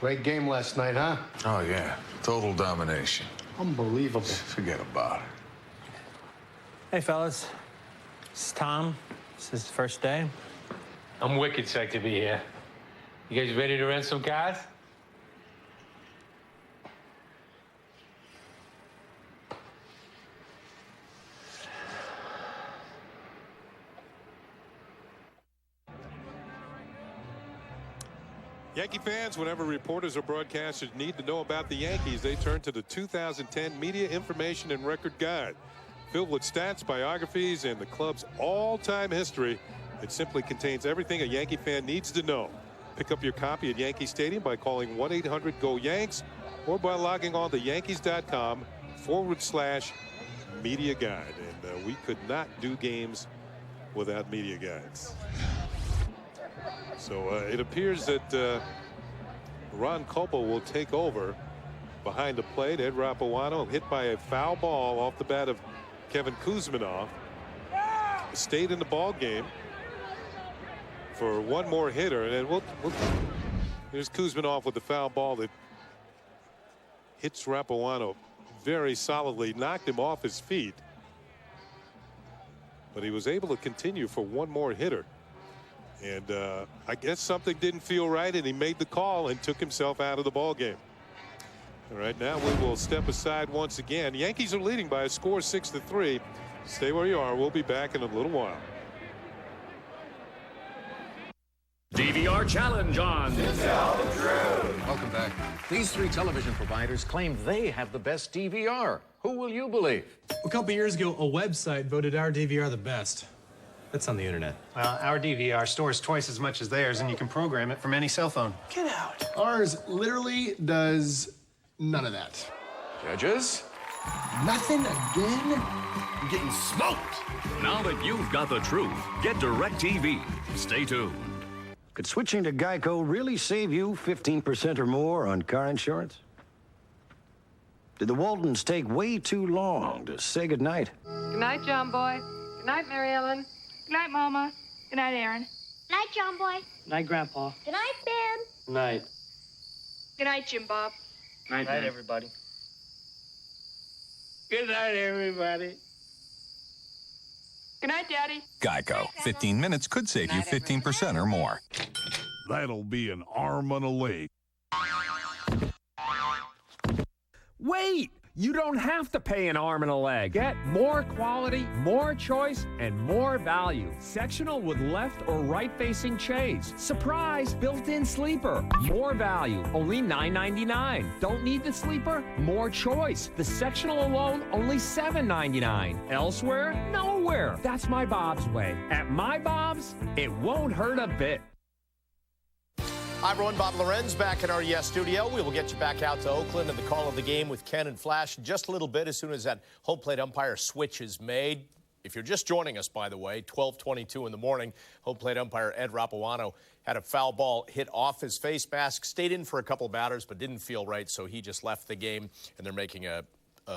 Great game last night, huh? Oh, yeah. Total domination. Unbelievable. Forget about it. Hey, fellas. This is Tom. This is the first day. I'm wicked psyched to be here. You guys ready to rent some cars? Yankee fans, whenever reporters or broadcasters need to know about the Yankees, they turn to the 2010 Media Information and Record Guide. Filled with stats, biographies, and the club's all-time history, it simply contains everything a Yankee fan needs to know. Pick up your copy at Yankee Stadium by calling 1-800-GO-YANKS or by logging on to Yankees.com/media guide. And we could not do games without media guides. So it appears that Ron Copo will take over behind the plate. Ed Rapuano hit by a foul ball off the bat of Kevin Kuzminoff. Stayed in the ball game for one more hitter, and then here's Kuzminoff with the foul ball that hits Rapuano very solidly, knocked him off his feet, but he was able to continue for one more hitter. And I guess something didn't feel right, and he made the call and took himself out of the ball game. All right, now we will step aside once again. Yankees are leading by a score 6-3. Stay where you are. We'll be back in a little while. DVR challenge on. Welcome back. These three television providers claim they have the best DVR. Who will you believe? A couple years ago, a website voted our DVR the best. That's on the internet. Well, our DVR stores twice as much as theirs, and you can program it from any cell phone. Get out. Ours literally does none of that. Judges? Nothing again? I'm getting smoked. Now that you've got the truth, get DirecTV. Stay tuned. Could switching to Geico really save you 15% or more on car insurance? Did the Waldens take way too long to say goodnight? Good night, John Boy. Good night, Mary Ellen. Good night, Mama. Good night, Aaron. Good night, John Boy. Good night, Grandpa. Good night, Ben. Good night. Good night, Jim Bob. Good night, everybody. Good night, everybody. Good night, Daddy. Geico. 15 minutes could save you 15% or more. That'll be an arm and a leg. Wait! You don't have to pay an arm and a leg. Get more quality, more choice, and more value. Sectional with left or right-facing chaise. Surprise! Built-in sleeper. More value. Only $9.99. Don't need the sleeper? More choice. The sectional alone, only $7.99. Elsewhere? Nowhere. That's my Bob's way. At my Bob's, it won't hurt a bit. Hi, everyone. Bob Lorenz back in our Yes studio. We will get you back out to Oakland and the call of the game with Ken and Flash in just a little bit as soon as that home plate umpire switch is made. If you're just joining us, by the way, 12:22 in the morning, home plate umpire Ed Rapuano had a foul ball hit off his face mask, stayed in for a couple batters, but didn't feel right, so he just left the game, and they're making a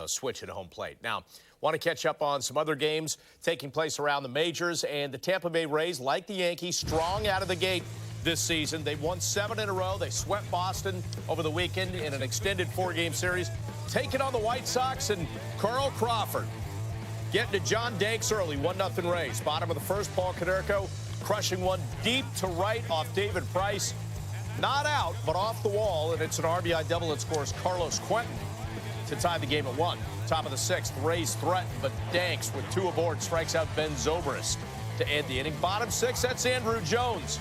switch at home plate. Now, want to catch up on some other games taking place around the majors, and the Tampa Bay Rays, like the Yankees, strong out of the gate this season. They've won 7 in a row. They swept Boston over the weekend in an extended 4-game series. Taking on the White Sox and Carl Crawford getting to John Danks early, 1-0 Rays. Bottom of the first, Paul Konerko crushing one deep to right off David Price. Not out, but off the wall, and it's an RBI double that scores Carlos Quentin to tie the game at 1. Top of the 6th, Rays threaten, but Danks with 2 aboard strikes out Ben Zobrist to end the inning. Bottom 6, that's Andrew Jones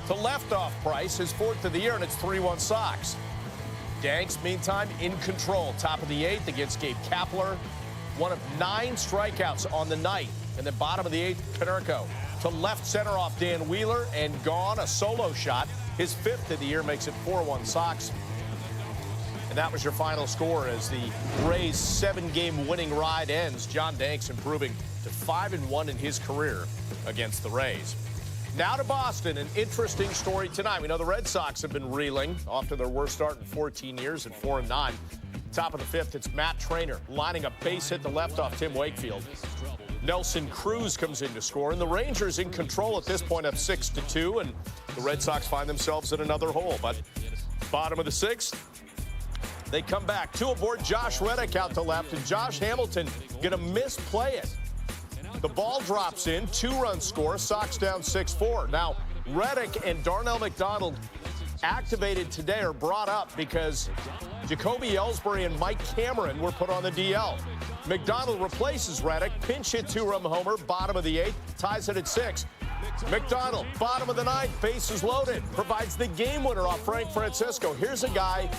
to left off Price, his 4th of the year, and it's 3-1 Sox. Danks, meantime, in control. Top of the 8th against Gabe Kapler. 1 of 9 strikeouts on the night. And then bottom of the 8th, Konerko to left center off Dan Wheeler, and gone, a solo shot. His 5th of the year makes it 4-1 Sox. And that was your final score as the Rays' 7-game winning ride ends. John Danks improving to 5-1 in his career against the Rays. Now to Boston, an interesting story tonight. We know the Red Sox have been reeling off to their worst start in 14 years at 4-9. Top of the 5th, it's Matt Traynor lining a base hit to left off Tim Wakefield. Nelson Cruz comes in to score, and the Rangers in control at this point up 6-2, and the Red Sox find themselves at another hole. But bottom of the 6th, they come back. 2 aboard, Josh Reddick out to left, and Josh Hamilton gonna misplay it. The ball drops in, 2-run score, Sox down 6-4. Now, Reddick and Darnell McDonald activated today or brought up because Jacoby Ellsbury and Mike Cameron were put on the DL. McDonald replaces Reddick, pinch hit 2-run homer, bottom of the 8th, ties it at 6. McDonald, bottom of the 9th, bases loaded, provides the game winner off Frank Francisco. Here's a guy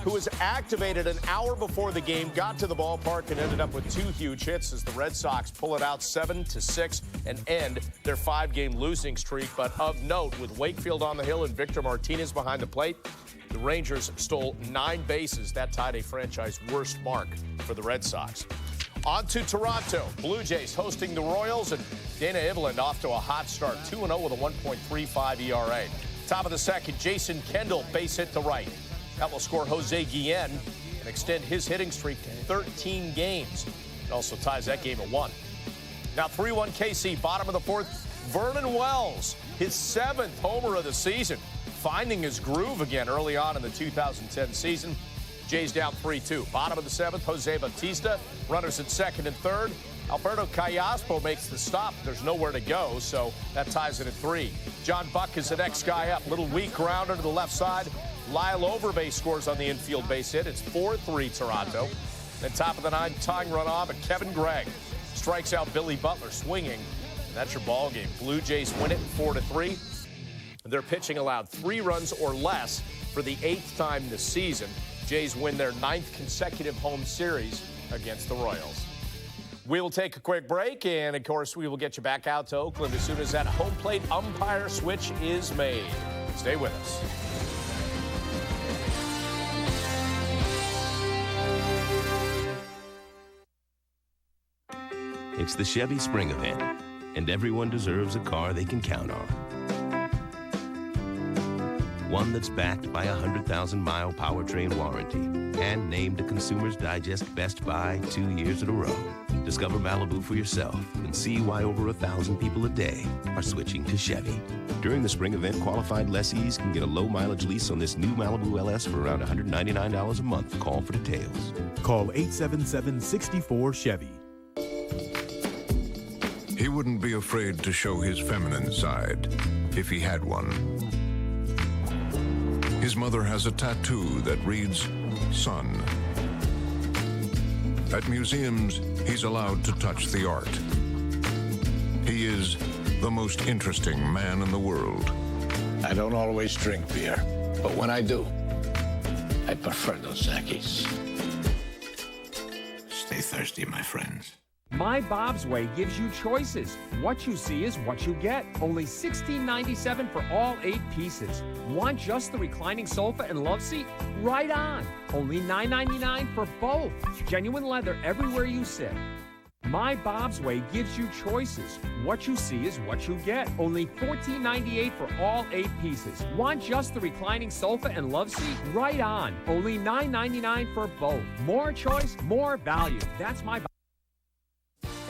who was activated an hour before the game, got to the ballpark and ended up with 2 huge hits as the Red Sox pull it out 7-6 and end their 5-game losing streak. But of note, with Wakefield on the hill and Victor Martinez behind the plate, the Rangers stole 9 bases. That tied a franchise worst mark for the Red Sox. On to Toronto. Blue Jays hosting the Royals, and Dana Eveland off to a hot start, 2-0 with a 1.35 ERA. Top of the second, Jason Kendall base hit to right. That will score Jose Guillen and extend his hitting streak to 13 games. It also ties that game at 1. Now 3-1 KC, bottom of the 4th. Vernon Wells, his 7th homer of the season, finding his groove again early on in the 2010 season. Jays down 3-2. Bottom of the 7th, Jose Bautista. Runners at 2nd and 3rd. Alberto Callaspo makes the stop. There's nowhere to go, so that ties it at 3. John Buck is the next guy up. Little weak grounder to the left side. Lyle Overbay scores on the infield base hit. It's 4-3 Toronto. Then top of the 9th, tying runoff, and Kevin Gregg strikes out Billy Butler swinging. And that's your ball game. Blue Jays win it 4-3. Their pitching allowed 3 runs or less for the 8th time this season. Jays win their 9th consecutive home series against the Royals. We will take a quick break, and of course, we will get you back out to Oakland as soon as that home plate umpire switch is made. Stay with us. It's the Chevy Spring Event, and everyone deserves a car they can count on. One that's backed by a 100,000-mile powertrain warranty and named a Consumer's Digest Best Buy 2 years in a row. Discover Malibu for yourself and see why over 1,000 people a day are switching to Chevy. During the spring event, qualified lessees can get a low-mileage lease on this new Malibu LS for around $199 a month. Call for details. Call 877-64-CHEVY. He wouldn't be afraid to show his feminine side if he had one. His mother has a tattoo that reads, Son. At museums, he's allowed to touch the art. He is the most interesting man in the world. I don't always drink beer, but when I do, I prefer Dos Equis. Stay thirsty, my friends. My Bob's Way gives you choices. What you see is what you get. Only $16.97 for all 8 pieces. Want just the reclining sofa and love seat? Right on. Only $9.99 for both. Genuine leather everywhere you sit. My Bob's Way gives you choices. What you see is what you get. Only $14.98 for all 8 pieces. Want just the reclining sofa and love seat? Right on. Only $9.99 for both. More choice, more value. That's my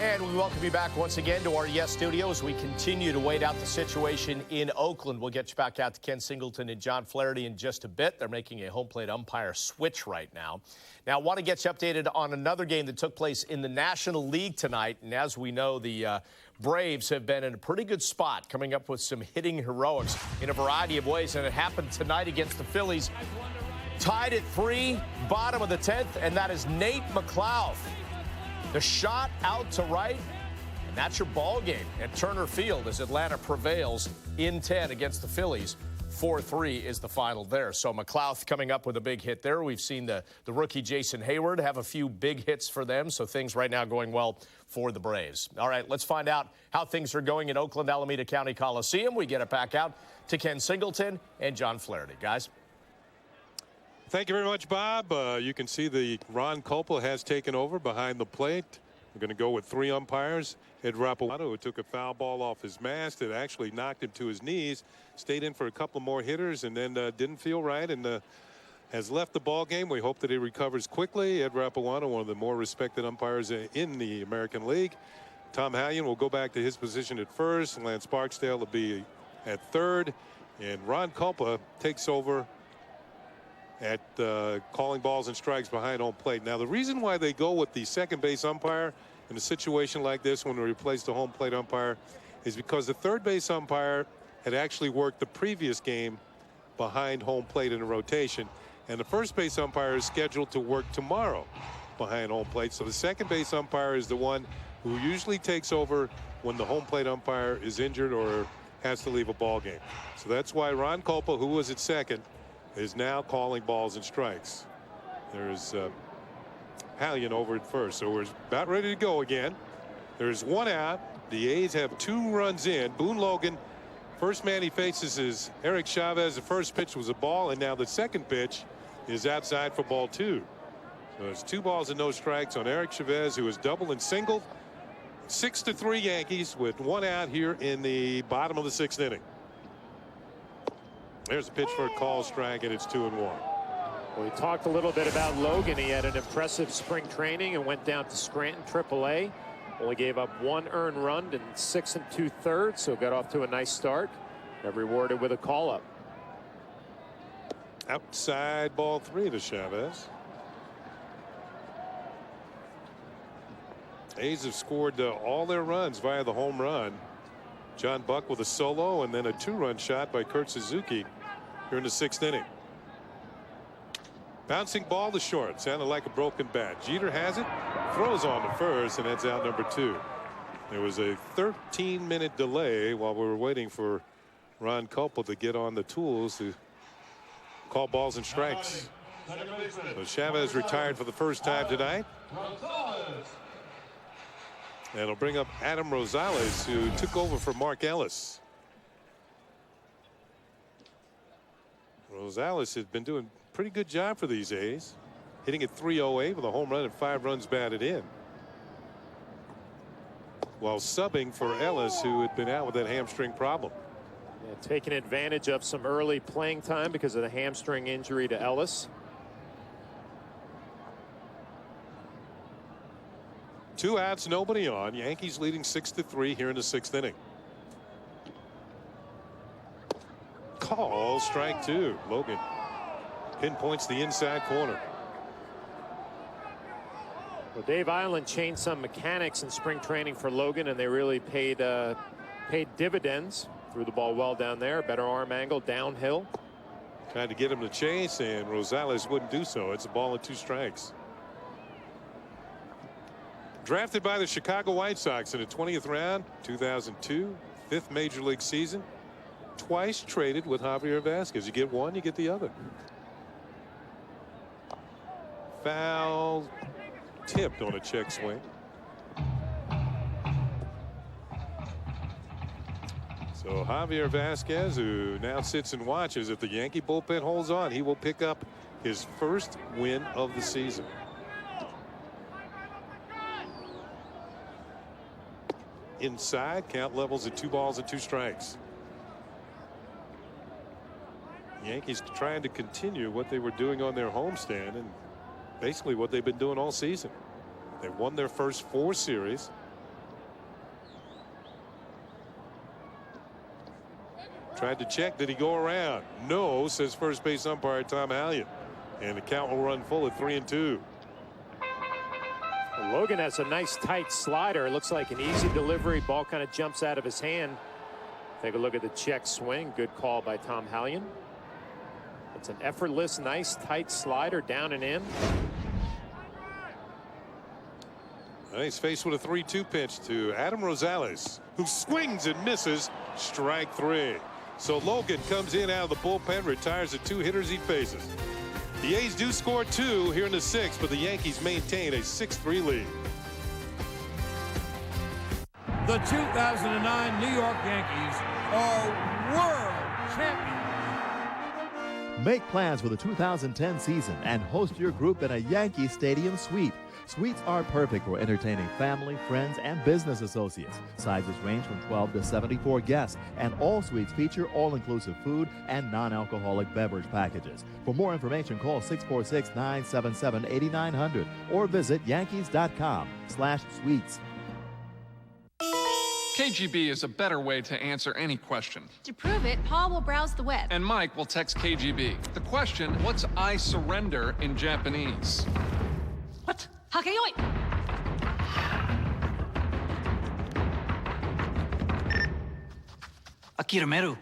And we welcome you back once again to our Yes Studio as we continue to wait out the situation in Oakland. We'll get you back out to Ken Singleton and John Flaherty in just a bit. They're making a home plate umpire switch right now. Now, I want to get you updated on another game that took place in the National League tonight. And as we know, the Braves have been in a pretty good spot, coming up with some hitting heroics in a variety of ways. And it happened tonight against the Phillies. Tied at 3, bottom of the 10th, and that is Nate McLeod. The shot out to right, and that's your ball game at Turner Field as Atlanta prevails in 10 against the Phillies. 4-3 is the final there. So McLeod coming up with a big hit there. We've seen the rookie Jason Hayward have a few big hits for them, so things right now going well for the Braves. All right, let's find out how things are going in Oakland Alameda County Coliseum. We get it back out to Ken Singleton and John Flaherty. Guys. Thank you very much, Bob. You can see the Ron Culpa has taken over behind the plate. We're going to go with 3 umpires. Ed Rapalano, who took a foul ball off his mast. It actually knocked him to his knees. Stayed in for a couple more hitters and then didn't feel right and has left the ball game. We hope that he recovers quickly. Ed Rapalano, one of the more respected umpires in the American League. Tom Hallion will go back to his position at first. Lance Barksdale will be at 3rd. And Ron Culpa takes over at calling balls and strikes behind home plate. Now, the reason why they go with the second base umpire in a situation like this when they replace the home plate umpire is because the third base umpire had actually worked the previous game behind home plate in a rotation, and the first base umpire is scheduled to work tomorrow behind home plate. So the second base umpire is the one who usually takes over when the home plate umpire is injured or has to leave a ball game. So that's why Ron Culpa, who was at second, is now calling balls and strikes. There's Hallion over at first. So we're about ready to go again. There's one out. The A's have 2 runs in. Boone Logan, first man he faces is Eric Chavez. The first pitch was a ball, and now the second pitch is outside for ball 2. So it's 2 balls and no strikes on Eric Chavez, who is doubled and singled. 6-3 Yankees with 1 out here in the bottom of the 6th inning. There's a pitch for a call strike, and it's 2-1. Well, we talked a little bit about Logan. He had an impressive spring training and went down to Scranton AAA. Only gave up 1 earned run in 6 2/3, so got off to a nice start. Got rewarded with a call-up. Outside ball 3 to Chavez. A's have scored all their runs via the home run. John Buck with a solo and then a 2-run shot by Kurt Suzuki here in the 6th inning. Bouncing ball to short. Sounded like a broken bat. Jeter has it. Throws on to first, and that's out number 2. There was a 13-minute delay while we were waiting for Ron Culpo to get on the tools to call balls and strikes. So Chavez retired for the first time tonight. And it'll bring up Adam Rosales, who took over for Mark Ellis. Rosales has been doing a pretty good job for these A's, hitting at .308 with a home run and 5 runs batted in, while subbing for Ellis, who had been out with that hamstring problem. Yeah, taking advantage of some early playing time because of the hamstring injury to Ellis. 2 outs, nobody on. Yankees leading 6-3 here in the 6th inning. Call strike 2. Logan pinpoints the inside corner. Well, Dave Island changed some mechanics in spring training for Logan, and they really paid dividends. Threw the ball well down there. Better arm angle downhill. Tried to get him to chase, and Rosales wouldn't do so. It's a ball and 2 strikes. Drafted by the Chicago White Sox in the 20th round, 2002, 5th major league season. Twice traded with Javier Vasquez. You get one, you get the other. Foul tipped on a check swing. So Javier Vasquez, who now sits and watches, if the Yankee bullpen holds on, he will pick up his first win of the season. Inside, count levels at 2 balls and 2 strikes. Yankees trying to continue what they were doing on their homestand and basically what they've been doing all season. They won their first 4 series. Tried to check. Did he go around? No, says first base umpire Tom Hallion. And the count will run full at 3-2. Logan has a nice tight slider. It looks like an easy delivery. Ball kind of jumps out of his hand. Take a look at the check swing. Good call by Tom Hallion. It's an effortless, nice, tight slider down and in. He's faced with a 3-2 pitch to Adam Rosales, who swings and misses. Strike 3. So Logan comes in out of the bullpen, retires the 2 hitters he faces. The A's do score 2 here in the 6th, but the Yankees maintain a 6-3 lead. The 2009 New York Yankees are world champions. Make plans for the 2010 season and host your group in a Yankee Stadium suite. Suites are perfect for entertaining family, friends, and business associates. Sizes range from 12 to 74 guests, and all suites feature all-inclusive food and non-alcoholic beverage packages. For more information, call 646-977-8900 or visit yankees.com/suites. KGB is a better way to answer any question. To prove it, Paul will browse the web. And Mike will text KGB. The question, what's I surrender in Japanese? What? Hakeyoi! Akirameru.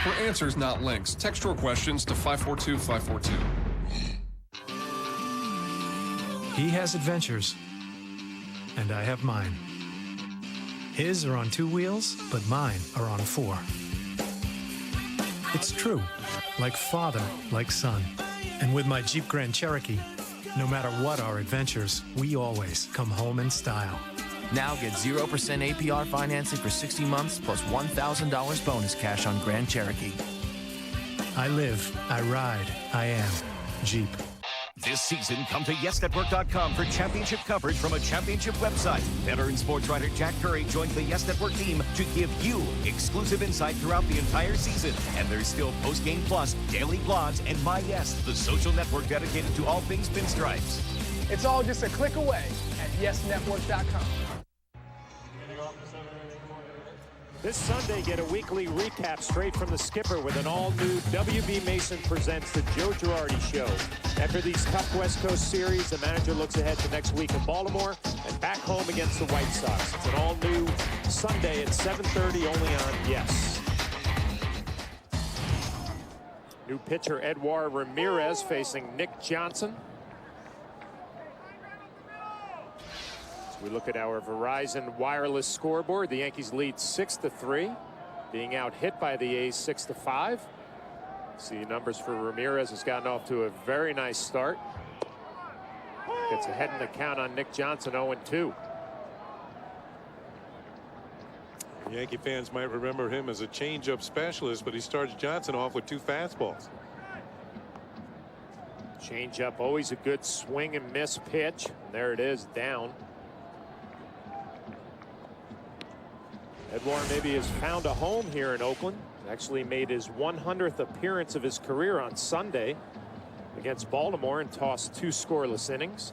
For answers, not links, text your questions to 542-542. He has adventures, and I have mine. His are on 2 wheels, but mine are on 4. It's true. Like father, like son. And with my Jeep Grand Cherokee, no matter what our adventures, we always come home in style. Now get 0% APR financing for 60 months plus $1,000 bonus cash on Grand Cherokee. I live, I ride, I am Jeep. This season, come to YesNetwork.com for championship coverage from a championship website. Veteran sports writer Jack Curry joins the Yes Network team to give you exclusive insight throughout the entire season. And there's still Postgame Plus, daily blogs, and My Yes, the social network dedicated to all things pinstripes. It's all just a click away at YesNetwork.com. This Sunday, get a weekly recap straight from the skipper with an all-new WB Mason Presents the Joe Girardi Show. After these tough West Coast series, the manager looks ahead to next week in Baltimore and back home against the White Sox. It's an all-new Sunday at 7:30 only on Yes. New pitcher Edouard Ramirez facing Nick Johnson. We look at our Verizon wireless scoreboard. The Yankees lead 6-3, being out hit by the A's 6-5. See the numbers for Ramirez. Has gotten off to a very nice start. Gets ahead in the count on Nick Johnson, 0-2. Yankee fans might remember him as a changeup specialist, but he starts Johnson off with 2 fastballs. Changeup, always a good swing and miss pitch. And there it is, down. Edouard maybe has found a home here in Oakland. Actually made his 100th appearance of his career on Sunday against Baltimore and tossed 2 scoreless innings.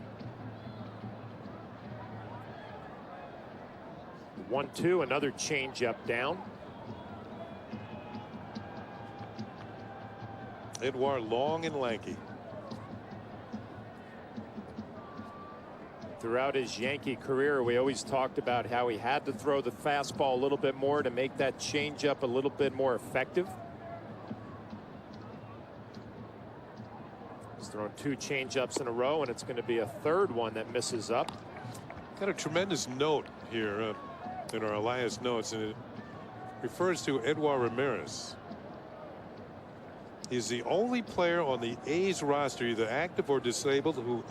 1-2, another changeup down. Edouard long and lanky. Throughout his Yankee career, we always talked about how he had to throw the fastball a little bit more to make that changeup a little bit more effective. He's thrown 2 changeups in a row, and it's going to be a 3rd one that misses up. Got a tremendous note here in our Elias notes, and it refers to Edouard Ramirez. He's the only player on the A's roster, either active or disabled, who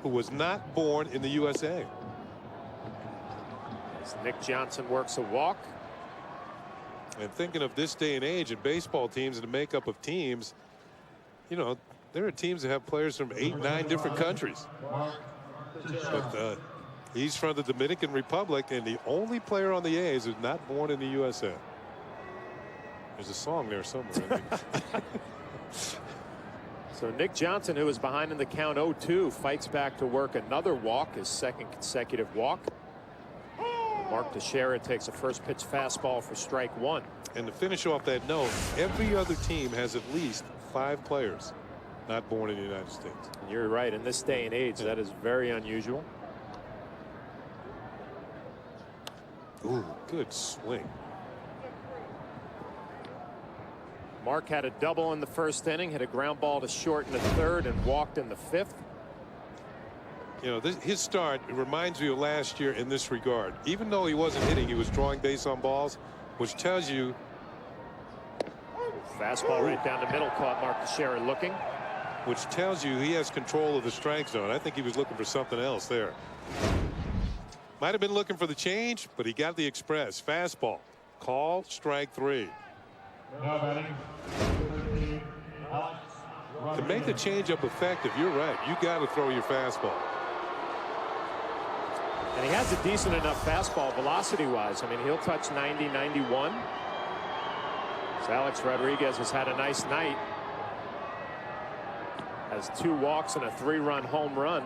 was not born in the USA. As Nick Johnson works a walk. And thinking of this day and age in baseball teams and the makeup of teams, you know, there are teams that have players from 8, 9 different countries. But he's from the Dominican Republic and the only player on the A's who's not born in the USA. There's a song there somewhere. So Nick Johnson, who was behind in the count 0-2, fights back to work another walk, his 2nd consecutive walk. Mark Teixeira takes a first pitch fastball for strike 1. And to finish off that note, every other team has at least 5 players not born in the United States. And you're right, in this day and age, that is very unusual. Ooh, good swing. Mark had a double in the 1st inning, hit a ground ball to short in the 3rd, and walked in the 5th. You know, his start reminds me of last year in this regard. Even though he wasn't hitting, he was drawing base on balls, which tells you. Fastball right down the middle, caught Mark Teixeira looking. Which tells you he has control of the strike zone. I think he was looking for something else there. Might have been looking for the change, but he got the express. Fastball. Call strike 3. To make the changeup effective, you're right. You got to throw your fastball. And he has a decent enough fastball velocity-wise. I mean, he'll touch 90, 91. So Alex Rodriguez has had a nice night. Has 2 walks and a 3-run home run.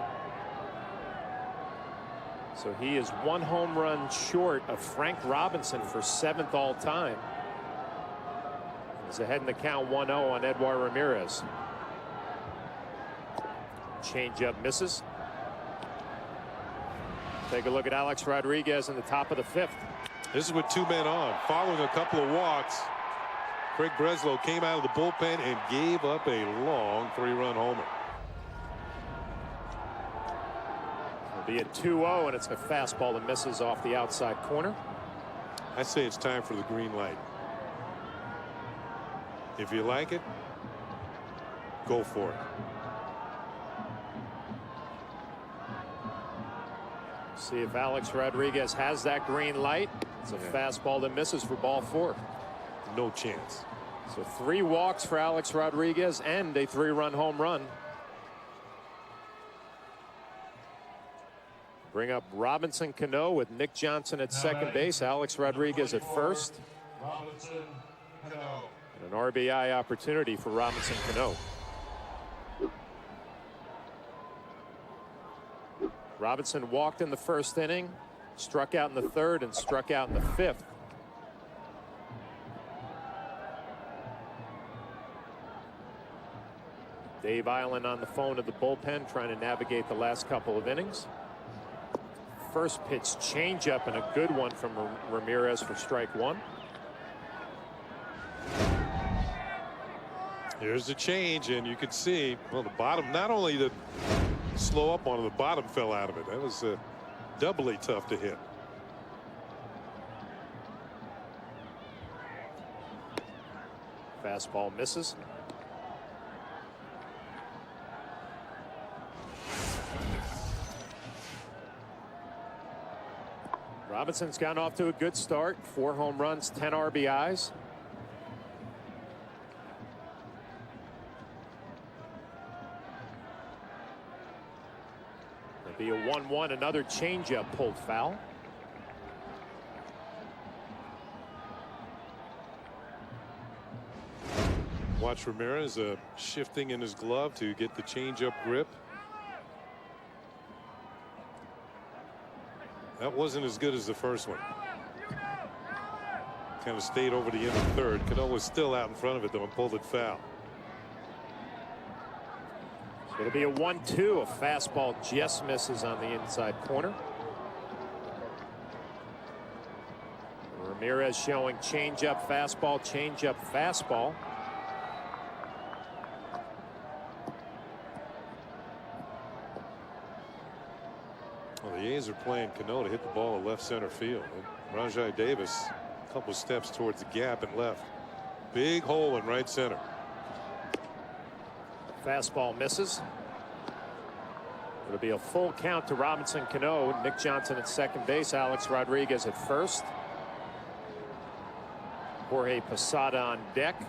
So he is 1 home run short of Frank Robinson for 7th all time. He's ahead in the count 1-0 on Edouard Ramirez. Changeup misses. Take a look at Alex Rodriguez in the top of the 5th. This is with 2 men on. Following a couple of walks, Craig Breslow came out of the bullpen and gave up a long 3-run homer. It'll be a 2-0, and it's a fastball that misses off the outside corner. I say it's time for the green light. If you like it, go for it. See if Alex Rodriguez has that green light. It's a fastball that misses for ball 4. No chance. So 3 walks for Alex Rodriguez and a 3-run home run. Bring up Robinson Cano with Nick Johnson at second base, Alex Rodriguez at first. And an RBI opportunity for Robinson Cano. Robinson walked in the first inning, struck out in the third, and struck out in the 5th. Dave Island on the phone to the bullpen, trying to navigate the last couple of innings. First pitch changeup, and a good one from Ramirez for strike 1. Here's the change, and you can see, well, the bottom, not only the slow up on the bottom fell out of it. That was doubly tough to hit. Fastball misses. Robinson's gotten off to a good start. 4 home runs, 10 RBIs. It'll be a 1-1, another changeup pulled foul. Watch Ramirez shifting in his glove to get the changeup grip. That wasn't as good as the first one. Kind of stayed over the end of the third. Cano was still out in front of it though and pulled it foul. So it'll be a 1-2. A fastball just misses on the inside corner. Ramirez showing changeup, fastball, changeup, fastball. Well, the A's are playing Cano to hit the ball to left center field. And Rajai Davis a couple steps towards the gap and left. Big hole in right center. Fastball misses. It'll be a full count to Robinson Cano. Nick Johnson at second base, Alex Rodriguez at first. Jorge Posada on deck.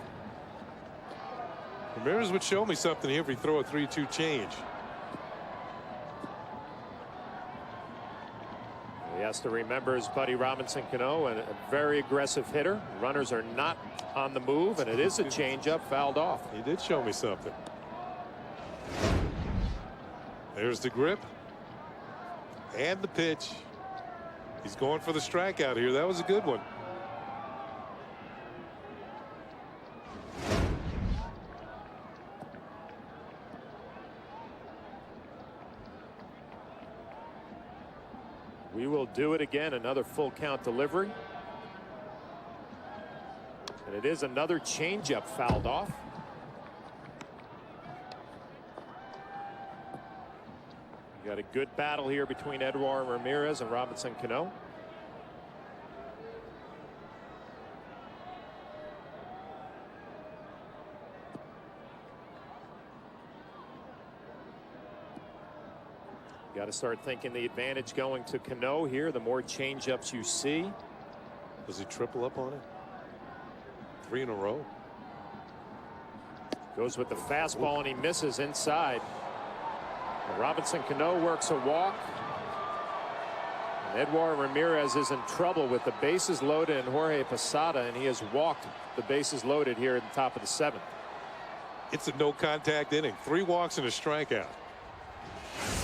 Ramirez would show me something here if we throw a 3-2 change. He has to remember his buddy Robinson Cano, and a very aggressive hitter. Runners are not on the move, and it is a changeup fouled off. He did show me something. There's the grip and the pitch. He's going for the strikeout here. That was a good one. We will do it again. Another full count delivery. And it is another changeup fouled off. You got a good battle here between Edouard Ramirez and Robinson Cano. Got to start thinking the advantage going to Cano here. The more changeups you see. Does he triple up on it? 3 in a row. Goes with the fastball and he misses inside. And Robinson Cano works a walk. And Edouard Ramirez is in trouble with the bases loaded and Jorge Posada, and he has walked the bases loaded here at the top of the 7th. It's a no contact inning. 3 walks and a strikeout.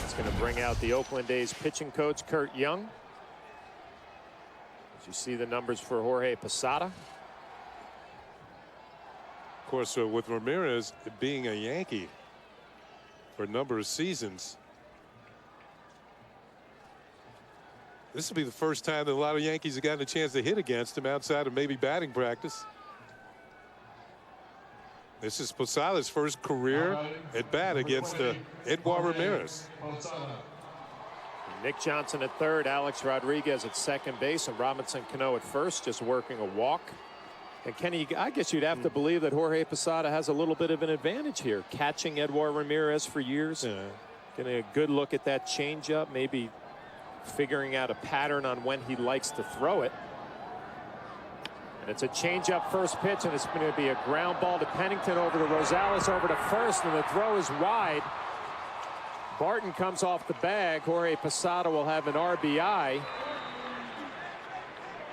It's going to bring out the Oakland A's pitching coach Curt Young. As you see the numbers for Jorge Posada. Of course, with Ramirez being a Yankee for a number of seasons, this will be the first time that a lot of Yankees have gotten a chance to hit against him outside of maybe batting practice. This is Posada's first career at bat against Edouard Ramirez. Nick Johnson at third, Alex Rodriguez at second base, and Robinson Cano at first, just working a walk. And Kenny, I guess you'd have to believe that Jorge Posada has a little bit of an advantage here, catching Edouard Ramirez for years. Yeah. Getting a good look at that changeup, maybe figuring out a pattern on when he likes to throw it. And it's a changeup first pitch, and it's going to be a ground ball to Pennington over to Rosales over to first, and the throw is wide. Barton comes off the bag. Jorge Posada will have an RBI.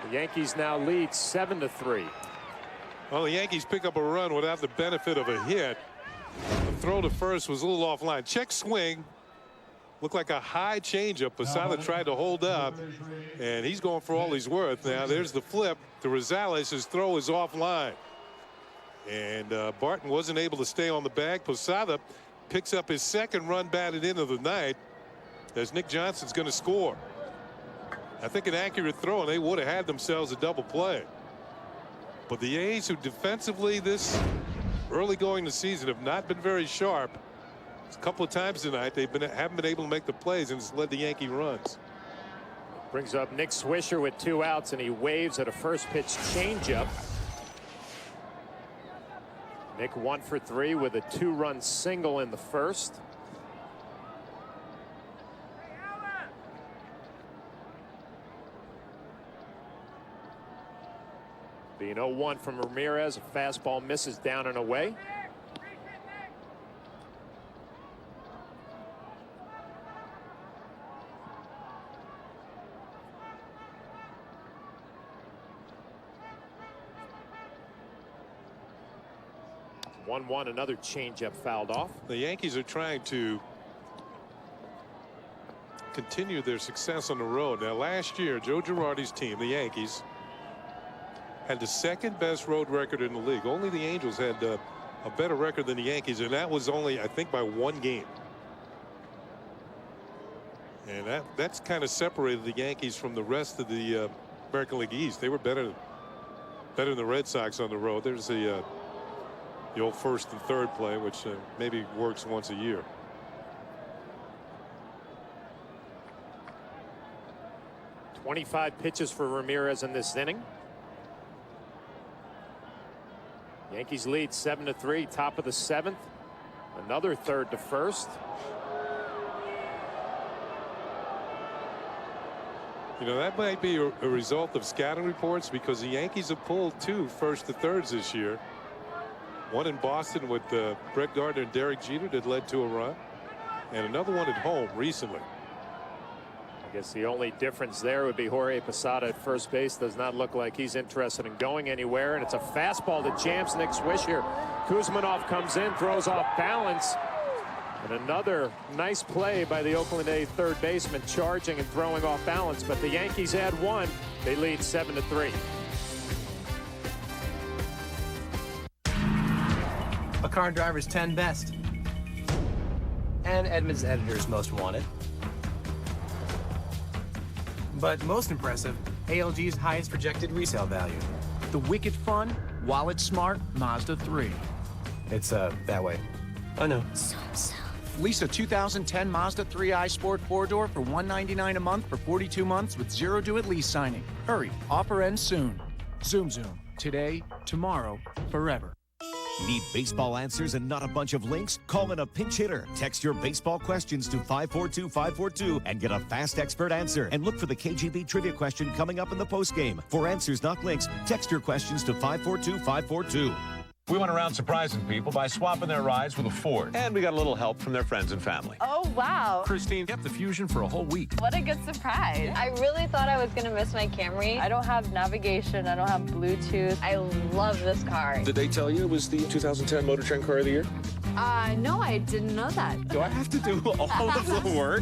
The Yankees now lead 7-3. Well, the Yankees pick up a run without the benefit of a hit. The throw to first was a little offline. Check swing. Looked like a high changeup. Posada tried to hold up, and he's going for all he's worth. Now there's the flip to Rosales. His throw is offline, and Barton wasn't able to stay on the bag. Posada picks up his second run batted in of the night as Nick Johnson's going to score. I think an accurate throw, and they would have had themselves a double play. But the A's, who defensively this early going the season have not been very sharp. A couple of times tonight haven't been able to make the plays, and it's led to Yankee runs. Brings up Nick Swisher with 2 outs, and he waves at a first pitch changeup. Nick 1 for 3 with a 2-run single in the first. Being 0-1 from Ramirez, a fastball misses down and away. One, another changeup fouled off. The Yankees are trying to continue their success on the road. Now, last year, Joe Girardi's team, the Yankees, had the second best road record in the league. Only the Angels had a better record than the Yankees, and that was only, I think, by 1 game. And that's kind of separated the Yankees from the rest of the American League East. They were better than the Red Sox on the road. There's the old first and third play, which maybe works once a year. .25 pitches for Ramirez in this inning. Yankees lead 7-3, top of the 7th. Another third to first. You know, that might be a result of scouting reports, because the Yankees have pulled 2 first to thirds this year. One in Boston with Brett Gardner and Derek Jeter that led to a run, and another one at home recently. I guess the only difference there would be Jorge Posada at first base. Does not look like he's interested in going anywhere, and it's a fastball that jams Nick Swisher. Kuzmanov comes in, throws off balance, and another nice play by the Oakland A's third baseman, charging and throwing off balance. But the Yankees add 1. They lead 7-3. A car driver's 10 best. And Edmunds' editor's most wanted. But most impressive, ALG's highest projected resale value. The wicked fun, wallet smart Mazda 3. It's that way. Oh no. Lease a 2010 Mazda 3i Sport 4-door for $199 a month for 42 months with 0 due at lease signing. Hurry, offer ends soon. Zoom Zoom. Today, tomorrow, forever. Need baseball answers and not a bunch of links? Call in a pinch hitter. Text your baseball questions to 542-542 and get a fast expert answer. And look for the KGB trivia question coming up in the postgame. For answers, not links, text your questions to 542-542. We went around surprising people by swapping their rides with a Ford. And we got a little help from their friends and family. Oh, wow. Christine kept the Fusion for a whole week. What a good surprise. I really thought I was going to miss my Camry. I don't have navigation. I don't have Bluetooth. I love this car. Did they tell you it was the 2010 Motor Trend Car of the Year? No, I didn't know that. Do I have to do all of the work?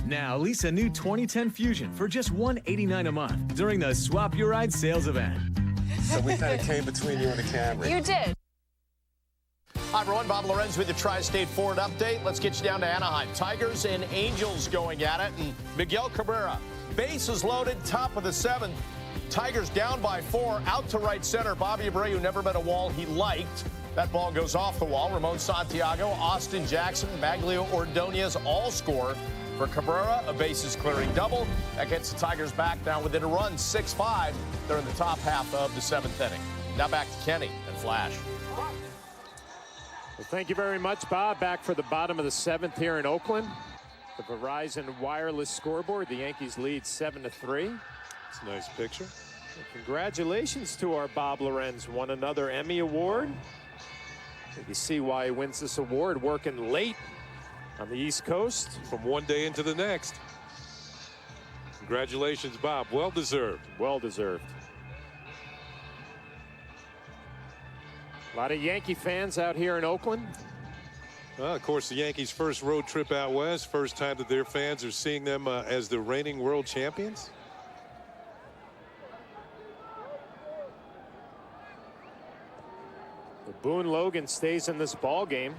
Now lease a new 2010 Fusion for just $189 a month during the Swap Your Ride sales event. So we kind of came between you and a Camry. You did. Hi, everyone. Bob Lorenz with the Tri-State Ford update. Let's get you down to Anaheim. Tigers and Angels going at it. And Miguel Cabrera, bases loaded, top of the 7th. Tigers down by 4, out to right center. Bobby Abreu never met a wall he liked. That ball goes off the wall. Ramon Santiago, Austin Jackson, Maglio Ordonez all score. For Cabrera, a bases clearing double. That gets the Tigers back down within a run, 6-5. They're in the top half of the 7th inning. Now back to Kenny and Flash. Well, thank you very much, Bob. Back for the bottom of the 7th here in Oakland. The Verizon wireless scoreboard. The Yankees lead 7-3. It's a nice picture. And congratulations to our Bob Lorenz. Won another Emmy Award. You see why he wins this award, working late on the East Coast. From one day into the next. Congratulations, Bob. Well deserved. Well deserved. A lot of Yankee fans out here in Oakland. Well, of course, the Yankees' first road trip out west. First time that their fans are seeing them as the reigning world champions. Boone Logan stays in this ball game.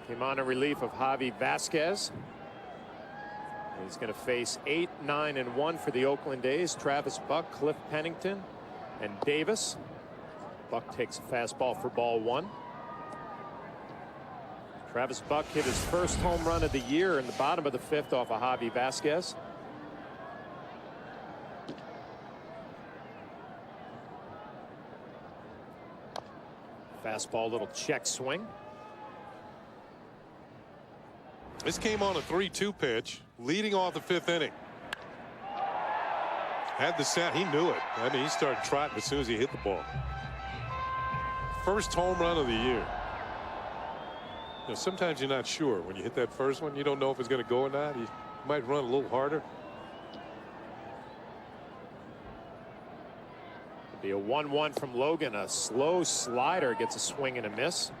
Came on in relief of Javi Vasquez. He's going to face 8, 9, and 1 for the Oakland A's. Travis Buck, Cliff Pennington, and Davis. Buck takes a fastball for ball 1. Travis Buck hit his first home run of the year in the bottom of the 5th off of Javi Vasquez. Fastball, little check swing. This came on a 3-2 pitch, leading off the 5th inning. Had the sound, he knew it. I mean, he started trotting as soon as he hit the ball. First home run of the year. You know, sometimes you're not sure when you hit that first one. You don't know if it's going to go or not. You might run a little harder. Be a 1-1 from Logan. A slow slider gets a swing and a miss.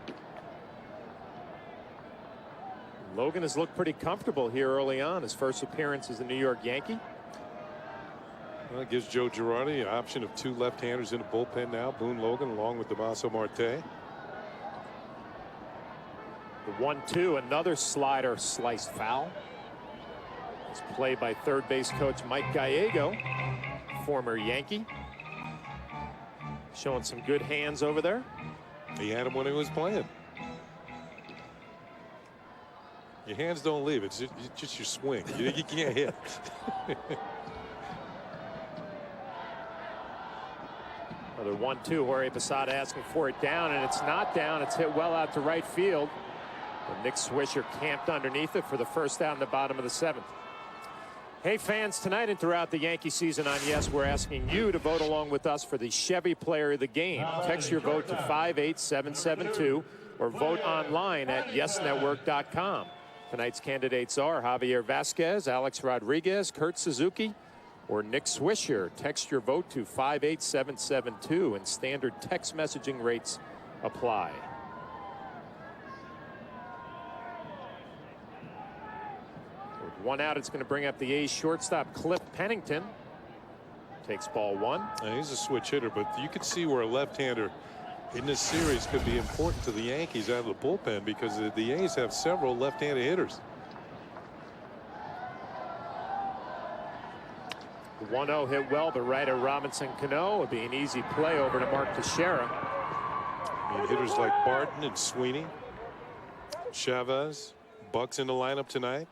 Logan has looked pretty comfortable here early on. His first appearance as a New York Yankee. Well, it gives Joe Girardi an option of 2 left-handers in the bullpen now. Boone Logan along with Damaso Marte. The 1-2, another slider sliced foul. It's played by third base coach Mike Gallego, former Yankee. Showing some good hands over there. He had him when he was playing. Your hands don't leave. It's just your swing. You can't hit. Another 1-2. Jorge Posada asking for it down, and it's not down. It's hit well out to right field. But Nick Swisher camped underneath it for the first out in the bottom of the 7th. Hey, fans, tonight and throughout the Yankee season on Yes, we're asking you to vote along with us for the Chevy Player of the Game. Text your vote to 58772 or vote online at yesnetwork.com. Tonight's candidates are Javier Vasquez, Alex Rodriguez, Kurt Suzuki, or Nick Swisher. Text your vote to 58772 and standard text messaging rates apply. One out, it's going to bring up the A's shortstop Cliff Pennington. Takes ball 1. He's a switch hitter, but you could see where a left-hander in this series could be important to the Yankees out of the bullpen because the A's have several left-handed hitters. The 1-0 hit well, but right at Robinson Cano would be an easy play over to Mark Teixeira. Hitters like Barton and Sweeney, Chavez, Buck's in the lineup tonight.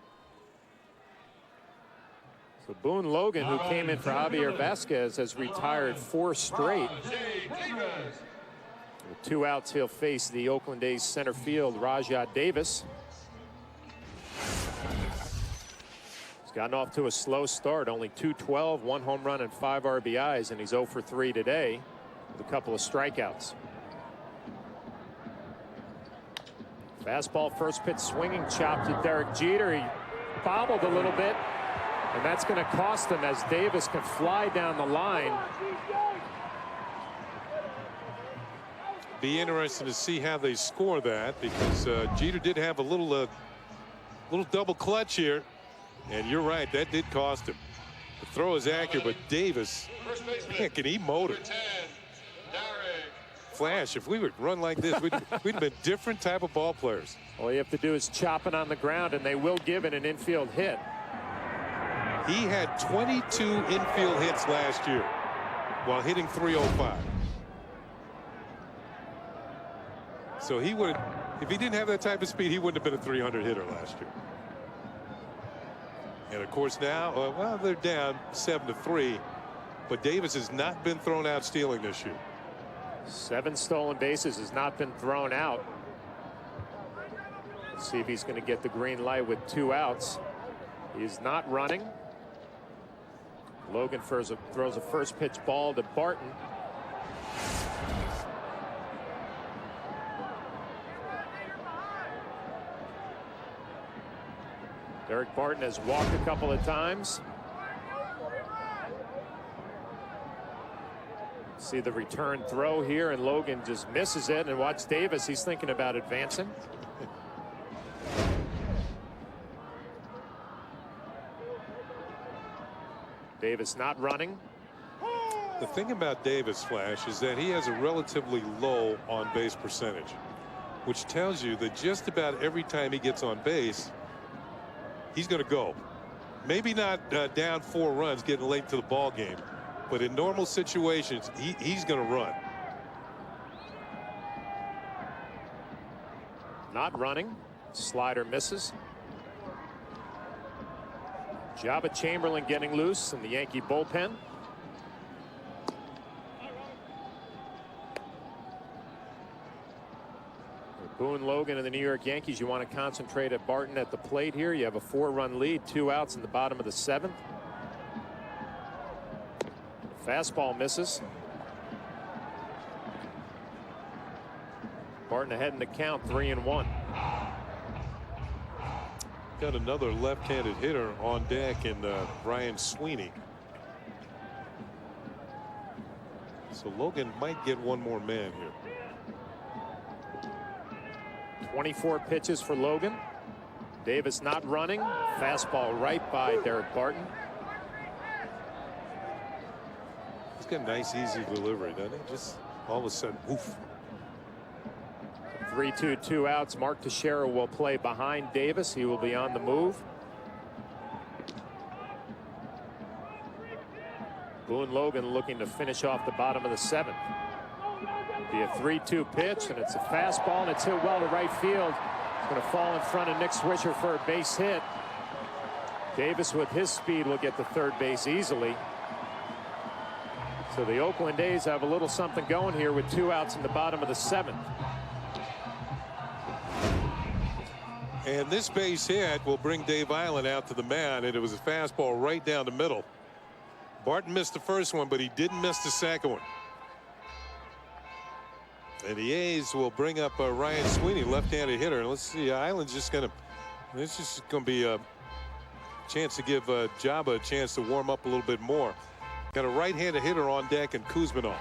So Boone Logan, who came in for Javier Vasquez, has retired 4 straight. With 2 outs, he'll face the Oakland A's center field Rajah Davis. He's gotten off to a slow start, only 212, 1 home run and 5 RBIs, and he's 0 for 3 today with a couple of strikeouts. Fastball, first pitch swinging, chopped to Derek Jeter. He bobbled a little bit, and that's going to cost him as Davis can fly down the line. Be interesting to see how they score that because Jeter did have a little double clutch here, and you're right, that did cost him. The throw is accurate, but Davis, man, can he motor? Flash, if we would run like this, we'd have been different type of ball players. All you have to do is chop it on the ground, and they will give it an infield hit. He had 22 infield hits last year while hitting .305. So he would, if he didn't have that type of speed, he wouldn't have been a 300 hitter last year. And of course now, well, they're down 7-3. but Davis has not been thrown out stealing this year. 7 stolen bases, has not been thrown out. Let's see if he's going to get the green light with 2 outs. He's not running. Logan throws a first pitch ball to Barton. Derek Barton has walked a couple of times. See the return throw here, and Logan just misses it. And watch Davis, he's thinking about advancing. Davis not running. The thing about Davis, Flash, is that he has a relatively low on-base percentage, which tells you that just about every time he gets on base, he's going to go. Maybe not down 4 runs getting late to the ball game, but in normal situations, he's going to run. Not running. Slider misses. Jabba Chamberlain getting loose in the Yankee bullpen. Boone Logan and the New York Yankees, you want to concentrate at Barton at the plate here. You have a 4-run lead, 2 outs in the bottom of the 7th. Fastball misses. Barton ahead in the count, 3-1. Got another left-handed hitter on deck in Ryan Sweeney. So Logan might get one more man here. 24 pitches for Logan. Davis not running. Fastball right by Derek Barton. He's got a nice, easy delivery, doesn't he? Just all of a sudden, oof. 3-2, 2 outs. Mark Teixeira will play behind Davis. He will be on the move. Boone Logan looking to finish off the bottom of the 7th. Be a 3-2 pitch, and it's a fastball, and it's hit well to right field. It's going to fall in front of Nick Swisher for a base hit. Davis with his speed will get to third base easily. So the Oakland A's have a little something going here with 2 outs in the bottom of the 7th. And this base hit will bring Dave Island out to the mound, and it was a fastball right down the middle. Barton missed the first one, but he didn't miss the second one. And the A's will bring up Ryan Sweeney, left-handed hitter. And let's see, Island's just going to, this is going to be a chance to give Jabba a chance to warm up a little bit more. Got a right-handed hitter on deck and Kuzminov.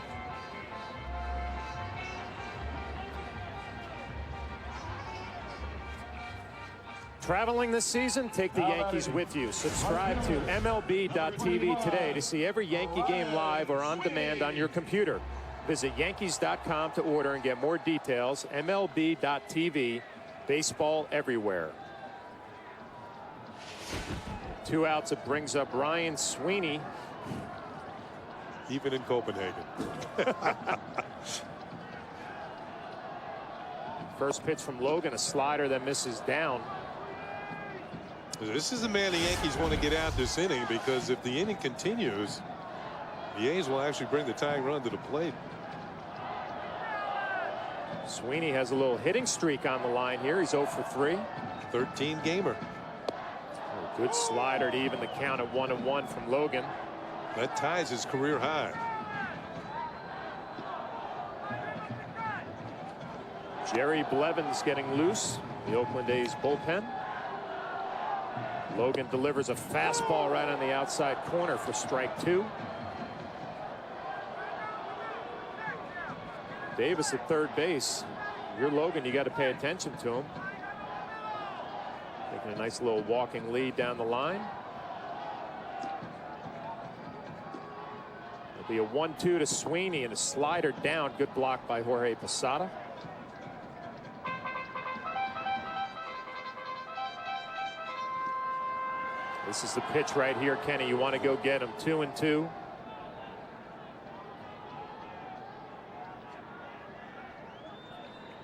Traveling this season? Take the Yankees with you. Subscribe to MLB.tv today to see every Yankee game live or on demand on your computer. Visit Yankees.com to order and get more details. MLB.tv, baseball everywhere. 2 outs, it brings up Ryan Sweeney. Even in Copenhagen. First pitch from Logan, a slider that misses down. This is the man the Yankees want to get out this inning, because if the inning continues, the A's will actually bring the tying run to the plate. Sweeney has a little hitting streak on the line here. He's 0 for 3. 13 gamer. A good slider to even the count at 1-1 from Logan. That ties his career high. Jerry Blevins getting loose. The Oakland A's bullpen. Logan delivers a fastball right on the outside corner for strike 2. Davis at third base. If you're Logan, you got to pay attention to him. Taking a nice little walking lead down the line. It'll be a 1-2 to Sweeney and a slider down. Good block by Jorge Posada. This is the pitch right here, Kenny. You want to go get him. 2-2.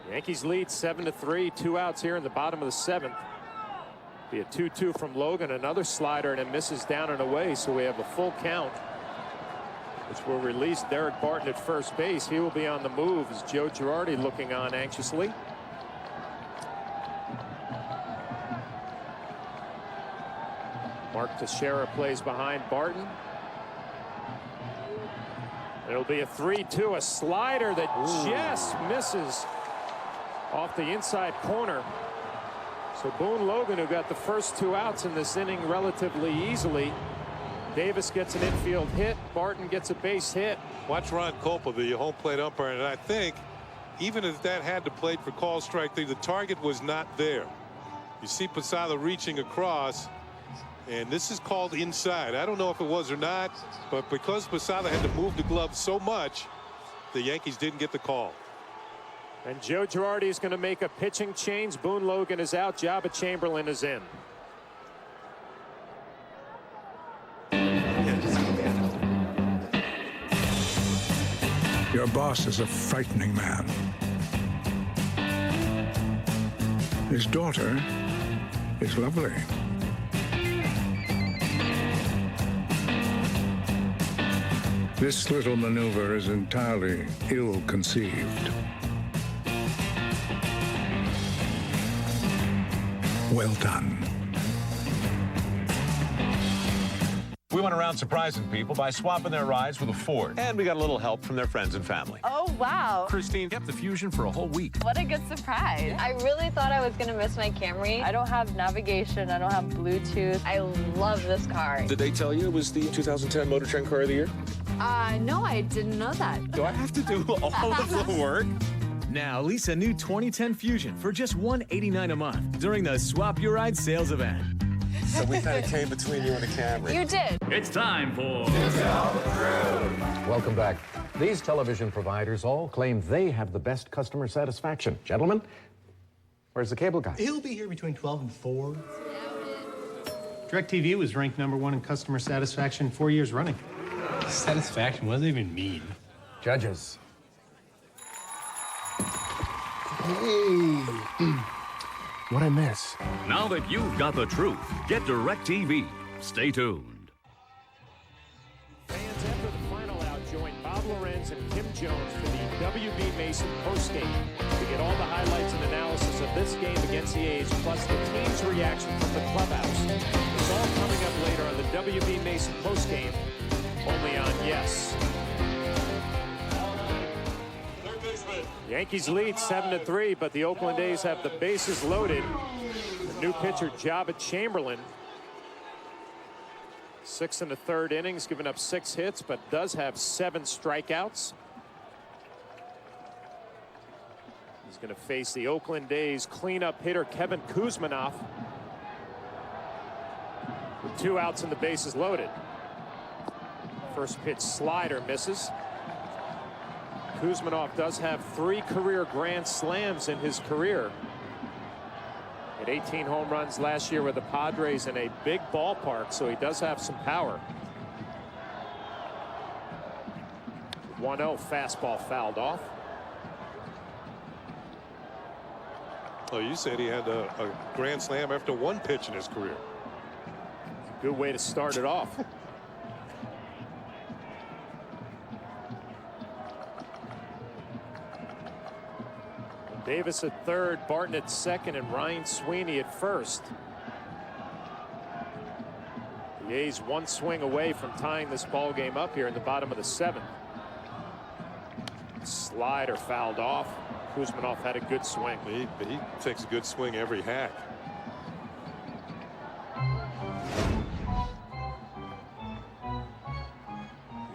Yankees lead 7-3. 2 outs here in the bottom of the 7th. Be a 2-2 from Logan. Another slider, and it misses down and away. So we have a full count. which will release Derek Barton at first base. He will be on the move as Joe Girardi looking on anxiously. Mark Teixeira plays behind Barton. It'll be a 3-2, a slider that just misses off the inside corner. So Boone Logan, who got the first 2 outs in this inning relatively easily. Davis gets an infield hit. Barton gets a base hit. Watch Ron Culpa, the home plate umpire, and I think even if that had to plate for call strike 3, the target was not there. You see Posada reaching across, and this is called inside. I don't know if it was or not, but because Posada had to move the glove so much, the Yankees didn't get the call. And Joe Girardi is going to make a pitching change. Boone Logan is out. Jabba Chamberlain is in. Your boss is a frightening man. His daughter is lovely. This little maneuver is entirely ill-conceived. Well done. We went around surprising people by swapping their rides with a Ford. And we got a little help from their friends and family. Oh, wow. Christine kept the Fusion for a whole week. What a good surprise. I really thought I was going to miss my Camry. I don't have navigation. I don't have Bluetooth. I love this car. Did they tell you it was the 2010 Motor Trend Car of the Year? No, I didn't know that. Do I have to do all of the work? Now lease a new 2010 Fusion for just $189 a month during the Swap Your Ride sales event. So we kind of came between you and a Camry. You did. It's time for Welcome back. These television providers all claim they have the best customer satisfaction. Gentlemen, where's the cable guy? He'll be here between 12 and 4. DirecTV was ranked #1 in customer satisfaction 4 years running. Satisfaction? What does that even mean? Judges. Hey. What'd I miss? Now that you've got the truth, get DirecTV. Stay tuned. Fans after the final out join Bob Lorenz and Kim Jones for the WB Mason postgame to get all the highlights and analysis of this game against the A's, plus the team's reaction from the clubhouse. It's all coming up later on the WB Mason postgame, only on Yes. Yankees lead 7-3, but the Oakland A's have the bases loaded. The new pitcher, Jabba Chamberlain, 6 1/3 innings, giving up 6 hits, but does have 7 strikeouts. He's going to face the Oakland A's cleanup hitter, Kevin Kuzminoff, with 2 outs and the bases loaded. First pitch slider misses. Kuzminoff does have 3 career grand slams in his career. Hit 18 home runs last year with the Padres in a big ballpark, so he does have some power. 1-0 fastball fouled off. Oh, you said he had a grand slam after 1 pitch in his career. Good way to start it off. Davis at third, Barton at second, and Ryan Sweeney at first. The A's 1 swing away from tying this ball game up here in the bottom of the 7th. Slider fouled off. Kuzminoff had a good swing. He takes a good swing every hack.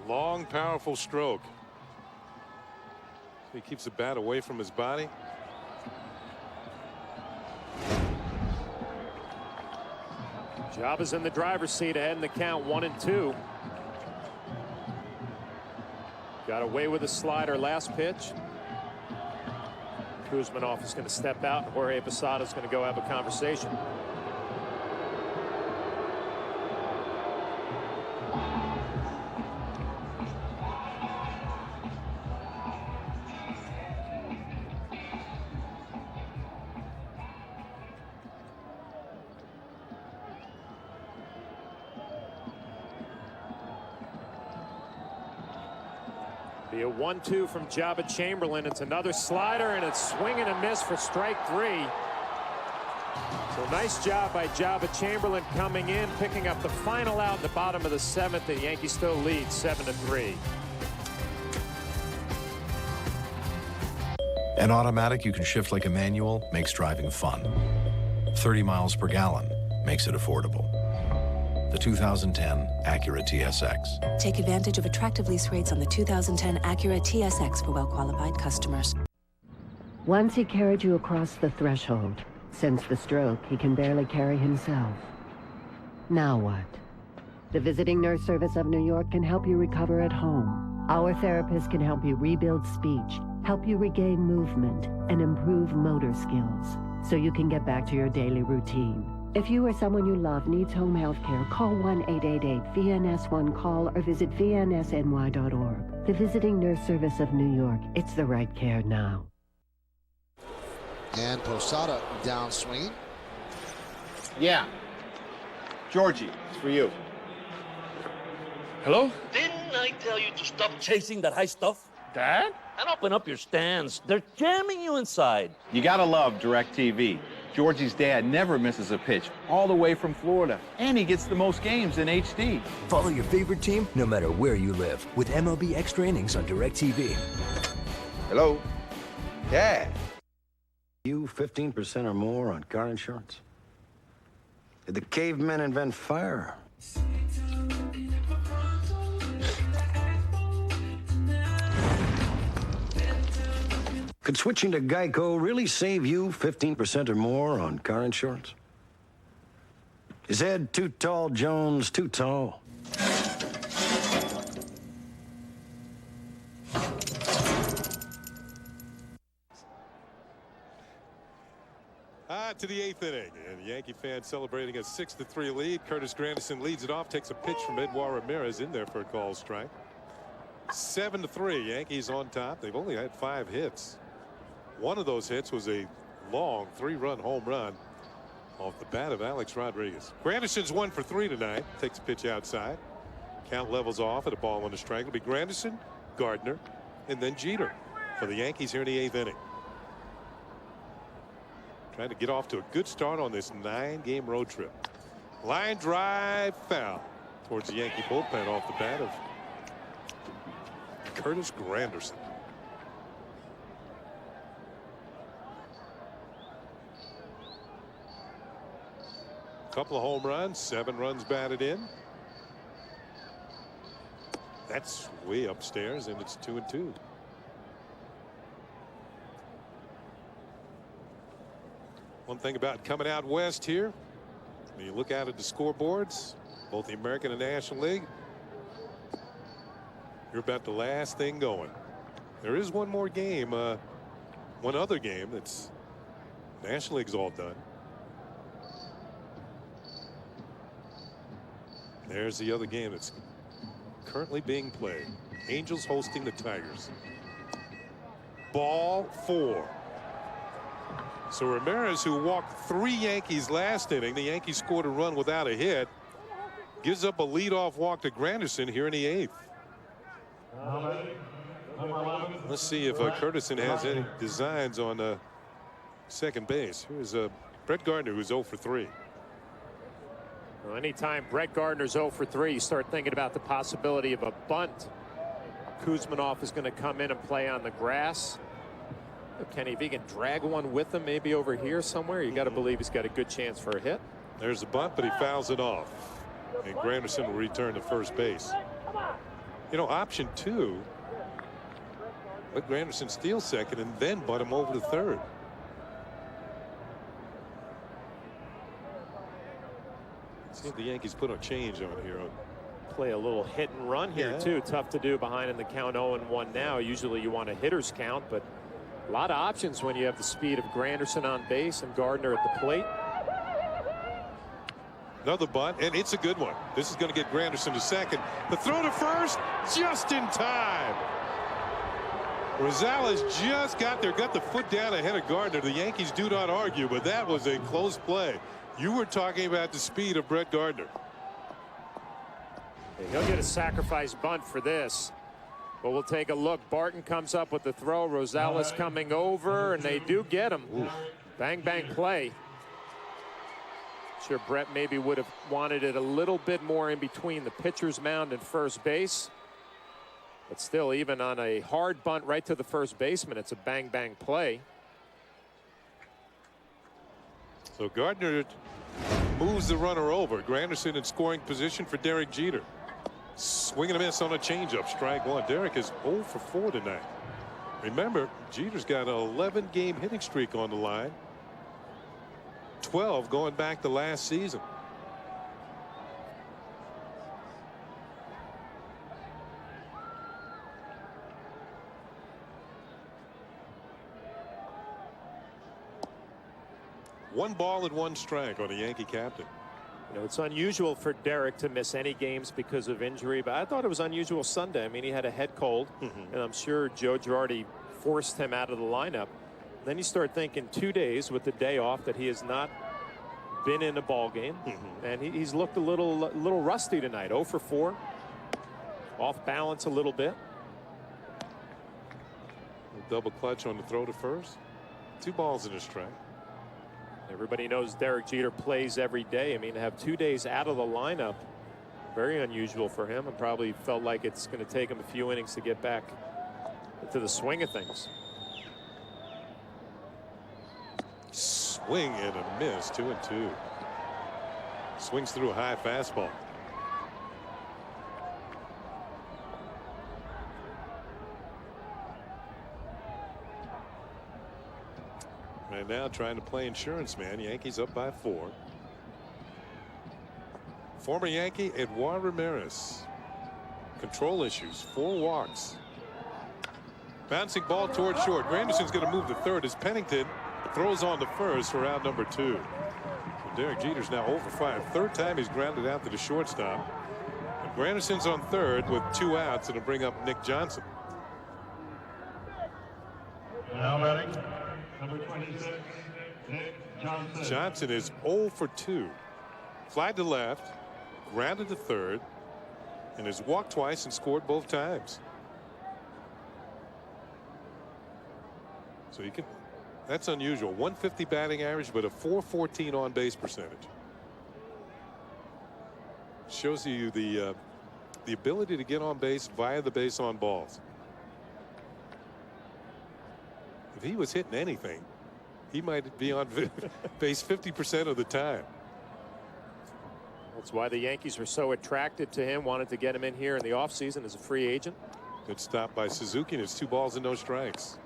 Long, powerful stroke. He keeps the bat away from his body. Jabba's in the driver's seat ahead in the count, 1-2. Got away with a slider last pitch. Kuzminoff is going to step out, and Jorge Posada is going to go have a conversation. See a 1-2 from Jabba Chamberlain. It's another slider, and it's swing and a miss for strike 3. So nice job by Jabba Chamberlain coming in, picking up the final out in the bottom of the 7th. The Yankees still lead 7-3. An automatic you can shift like a manual makes driving fun. 30 miles per gallon makes it affordable. The 2010 Acura TSX. Take advantage of attractive lease rates on the 2010 Acura TSX for well-qualified customers. Once he carried you across the threshold. Since the stroke, he can barely carry himself. Now what? The Visiting Nurse Service of New York can help you recover at home. Our therapists can help you rebuild speech, help you regain movement, and improve motor skills, so you can get back to your daily routine. If you or someone you love needs home health care, call 1-888-VNS1-CALL or visit vnsny.org. The Visiting Nurse Service of New York. It's the right care now. And Posada down swinging. Yeah. Georgie, it's for you. Hello? Didn't I tell you to stop chasing that high stuff? Dad? And open up your stands. They're jamming you inside. You gotta love DirecTV. Georgie's dad never misses a pitch, all the way from Florida. And he gets the most games in HD. Follow your favorite team no matter where you live with MLB Extra Innings on DirecTV. Hello? Dad? You 15% or more on car insurance? Did the cavemen invent fire? Could switching to Geico really save you 15% or more on car insurance? Is Ed too tall, Jones too tall? To the 8th inning, and Yankee fans celebrating a 6-3 lead. Curtis Granderson leads it off, takes a pitch from Edouard Ramirez in there for a called strike. 7-3, Yankees on top. They've only had 5 hits. One of those hits was a long 3-run home run off the bat of Alex Rodriguez. Granderson's 1 for 3 tonight. Takes a pitch outside. Count levels off at a ball on the strike. It'll be Granderson, Gardner, and then Jeter for the Yankees here in the 8th inning. Trying to get off to a good start on this 9-game road trip. Line drive foul towards the Yankee bullpen off the bat of Curtis Granderson. Couple of home runs, 7 runs batted in. That's way upstairs, and it's 2-2. One thing about coming out west here, when you look out at the scoreboards, both the American and National League, you're about the last thing going. There is one more game, one other game that's National League's all done. There's the other game that's currently being played. Angels hosting the Tigers. Ball 4. So Ramirez, who walked 3 Yankees last inning, the Yankees scored a run without a hit, gives up a leadoff walk to Granderson here in the 8th. Let's see if Curtison has any designs on second base. Here's Brett Gardner, who's 0 for 3. Well, anytime Brett Gardner's 0 for 3, you start thinking about the possibility of a bunt. Kuzminoff is going to come in and play on the grass. Kenny, if he can drag one with him, maybe over here somewhere, you got to believe he's got a good chance for a hit. There's the bunt, but he fouls it off. And Granderson will return to first base. You know, option 2, let Granderson steal second and then bunt him over to third. See if the Yankees put a change on here. Play a little hit and run here, too. Tough to do behind in the count 0-1 now. Usually you want a hitter's count, but a lot of options when you have the speed of Granderson on base and Gardner at the plate. Another bunt, and it's a good one. This is going to get Granderson to second. The throw to first, just in time. Rosales just got there, got the foot down ahead of Gardner. The Yankees do not argue, but that was a close play. You were talking about the speed of Brett Gardner. He'll get a sacrifice bunt for this. But we'll take a look. Barton comes up with the throw. Rosales coming over, and they do get him. Ooh. Bang, bang play. Sure, Brett maybe would have wanted it a little bit more in between the pitcher's mound and first base. But still, even on a hard bunt right to the first baseman, it's a bang, bang play. So Gardner moves the runner over. Granderson in scoring position for Derek Jeter. Swing and a miss on a changeup. Strike one. Derek is 0 for 4 tonight. Remember, Jeter's got an 11-game hitting streak on the line. 12 going back to last season. One ball and one strike on a Yankee captain. You know, it's unusual for Derek to miss any games because of injury, but I thought it was unusual Sunday. I mean, he had a head cold, and I'm sure Joe Girardi forced him out of the lineup. Then you start thinking 2 days with the day off that he has not been in a ball game, and he's looked a little rusty tonight. 0 for 4, off balance a little bit. Double clutch on the throw to first. 2 balls and a strike. Everybody knows Derek Jeter plays every day. I mean, to have 2 days out of the lineup, very unusual for him, and probably felt like it's going to take him a few innings to get back into the swing of things. Swing and a miss. 2-2. Swings through a high fastball. And now trying to play insurance man. Yankees up by 4. Former Yankee Edouard Ramirez. Control issues. 4 walks. Bouncing ball towards short. Granderson's going to move to third as Pennington throws on to first for out number 2. So Derek Jeter's now 0 for 5. Third time he's grounded out to the shortstop. And Granderson's on third with 2 outs, and it'll bring up Nick Johnson. Now batting, number 26, Nick Johnson. Johnson is 0 for 2. Fly to left, grounded to third, and has walked twice and scored both times. So you can. That's unusual. 150 batting average, but a .414 on base percentage. Shows you the ability to get on base via the base on balls. If he was hitting anything, he might be on base 50% of the time. That's why the Yankees were so attracted to him, wanted to get him in here in the offseason as a free agent. Good stop by Suzuki, and it's 2 balls and no strikes.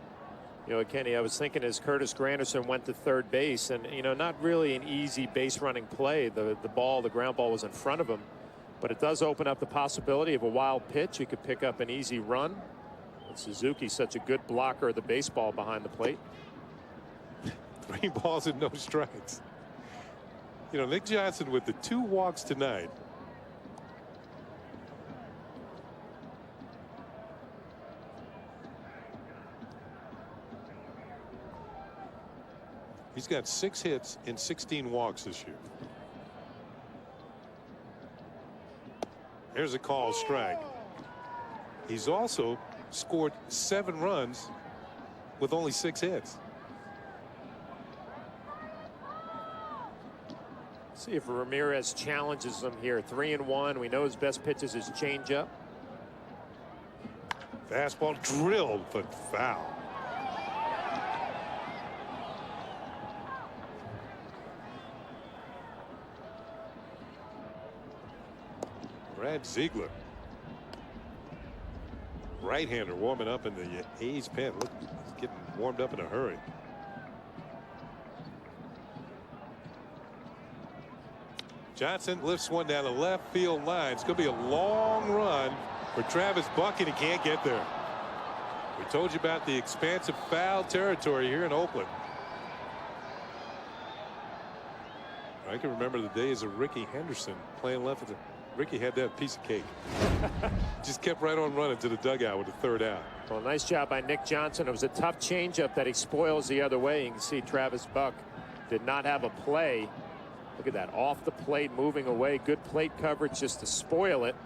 You know, Kenny, I was thinking as Curtis Granderson went to third base, and, you know, not really an easy base running play. The ground ball was in front of him, but it does open up the possibility of a wild pitch. You could pick up an easy run. And Suzuki's such a good blocker of the baseball behind the plate. 3 balls and no strikes. You know, Nick Johnson with the 2 walks tonight. He's got 6 hits and 16 walks this year. There's a call strike. He's also scored 7 runs with only 6 hits. See if Ramirez challenges him here. 3-1. We know his best pitch is his changeup. Fastball drilled, but foul. Brad Ziegler, right-hander, warming up in the A's pen. Look, he's getting warmed up in a hurry. Johnson lifts one down the left field line. It's going to be a long run for Travis Buck, and he can't get there. We told you about the expansive foul territory here in Oakland. I can remember the days of Ricky Henderson playing left. Ricky had that piece of cake. Just kept right on running to the dugout with the 3rd out. Well, nice job by Nick Johnson. It was a tough changeup that he spoils the other way. You can see Travis Buck did not have a play. Look at that, off the plate, moving away. Good plate coverage just to spoil it.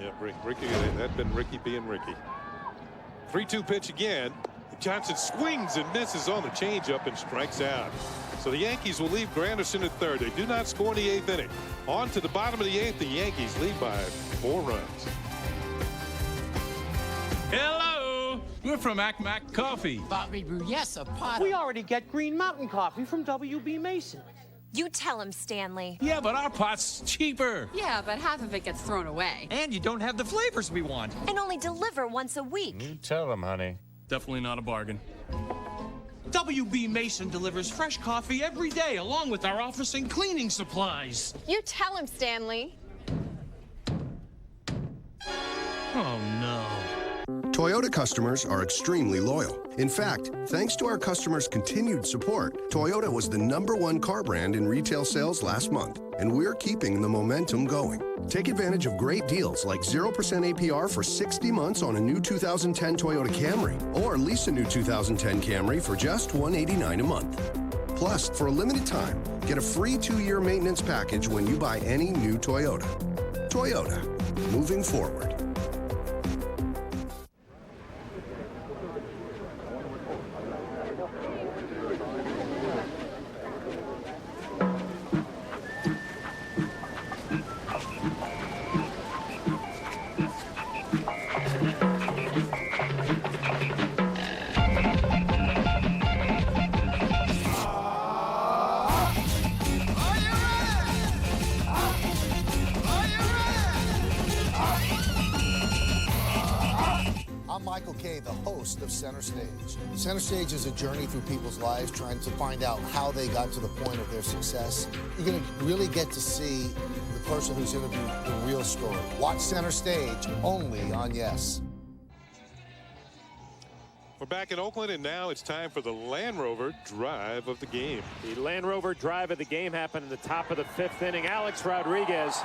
Yeah, Ricky, that'd been Ricky being Ricky. 3-2 pitch again. Johnson swings and misses on the changeup and strikes out. So the Yankees will leave Granderson at third. They do not score in the 8th inning. On to the bottom of the 8th, the Yankees lead by 4 runs. Hello, we're from Mac Coffee. Bobby Brew, yes, a pot. We already get Green Mountain Coffee from WB Mason. You tell him, Stanley. Yeah, but our pot's cheaper. Yeah, but half of it gets thrown away. And you don't have the flavors we want. And only deliver once a week. You tell them, honey. Definitely not a bargain. WB Mason delivers fresh coffee every day, along with our office and cleaning supplies. You tell him, Stanley. Oh, no. Toyota customers are extremely loyal. In fact, thanks to our customers' continued support, Toyota was the #1 car brand in retail sales last month, and we're keeping the momentum going. Take advantage of great deals like 0% APR for 60 months on a new 2010 Toyota Camry, or lease a new 2010 Camry for just $189 a month. Plus, for a limited time, get a free 2-year maintenance package when you buy any new Toyota. Toyota, moving forward. The host of Center Stage. Center Stage is a journey through people's lives, trying to find out how they got to the point of their success. You're going to really get to see the person who's interviewed the real story. Watch Center Stage only on Yes. We're back in Oakland, and now it's time for the Land Rover drive of the game. The Land Rover drive of the game happened in the top of the 5th inning. Alex Rodriguez,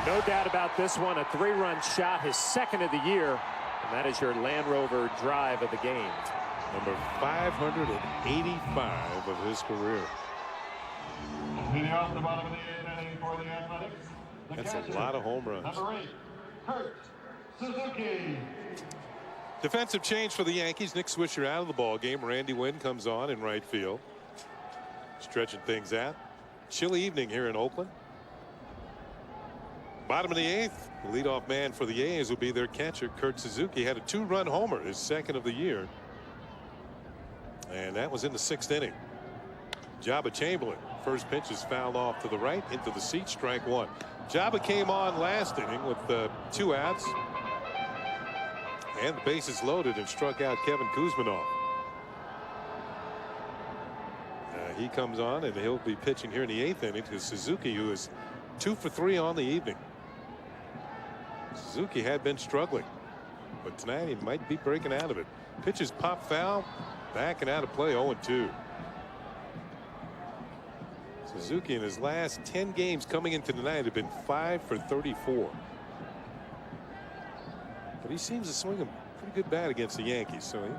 no doubt about this one, a 3-run shot, his 2nd of the year. And that is your Land Rover drive of the game. Number 585 of his career. Leading off the bottom of the 8th inning for the Athletics. That's a lot of home runs. Number 8, Kurt Suzuki. Defensive change for the Yankees. Nick Swisher out of the ball game. Randy Wynn comes on in right field. Stretching things out. Chilly evening here in Oakland. Bottom of the 8th, the leadoff man for the A's will be their catcher, Kurt Suzuki. Had a 2-run homer, his 2nd of the year. And that was in the 6th inning. Jabba Chamberlain, first pitch is fouled off to the right, into the seat, strike 1. Jabba came on last inning with 2 outs. And the bases loaded and struck out Kevin Kuzminoff. He comes on and he'll be pitching here in the 8th inning to Suzuki, who is 2 for 3 on the evening. Suzuki had been struggling, but tonight he might be breaking out of it. Pitches pop foul, back and out of play, 0-2. Suzuki in his last 10 games coming into tonight have been 5 for 34. But he seems to swing a pretty good bat against the Yankees, so he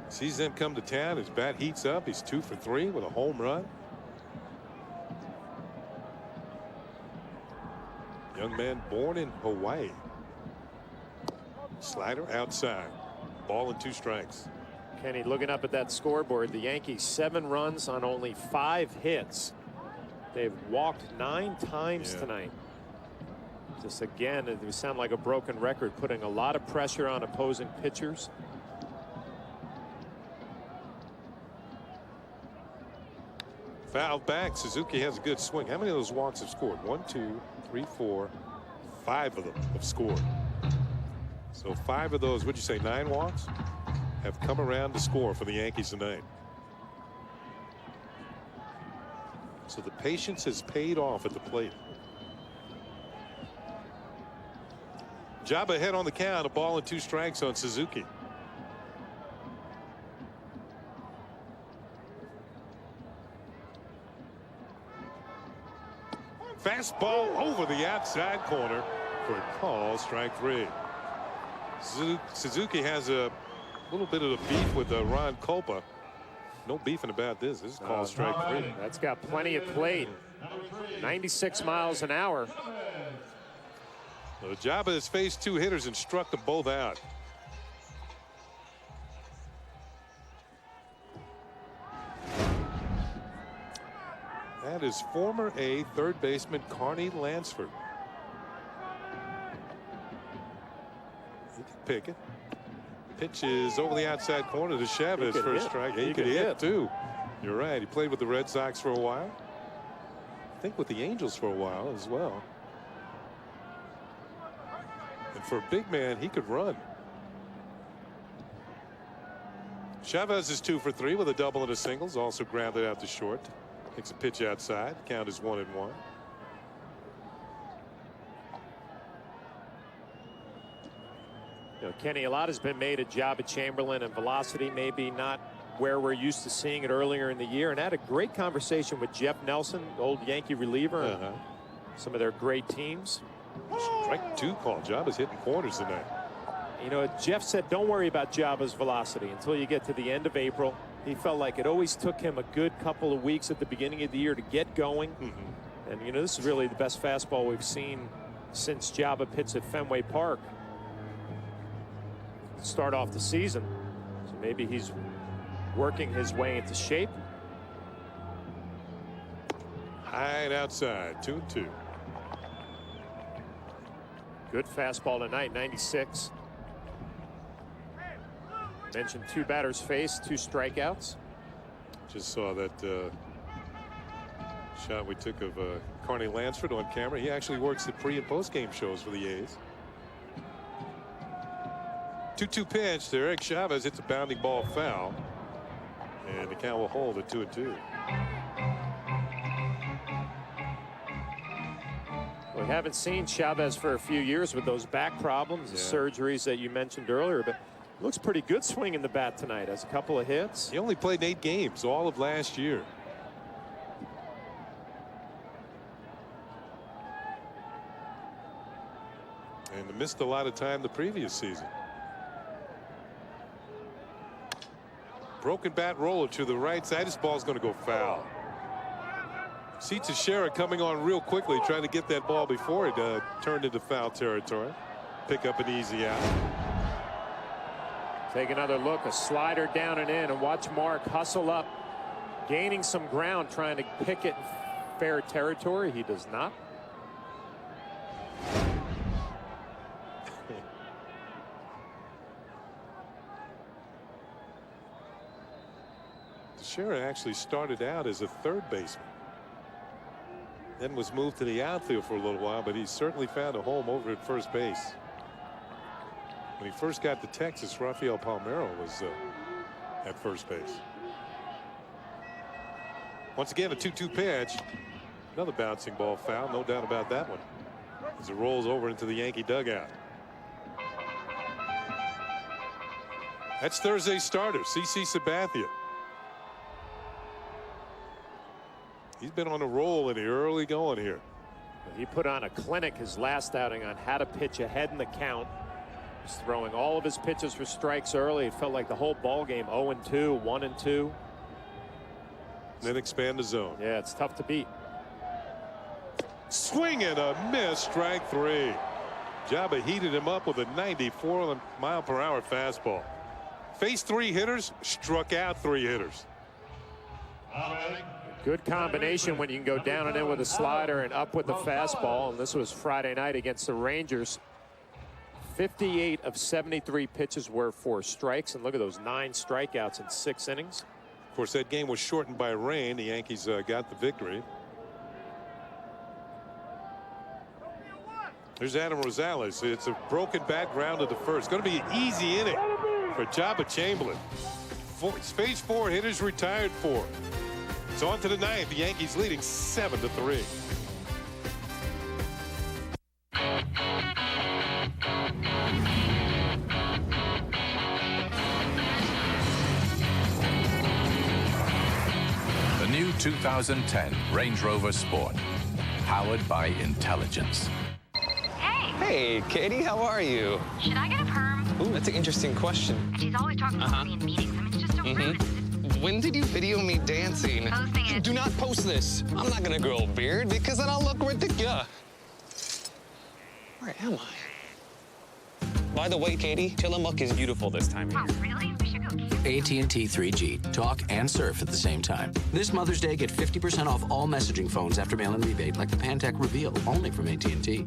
sees them come to town. His bat heats up. He's 2 for 3 with a home run. Young man born in Hawaii. Slider outside. Ball and 2 strikes. Kenny, looking up at that scoreboard, the Yankees 7 runs on only 5 hits. They've walked 9 times tonight. Just again, it would sound like a broken record, putting a lot of pressure on opposing pitchers. Foul back. Suzuki has a good swing. How many of those walks have scored? 1, 2, 3, 4, 5 of them have scored. So 5 of those, would you say 9 walks, have come around to score for the Yankees tonight. So the patience has paid off at the plate. Jabba ahead on the count, a ball and 2 strikes on Suzuki. Fastball over the outside corner for a call, strike 3. Suzuki has a little bit of a beef with Ron Culpa. No beefing about this. This is called strike 3. That's got plenty of plate. 96 miles an hour. Jabba has faced 2 hitters and struck them both out. That is former A third baseman Carney Lansford. He can pick it. Pitch is over the outside corner to Chavez for a strike. He could hit too. You're right. He played with the Red Sox for a while. I think with the Angels for a while as well. And for a big man, he could run. Chavez is 2 for 3 with a double and a singles. Also grounded out to short. Takes a pitch outside. Count is 1-1. You know, Kenny, a lot has been made of Jabba Chamberlain, and velocity maybe not where we're used to seeing it earlier in the year. And I had a great conversation with Jeff Nelson, old Yankee reliever, and some of their great teams. Strike 2 call. Jabba's hitting corners tonight. You know, Jeff said don't worry about Jabba's velocity until you get to the end of April. He felt like it always took him a good couple of weeks at the beginning of the year to get going. And, you know, this is really the best fastball we've seen since Jabba pitched at Fenway Park to start off the season. So maybe he's working his way into shape. High and outside, 2-2. Good fastball tonight, 96. Mentioned 2 batters faced, 2 strikeouts. Just saw that shot we took of Carney Lansford on camera. He actually works the pre and post game shows for the A's. 2-2 pitch to Eric Chavez, hits a bounding ball foul, and the count will hold at 2-2. We haven't seen Chavez for a few years with those back problems, the surgeries that you mentioned earlier, but looks pretty good swinging the bat tonight. Has a couple of hits. He only played 8 games all of last year. And missed a lot of time the previous season. Broken bat roller to the right side. This ball's going to go foul. See Teixeira coming on real quickly, trying to get that ball before it turned into foul territory. Pick up an easy out. Take another look, a slider down and in, and watch Mark hustle up, gaining some ground, trying to pick it in fair territory. He does not. Teixeira actually started out as a third baseman. Then was moved to the outfield for a little while, but he certainly found a home over at first base. When he first got to Texas, Rafael Palmeiro was at first base. Once again, a 2-2 pitch. Another bouncing ball foul, no doubt about that one, as it rolls over into the Yankee dugout. That's Thursday's starter, CC Sabathia. He's been on a roll in the early going here. He put on a clinic his last outing on how to pitch ahead in the count. He's throwing all of his pitches for strikes early. It felt like the whole ball game 0-2, 1-2. Then expand the zone. Yeah, it's tough to beat. Swing and a miss, strike 3. Jabba heated him up with a 94-mile-per-hour fastball. Faced 3 hitters, struck out 3 hitters. Good combination when you can go down and in with a slider and up with the fastball. And this was Friday night against the Rangers. 58 of 73 pitches were for strikes. And look at those 9 strikeouts in 6 innings. Of course, that game was shortened by rain. The Yankees got the victory. There's Adam Rosales. It's a broken bat ground to the first. Going to be an easy inning for Jabba Chamberlain. Phase 4 hitters retired 4. It's on to the 9th. The Yankees leading 7-3. The new 2010 Range Rover Sport, powered by intelligence. Hey, Katie, how are you? Should I get a perm? Ooh, that's an interesting question. She's always talking about me in meetings. I mean, it's just so rude. When did you video me dancing? Posting it. Do not post this. I'm not gonna grow a beard because then I'll look ridiculous. Where am I? By the way, Katie, Tillamook is beautiful this time of year. Oh, really? We should go camping. AT&T 3G. Talk and surf at the same time. This Mother's Day, get 50% off all messaging phones after mail-in rebate, like the Pantech Reveal, only from AT&T.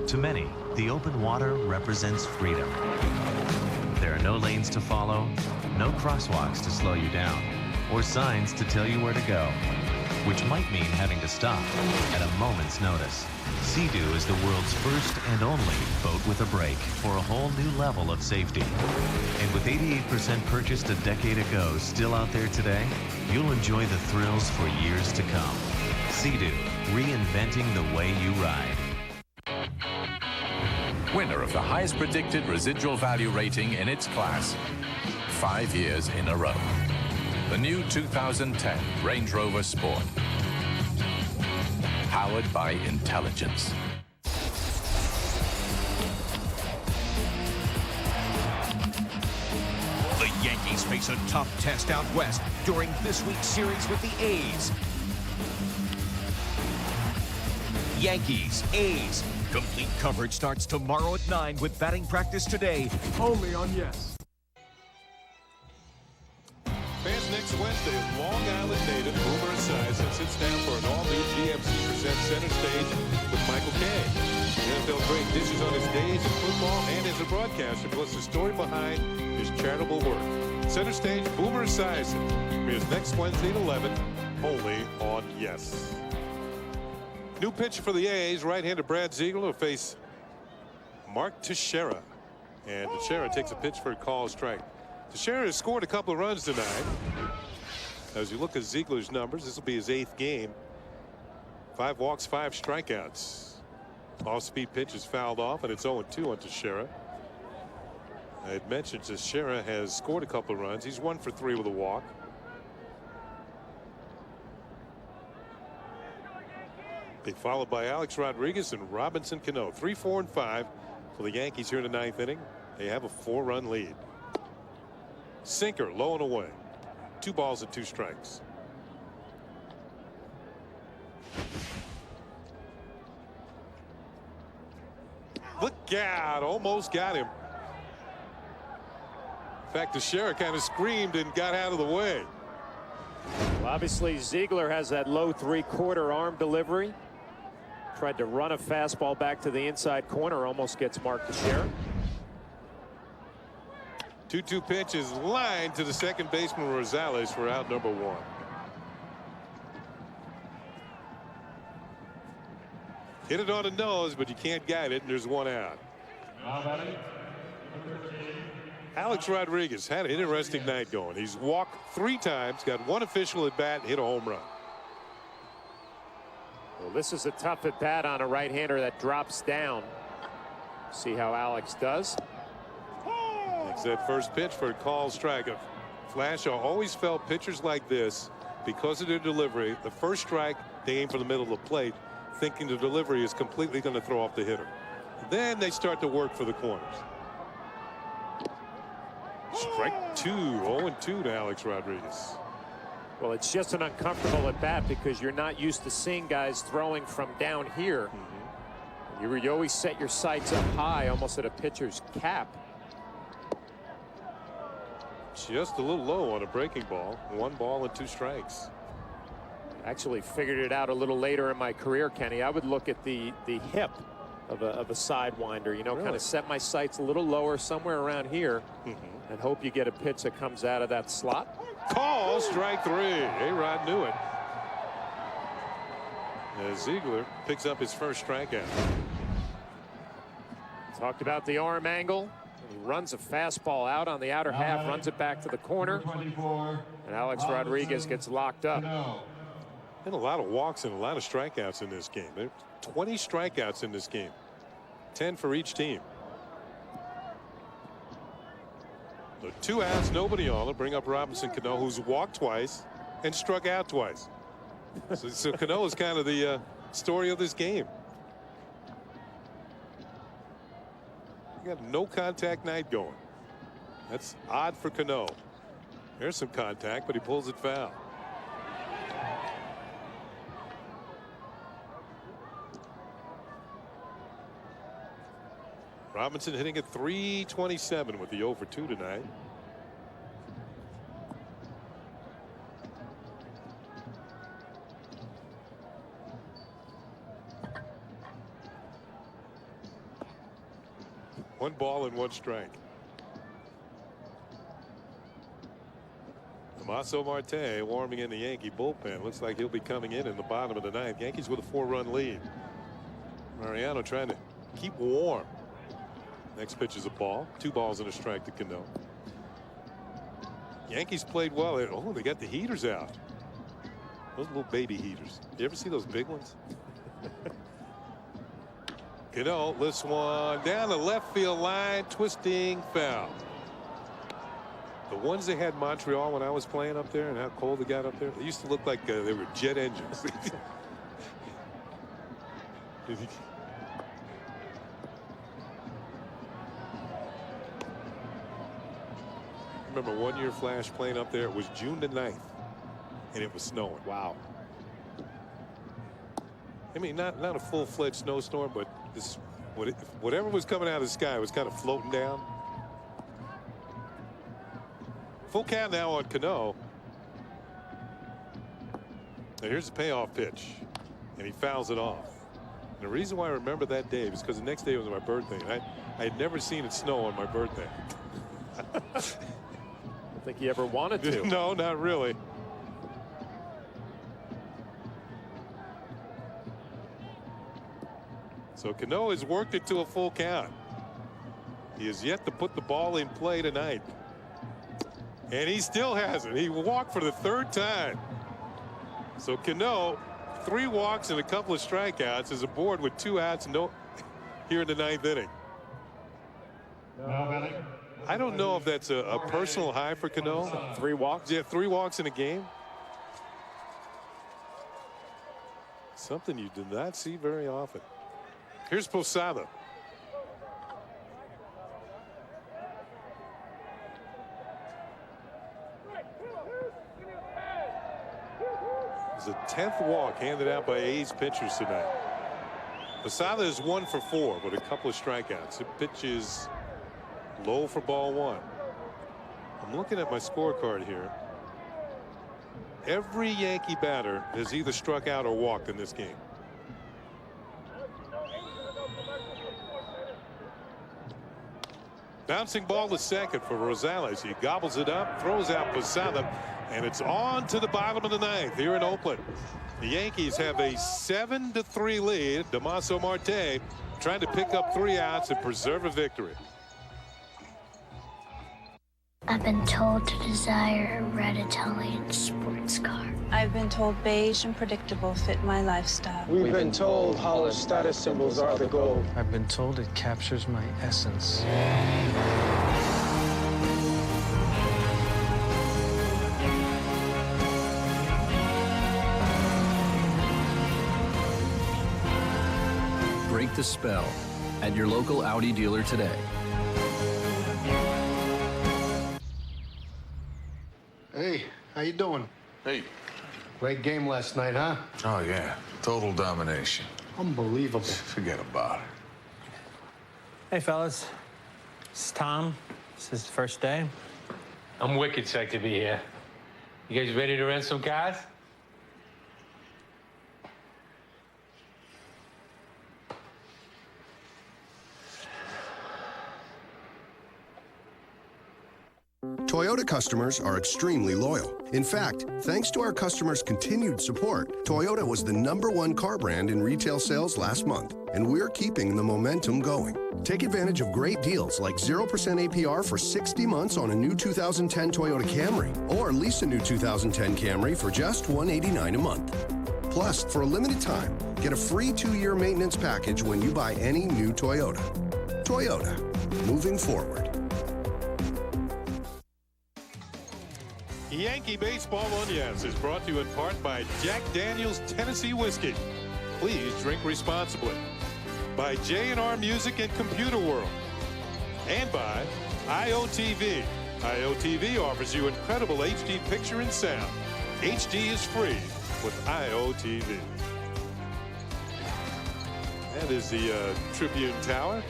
To many, the open water represents freedom. There are no lanes to follow, no crosswalks to slow you down, or signs to tell you where to go, which might mean having to stop at a moment's notice. Sea-Doo is the world's first and only boat with a brake for a whole new level of safety. And with 88% purchased a decade ago still out there today, you'll enjoy the thrills for years to come. Sea-Doo, reinventing the way you ride. Winner of the highest predicted residual value rating in its class, 5 years in a row. The new 2010 Range Rover Sport. Powered by intelligence. The Yankees face a tough test out west during this week's series with the A's. Yankees, A's. Complete coverage starts tomorrow at 9 with batting practice today, only on Yes. Fans next Wednesday, Long Island native Boomer Esiason sits down for an all-new GMC Presents Center Stage with Michael Kay. The NFL great dishes on his days in football and as a broadcaster, plus the story behind his charitable work. Center Stage, Boomer Esiason premieres next Wednesday at 11, only on Yes. New pitcher for the A's, right-hander Brad Ziegler will face Mark Teixeira. And Teixeira takes a pitch for a call strike. Teixeira has scored a couple of runs tonight. As you look at Ziegler's numbers, this will be his 8th game. 5 walks, 5 strikeouts. Off-speed pitch is fouled off, and it's 0-2 on Teixeira. I had mentioned Teixeira has scored a couple of runs. He's 1 for 3 with a walk. They followed by Alex Rodriguez and Robinson Cano. 3, 4, and 5 for the Yankees here in the 9th inning. They have a 4-run lead. Sinker low and away. 2 balls and 2 strikes. Look out, almost got him. In fact, Teixeira kind of screamed and got out of the way. Well, obviously Ziegler has that low 3/4 arm delivery. Tried to run a fastball back to the inside corner, almost gets Mark Teixeira. 2-2 pitch is lined to the second baseman Rosales for out number 1. Hit it on the nose, but you can't guide it, and there's 1 out. Alex Rodriguez had an interesting night going. He's walked 3 times, got 1 official at bat, hit a home run. Well, this is a tough at bat on a right-hander that drops down. See how Alex does. It's that first pitch for a call strike. Flash, I always felt pitchers like this, because of their delivery, the first strike, they aim for the middle of the plate, thinking the delivery is completely going to throw off the hitter. Then they start to work for the corners. Strike 2, 0-2 to Alex Rodriguez. Well, it's just an uncomfortable at bat because you're not used to seeing guys throwing from down here. You always set your sights up high, almost at a pitcher's cap. Just a little low on a breaking ball. 1 ball and 2 strikes. Actually figured it out a little later in my career, Kenny. I would look at the hip of a sidewinder, you know, kind of set my sights a little lower somewhere around here and hope you get a pitch that comes out of that slot. Call strike 3. A-Rod knew it. As Ziegler picks up his first strikeout. Talked about the arm angle. He runs a fastball out on the outer half, runs it back to the corner, and Alex Rodriguez gets locked up. And a lot of walks and a lot of strikeouts in this game. There are 20 strikeouts in this game. 10 for each team. So 2 outs, nobody on. Bring up Robinson Cano, who's walked twice and struck out twice. So Cano is kind of the story of this game. You got no contact night going. That's odd for Cano. There's some contact, but he pulls it foul. Robinson hitting at .327 with the 0 for 2 tonight. One ball and one strike. Damaso Marte warming in the Yankee bullpen. Looks like he'll be coming in the bottom of the ninth. Yankees with a 4-run lead. Mariano trying to keep warm. Next pitch is a ball. 2 balls and a strike to Cano. Yankees played well. Oh, they got the heaters out. Those little baby heaters. You ever see those big ones? Cano lifts one down the left field line, twisting foul. The ones they had in Montreal when I was playing up there and how cold it got up there, they used to look like they were jet engines. Remember one year Flash playing up there. It was June the 9th and it was snowing. Wow. I mean, not a full-fledged snowstorm, but this whatever was coming out of the sky was kind of floating down. Full count now on Cano. And here's the payoff pitch, and he fouls it off. And the reason why I remember that day is because the next day was my birthday. And I had never seen it snow on my birthday. I don't think he ever wanted to. No, not really. So Cano has worked it to a full count. He has yet to put the ball in play tonight. And he still hasn't. He walked for the 3rd time. So Cano, 3 walks and a couple of strikeouts, is aboard with 2 outs here in the 9th inning. I don't know if that's a personal high for Cano. 3 walks? Yeah, 3 walks in a game. Something you do not see very often. Here's Posada. It's a 10th walk handed out by A's pitchers tonight. Posada is 1 for 4 with a couple of strikeouts. The pitch is low for ball 1. I'm looking at my scorecard here. Every Yankee batter has either struck out or walked in this game. Bouncing ball to second for Rosales. He gobbles it up, throws out Posada, and it's on to the bottom of the 9th here in Oakland. The Yankees have a 7-3 lead. Damaso Marte trying to pick up 3 outs and preserve a victory. I've been told to desire a red Italian sports car. I've been told beige and predictable fit my lifestyle. We've been told hollow status symbols are the goal. I've been told it captures my essence. Break the spell at your local Audi dealer today. Hey, how you doing? Hey. Great game last night, huh? Oh, yeah. Total domination. Unbelievable. Forget about it. Hey, fellas. This is Tom. This is the first day. I'm wicked psyched to be here. You guys ready to rent some cars? Toyota customers are extremely loyal. In fact, thanks to our customers' continued support, Toyota was the #1 car brand in retail sales last month, and we're keeping the momentum going. Take advantage of great deals like 0% APR for 60 months on a new 2010 Toyota Camry, or lease a new 2010 Camry for just $189 a month. Plus, for a limited time, get a free 2-year maintenance package when you buy any new Toyota. Toyota, moving forward. Yankee Baseball on Yes is brought to you in part by Jack Daniel's Tennessee Whiskey. Please drink responsibly. By J&R Music and Computer World. And by IOTV. IOTV offers you incredible HD picture and sound. HD is free with IOTV. That is the Tribune Tower.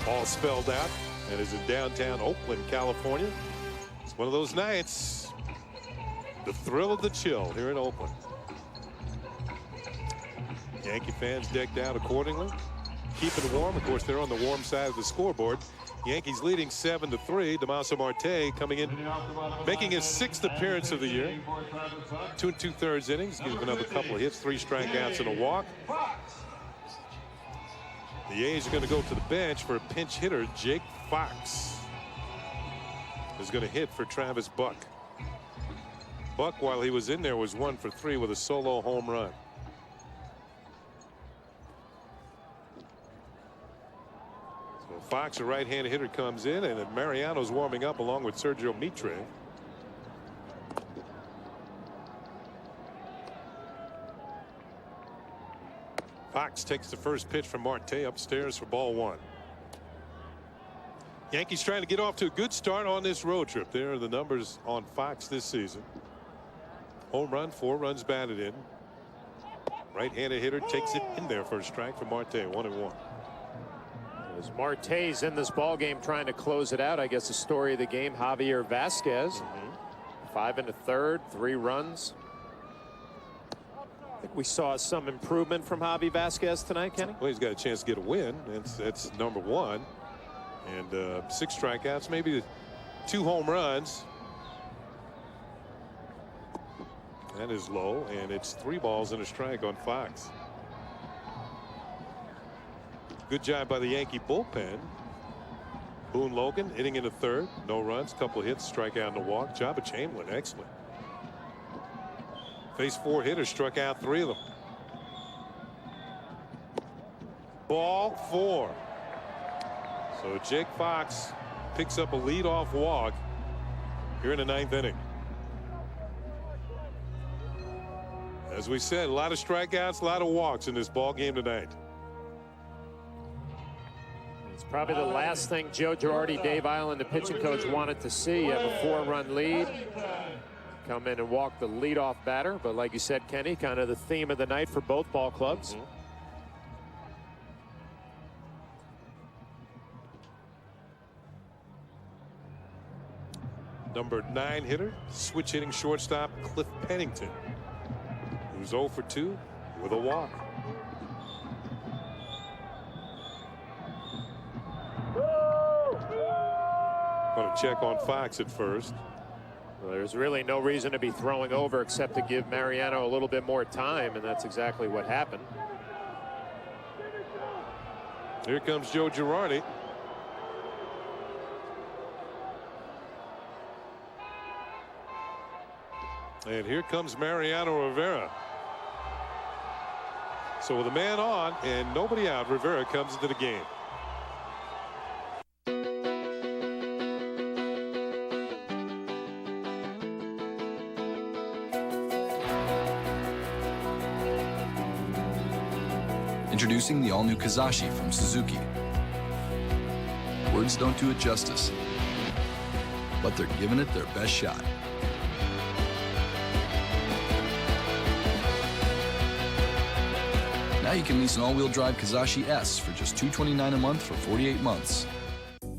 all spelled out, and is in downtown Oakland, California. It's one of those nights. The thrill of the chill here in Oakland. Yankee fans decked out accordingly. Keeping warm. Of course, they're on the warm side of the scoreboard. Yankees leading 7-3. Damaso Marte coming in, making his 6th appearance of the year. 2 2/3 innings, giving up a couple of hits, 3 strikeouts and a walk. The A's are going to go to the bench for a pinch hitter. Jake Fox is going to hit for Travis Buck. Buck, while he was in there, was 1 for 3 with a solo home run. So Fox, a right-handed hitter, comes in, and Mariano's warming up along with Sergio Mitre. Fox takes the first pitch from Marte upstairs for ball 1. Yankees trying to get off to a good start on this road trip. There are the numbers on Fox this season. Home run, 4 runs batted in. Right-handed hitter takes it in there for a strike from Marte. 1-1. As Marte's in this ball game trying to close it out, I guess the story of the game, Javier Vasquez. 5 1/3, 3 runs. I think we saw some improvement from Javi Vasquez tonight, Kenny. Well, he's got a chance to get a win. That's number 1. And 6 strikeouts, maybe 2 home runs. That is low, and it's 3 balls and a strike on Fox. Good job by the Yankee bullpen. Boone Logan hitting in the 3rd. No runs, couple of hits, strikeout and a walk. Job of Chamberlain, excellent. Faced 4 hitters, struck out 3 of them. Ball 4. So Jake Fox picks up a leadoff walk here in the 9th inning. As we said, a lot of strikeouts, a lot of walks in this ball game tonight. It's probably the last thing Joe Girardi, Dave Island, the pitching coach, wanted to see. Have a 4-run lead. Come in and walk the leadoff batter. But like you said, Kenny, kind of the theme of the night for both ball clubs. Number 9 hitter, switch hitting shortstop Cliff Pennington, who's 0 for 2 with a walk. Going to check on Fox at first. Well, there's really no reason to be throwing over except to give Mariano a little bit more time, and that's exactly what happened. Here comes Joe Girardi. And here comes Mariano Rivera. So with a man on and nobody out, Rivera comes into the game. Introducing the all-new Kizashi from Suzuki. Words don't do it justice, but they're giving it their best shot. Now you can lease an all-wheel drive Kizashi S for just $229 a month for 48 months.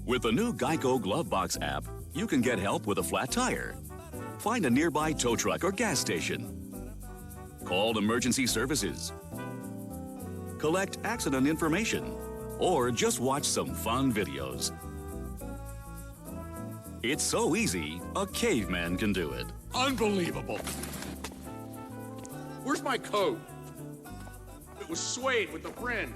With the new Geico Glove Box app, you can get help with a flat tire. Find a nearby tow truck or gas station. Call emergency services. Collect accident information. Or just watch some fun videos. It's so easy, a caveman can do it. Unbelievable. Where's my coat? It was suede with the fringe.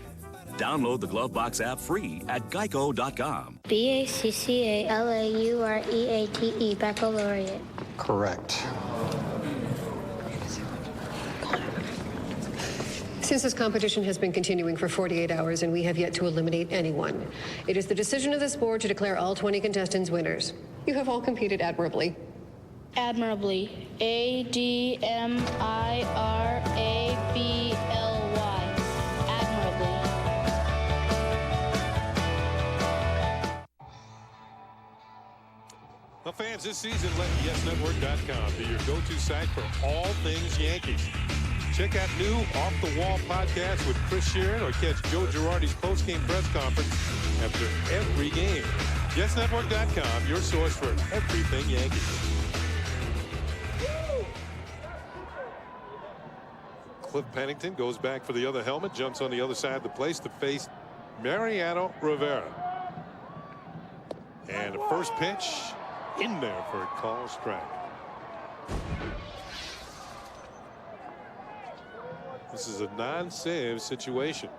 Download the Glove Box app free at geico.com. BACCALAUREATE, baccalaureate. Correct. Since this competition has been continuing for 48 hours and we have yet to eliminate anyone, it is the decision of this board to declare all 20 contestants winners. You have all competed admirably. Admirably. ADMIRABLY. Admirably. Well, fans, this season, let YesNetwork.com be your go-to site for all things Yankees. Check out new Off the Wall podcast with Chris Sheeran or catch Joe Girardi's post-game press conference after every game. JetsNetwork.com, your source for everything Yankees. Cliff Pennington goes back for the other helmet, jumps on the other side of the place to face Mariano Rivera. And the first pitch in there for a call strike. This is a non-save situation.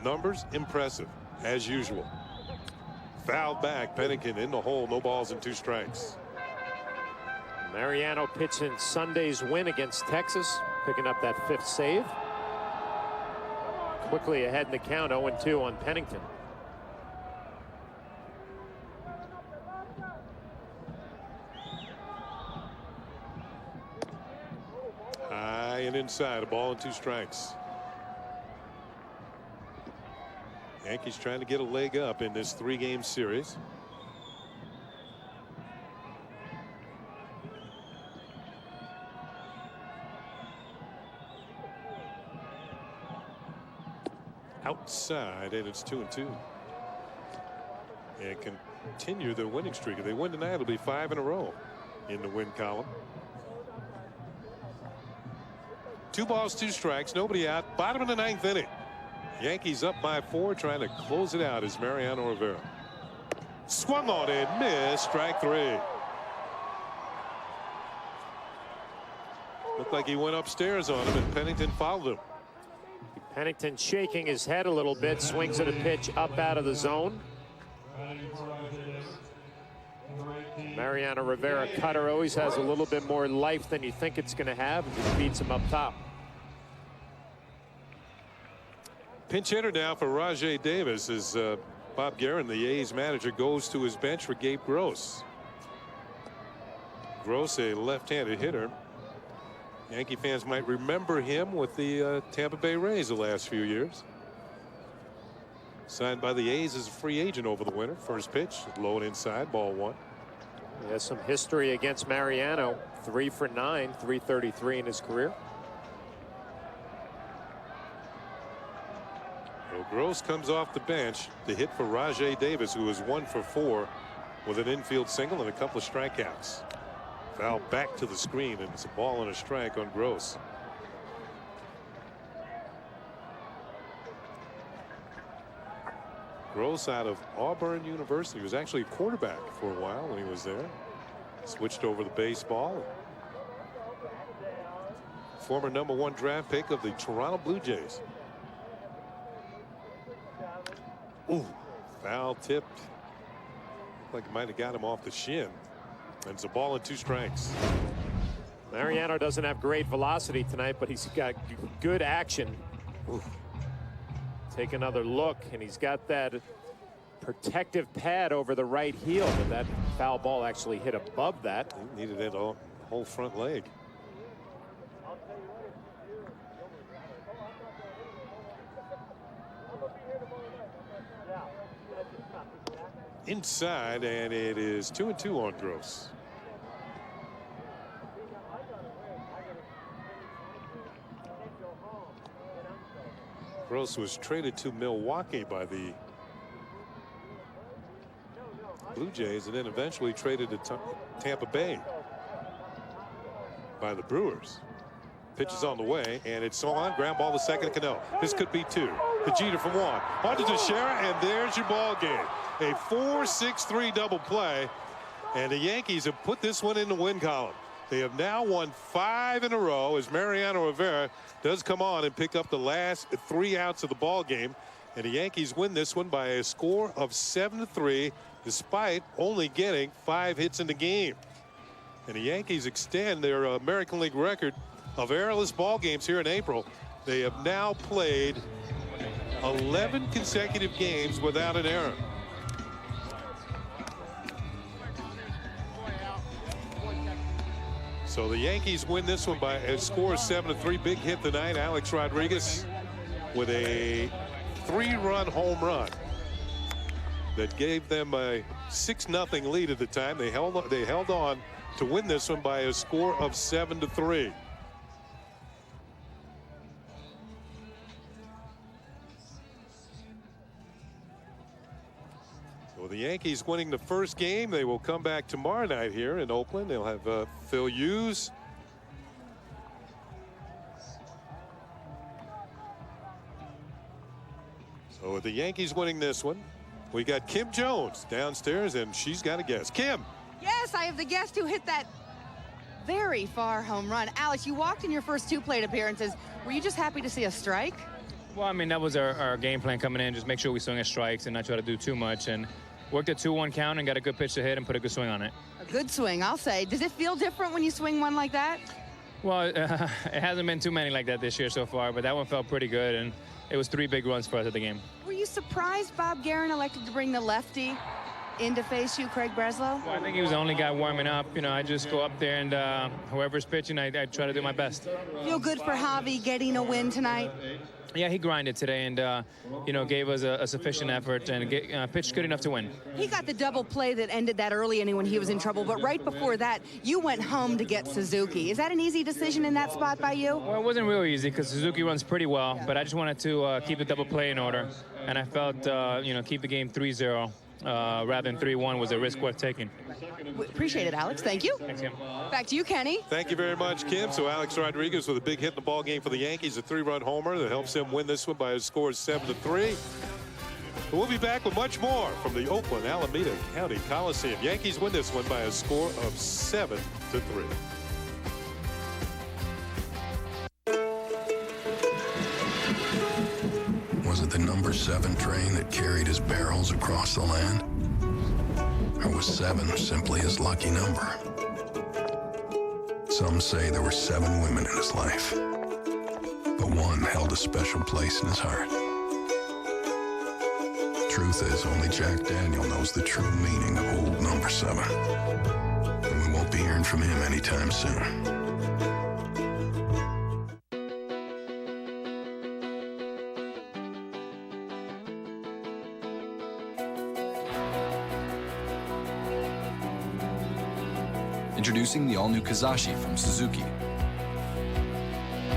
Numbers impressive as usual. Foul back, Pennington in the hole, no balls and 2 strikes. Mariano pitching Sunday's win against Texas, picking up that 5th save. Quickly ahead in the count, 0-2 on Pennington. High and inside, a ball and 2 strikes. Yankees trying to get a leg up in this 3-game series. Outside, and it's 2-2. And continue their winning streak. If they win tonight, it'll be 5 in a row in the win column. 2 balls, 2 strikes, nobody out. Bottom of the 9th inning. Yankees up by 4, trying to close it out as Mariano Rivera. Swung on and missed. Strike 3. Looked like he went upstairs on him, and Pennington fouled him. Pennington shaking his head a little bit, swings at a pitch up out of the zone. Mariano Rivera cutter always has a little bit more life than you think it's going to have, and just beats him up top. Pinch hitter now for Rajay Davis as Bob Guerin, the A's manager, goes to his bench for Gabe Gross. Gross, a left-handed hitter. Yankee fans might remember him with the Tampa Bay Rays the last few years. Signed by the A's as a free agent over the winter. First pitch, low and inside, ball 1. He has some history against Mariano. 3 for 9, 333 in his career. Well, Gross comes off the bench to hit for Rajay Davis, who is 1 for 4 with an infield single and a couple of strikeouts. Foul back to the screen, and it's a ball and a strike on Gross. Gross out of Auburn University. He was actually a quarterback for a while when he was there. Switched over to baseball. Former #1 draft pick of the Toronto Blue Jays. Ooh, foul tipped. Looked like it might have got him off the shin. And it's a ball and 2 strikes. Mariano doesn't have great velocity tonight, but he's got good action. Ooh. Take another look, and he's got that protective pad over the right heel, but that foul ball actually hit above that. He needed it all, whole front leg. Inside, and it is 2-2 on Gross. Gross was traded to Milwaukee by the Blue Jays and then eventually traded to Tampa Bay by the Brewers. Pitch is on the way, and it's on. Ground ball to second, Cano. This could be 2. To Jeter for 1. On to Teixeira, and there's your ball game. A 4-6-3 double play, and the Yankees have put this one in the win column. They have now won 5 in a row as Mariano Rivera does come on and pick up the last 3 outs of the ball game, and the Yankees win this one by a score of 7-3, despite only getting 5 hits in the game. And the Yankees extend their American League record of errorless ball games here in April. They have now played 11 consecutive games without an error. So the Yankees win this one by a score of 7-3. Big hit tonight. Alex Rodriguez with a 3-run home run that gave them a 6-0 lead at the time. They held on to win this one by a score of 7-3. Yankees winning the first game. They will come back tomorrow night here in Oakland. They'll have Phil Hughes. So with the Yankees winning this one, we got Kim Jones downstairs, and she's got a guess. Kim. Yes, I have the guest who hit that very far home run. Alex, you walked in your first 2 plate appearances. Were you just happy to see a strike? Well, I mean, that was our game plan coming in. Just make sure we swing at strikes and not try to do too much. And worked a 2-1 count and got a good pitch to hit and put a good swing on it. A good swing, I'll say. Does it feel different when you swing one like that? Well, it hasn't been too many like that this year so far, but that one felt pretty good, and it was 3 big runs for us at the game. Were you surprised Bob Guerin elected to bring the lefty in to face you, Craig Breslow? Well, I think he was the only guy warming up. You know, I just go up there and whoever's pitching, I try to do my best. Feel good for Javi getting a win tonight? Yeah, he grinded today and, you know, gave us a sufficient effort and pitched good enough to win. He got the double play that ended that early inning when he was in trouble, but right before that, you went home to get Suzuki. Is that an easy decision in that spot by you? Well, it wasn't real easy because Suzuki runs pretty well, but I just wanted to keep the double play in order, and I felt, you know, keep the game 3-0 rather than 3-1 was a risk worth taking. We appreciate it, Alex. Thank you. Thanks, Kim. Back to you, Kenny. Thank you very much, Kim. So Alex Rodriguez with a big hit in the ball game for the Yankees, a 3-run homer that helps them win this one by a score of 7-3. We'll be back with much more from the Oakland Alameda County Coliseum. Yankees win this one by a score of 7-3. Was it the number 7 train that carried his barrels across the land? Or was 7 simply his lucky number? Some say there were 7 women in his life, but one held a special place in his heart. Truth is, only Jack Daniel knows the true meaning of old number 7. And we won't be hearing from him anytime soon. Introducing the all-new Kazashi from Suzuki.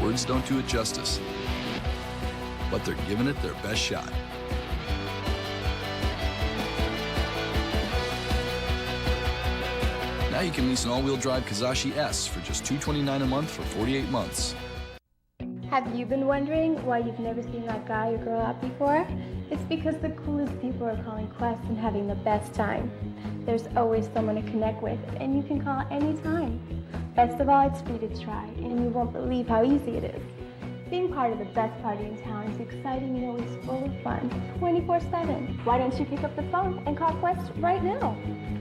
Words don't do it justice, but they're giving it their best shot. Now you can lease an all-wheel drive Kazashi S for just $229 a month for 48 months. Have you been wondering why you've never seen that guy or girl out before? It's because the coolest people are calling Quest and having the best time. There's always someone to connect with, and you can call anytime. Best of all, it's free to try, and you won't believe how easy it is. Being part of the best party in town is exciting and always full of fun, 24/7. Why don't you pick up the phone and call Quest right now?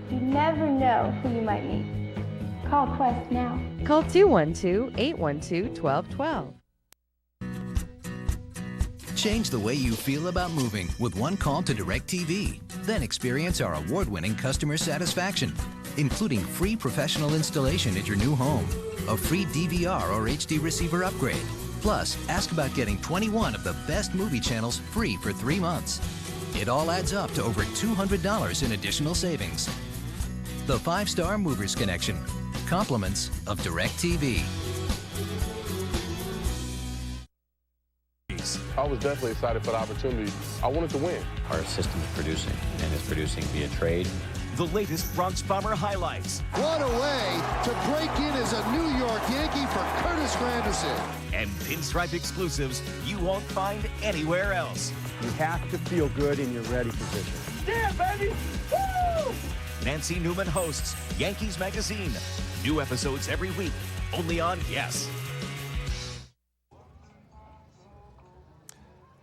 You never know who you might meet. Call Quest now. Call 212-812-1212. Change the way you feel about moving with one call to DirecTV. Then experience our award-winning customer satisfaction, including free professional installation at your new home, a free DVR or HD receiver upgrade. Plus, ask about getting 21 of the best movie channels free for 3 months. It all adds up to over $200 in additional savings. The 5-Star Movers Connection. Compliments of DirecTV. I was definitely excited for the opportunity. I wanted to win. Our system is producing, and is producing via trade. The latest Bronx Bomber highlights. What a way to break in as a New York Yankee for Curtis Granderson. And pinstripe exclusives you won't find anywhere else. You have to feel good in your ready position. Yeah, baby! Woo! Nancy Newman hosts Yankees Magazine. New episodes every week, only on Yes.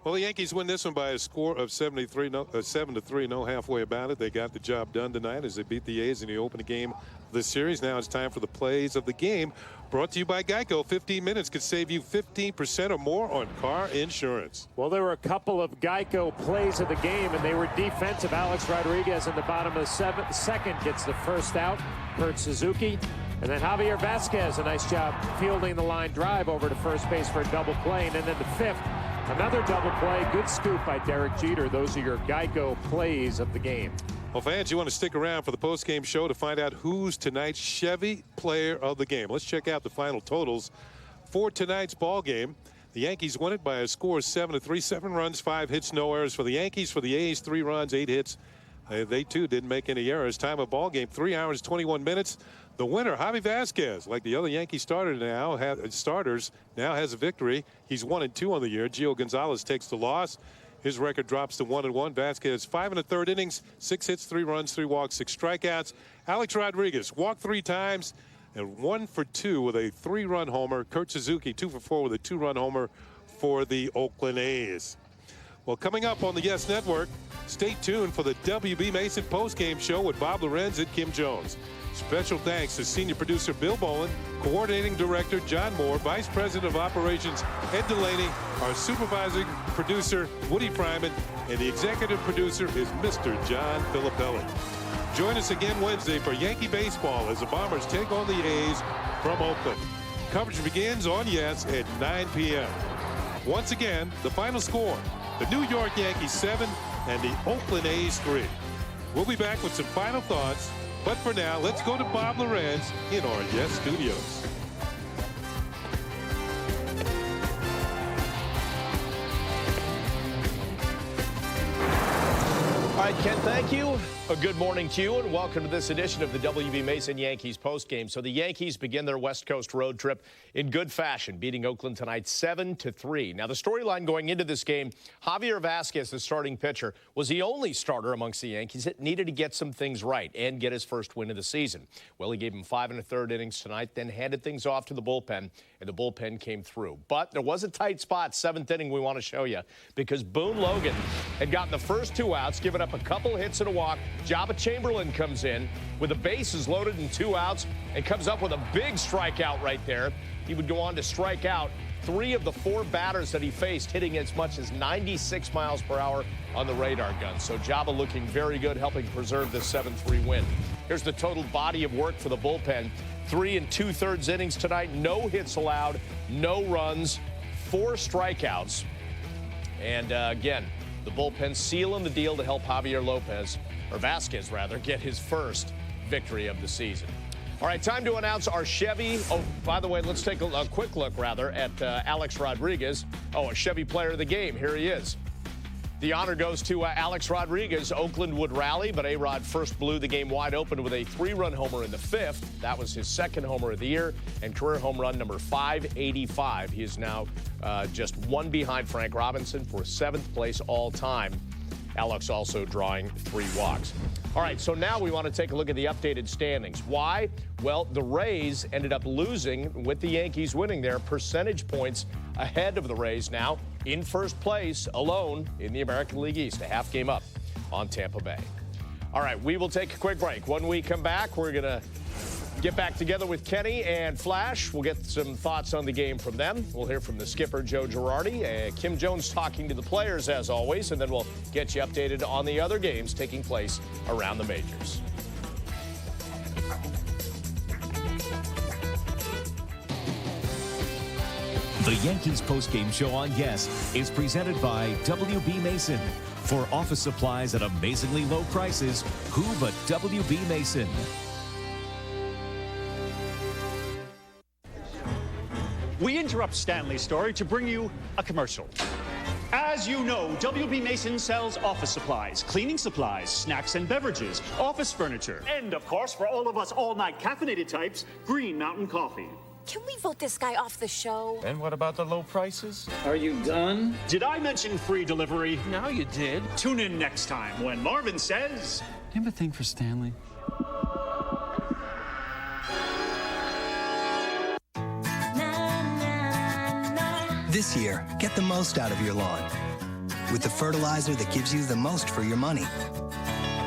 Well, the Yankees win this one by a score of 7-3, no halfway about it. They got the job done tonight as they beat the A's in the opening game of this series. Now it's time for the plays of the game, brought to you by Geico. 15 minutes could save you 15% or more on car insurance. Well, there were a couple of Geico plays of the game, and they were defensive. Alex Rodriguez in the bottom of the second gets the first out. Kurt Suzuki. And then Javier Vasquez, a nice job fielding the line drive over to first base for a double play. And then the fifth, another double play. Good scoop by Derek Jeter. Those are your Geico plays of the game. Well, fans, you want to stick around for the post-game show to find out who's tonight's Chevy player of the game. Let's check out the final totals for tonight's ball game. The Yankees won it by a score of 7-3. 7 runs, 5 hits, no errors for the Yankees. For the A's, 3 runs, 8 hits, They too didn't make any errors. Time of ball game 3 hours 21 minutes. The winner, Javi Vasquez, like the other Yankee starters now has a victory. He's 1-2 on the year. Gio Gonzalez takes the loss. His record drops to 1-1. Vasquez 5 1/3 innings, 6 hits, 3 runs, 3 walks, 6 strikeouts. Alex Rodriguez walked 3 times and 1 for 2 with a 3-run homer. Kurt Suzuki 2 for 4 with a 2-run homer for the Oakland A's. Well, coming up on the Yes Network, stay tuned for the W.B. Mason postgame show with Bob Lorenz and Kim Jones. Special thanks to senior producer Bill Bowen, coordinating director John Moore, vice president of operations Ed Delaney, our supervising producer Woody Fryman, and the executive producer is Mr. John Filippelli. Join us again Wednesday for Yankee baseball as the Bombers take on the A's from Oakland. Coverage begins on Yes at 9 p.m. Once again, the final score, the New York Yankees 7 and the Oakland A's 3. We'll be back with some final thoughts. But for now, let's go to Bob Lorenz in our Yes Studios. All right, Ken, thank you. A good morning to you, and welcome to this edition of the W.B. Mason Yankees postgame. So the Yankees begin their West Coast road trip in good fashion, beating Oakland tonight 7-3. Now, the storyline going into this game, Javier Vasquez, the starting pitcher, was the only starter amongst the Yankees that needed to get some things right and get his first win of the season. Well, he gave him 5 1/3 innings tonight, then handed things off to the bullpen, and the bullpen came through. But there was a tight spot, 7th inning, we want to show you, because Boone Logan had gotten the first 2 outs, given up a couple hits and a walk. Jabba Chamberlain comes in with the bases loaded and 2 outs and comes up with a big strikeout right there. He would go on to strike out 3 of the 4 batters that he faced, hitting as much as 96 miles per hour on the radar gun. So Jabba looking very good, helping preserve this 7-3 win. Here's the total body of work for the bullpen. 3 2/3 innings tonight, no hits allowed, no runs, 4 strikeouts. And again, the bullpen sealing the deal to help Javier Vasquez, get his first victory of the season. All right, time to announce our Chevy. Oh, by the way, let's take a quick look, at Alex Rodriguez. Oh, a Chevy player of the game. Here he is. The honor goes to Alex Rodriguez. Oakland would rally, but A-Rod first blew the game wide open with a 3-run homer in the 5th. That was his 2nd homer of the year and career home run number 585. He is now just 1 behind Frank Robinson for 7th place all time. Alex also drawing 3 walks. All right, so now we want to take a look at the updated standings. Why? Well, the Rays ended up losing with the Yankees winning their percentage points ahead of the Rays now in first place alone in the American League East, a half game up on Tampa Bay. All right, we will take a quick break. When we come back, we're going to get back together with Kenny and Flash. We'll get some thoughts on the game from them. We'll hear from the skipper, Joe Girardi. Kim Jones talking to the players, as always, and then we'll get you updated on the other games taking place around the majors. The Yankees postgame show on Yes is presented by W.B. Mason. For office supplies at amazingly low prices, who but W.B. Mason? We interrupt Stanley's story to bring you a commercial. As you know, W.B. Mason sells office supplies, cleaning supplies, snacks and beverages, office furniture, and of course, for all of us all-night caffeinated types, Green Mountain Coffee. Can we vote this guy off the show? And what about the low prices? Are you done? Did I mention free delivery? No, you did. Tune in next time when Marvin says... Do you have a thing for Stanley? This year, get the most out of your lawn with the fertilizer that gives you the most for your money.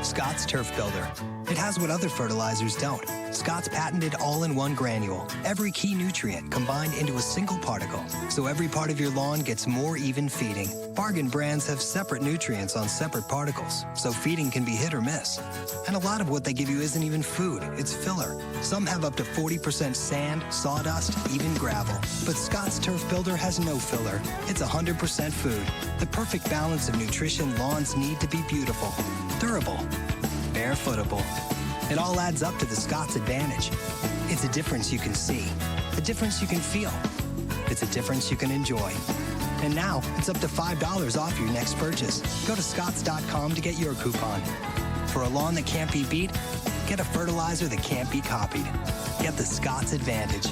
Scott's Turf Builder. It has what other fertilizers don't. Scott's patented all-in-one granule. Every key nutrient combined into a single particle, so every part of your lawn gets more even feeding. Bargain brands have separate nutrients on separate particles, so feeding can be hit or miss. And a lot of what they give you isn't even food, it's filler. Some have up to 40% sand, sawdust, even gravel. But Scott's Turf Builder has no filler. It's 100% food. The perfect balance of nutrition lawns need to be beautiful, durable, barefootable. It all adds up to the Scott's advantage. It's a difference you can see, a difference you can feel. It's a difference you can enjoy. And now, it's up to $5 off your next purchase. Go to scotts.com to get your coupon. For a lawn that can't be beat, get a fertilizer that can't be copied. Get the Scott's Advantage.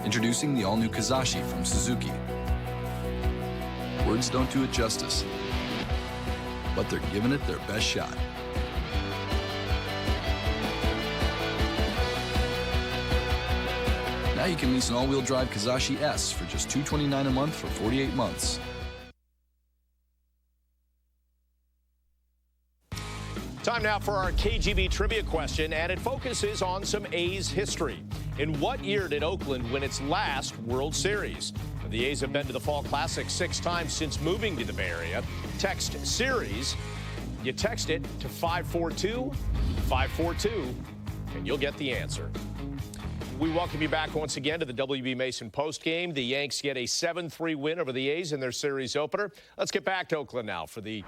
Introducing the all-new Kazashi from Suzuki. Words don't do it justice, but they're giving it their best shot. Now you can lease an all-wheel drive Kazashi S for just $229 a month for 48 months. Time now for our KGB trivia question, and it focuses on some A's history. In what year did Oakland win its last World Series? The A's have been to the Fall Classic 6 times since moving to the Bay Area. Text series. You text it to 542-542, and you'll get the answer. We welcome you back once again to the WB Mason postgame. The Yanks get a 7-3 win over the A's in their series opener. Let's get back to Oakland now for the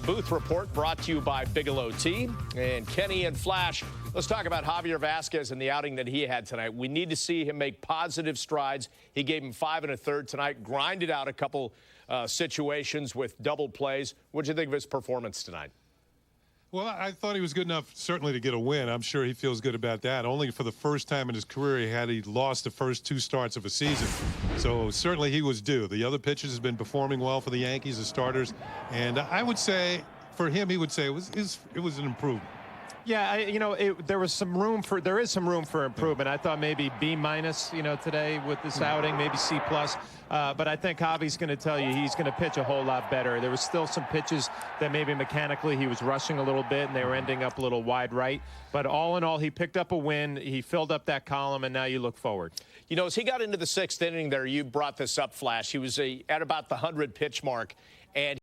booth report brought to you by Bigelow Tea. And Kenny and Flash, let's talk about Javier Vazquez and the outing that he had tonight. We need to see him make positive strides. He gave him 5 1/3 tonight, grinded out a couple situations with double plays. What did you think of his performance tonight? Well, I thought he was good enough, certainly, to get a win. I'm sure he feels good about that. Only for the first time in his career he lost the first 2 starts of a season. So certainly he was due. The other pitchers have been performing well for the Yankees, the starters. And I would say, for him, he would say it was an improvement. Yeah, there is some room for improvement. I thought maybe B-, today with this outing, maybe C+. But I think Javi's going to tell you he's going to pitch a whole lot better. There was still some pitches that maybe mechanically he was rushing a little bit and they were ending up a little wide right. But all in all, he picked up a win. He filled up that column, and now you look forward. You know, as he got into the 6th inning there, you brought this up, Flash. He was at about the 100 pitch mark, and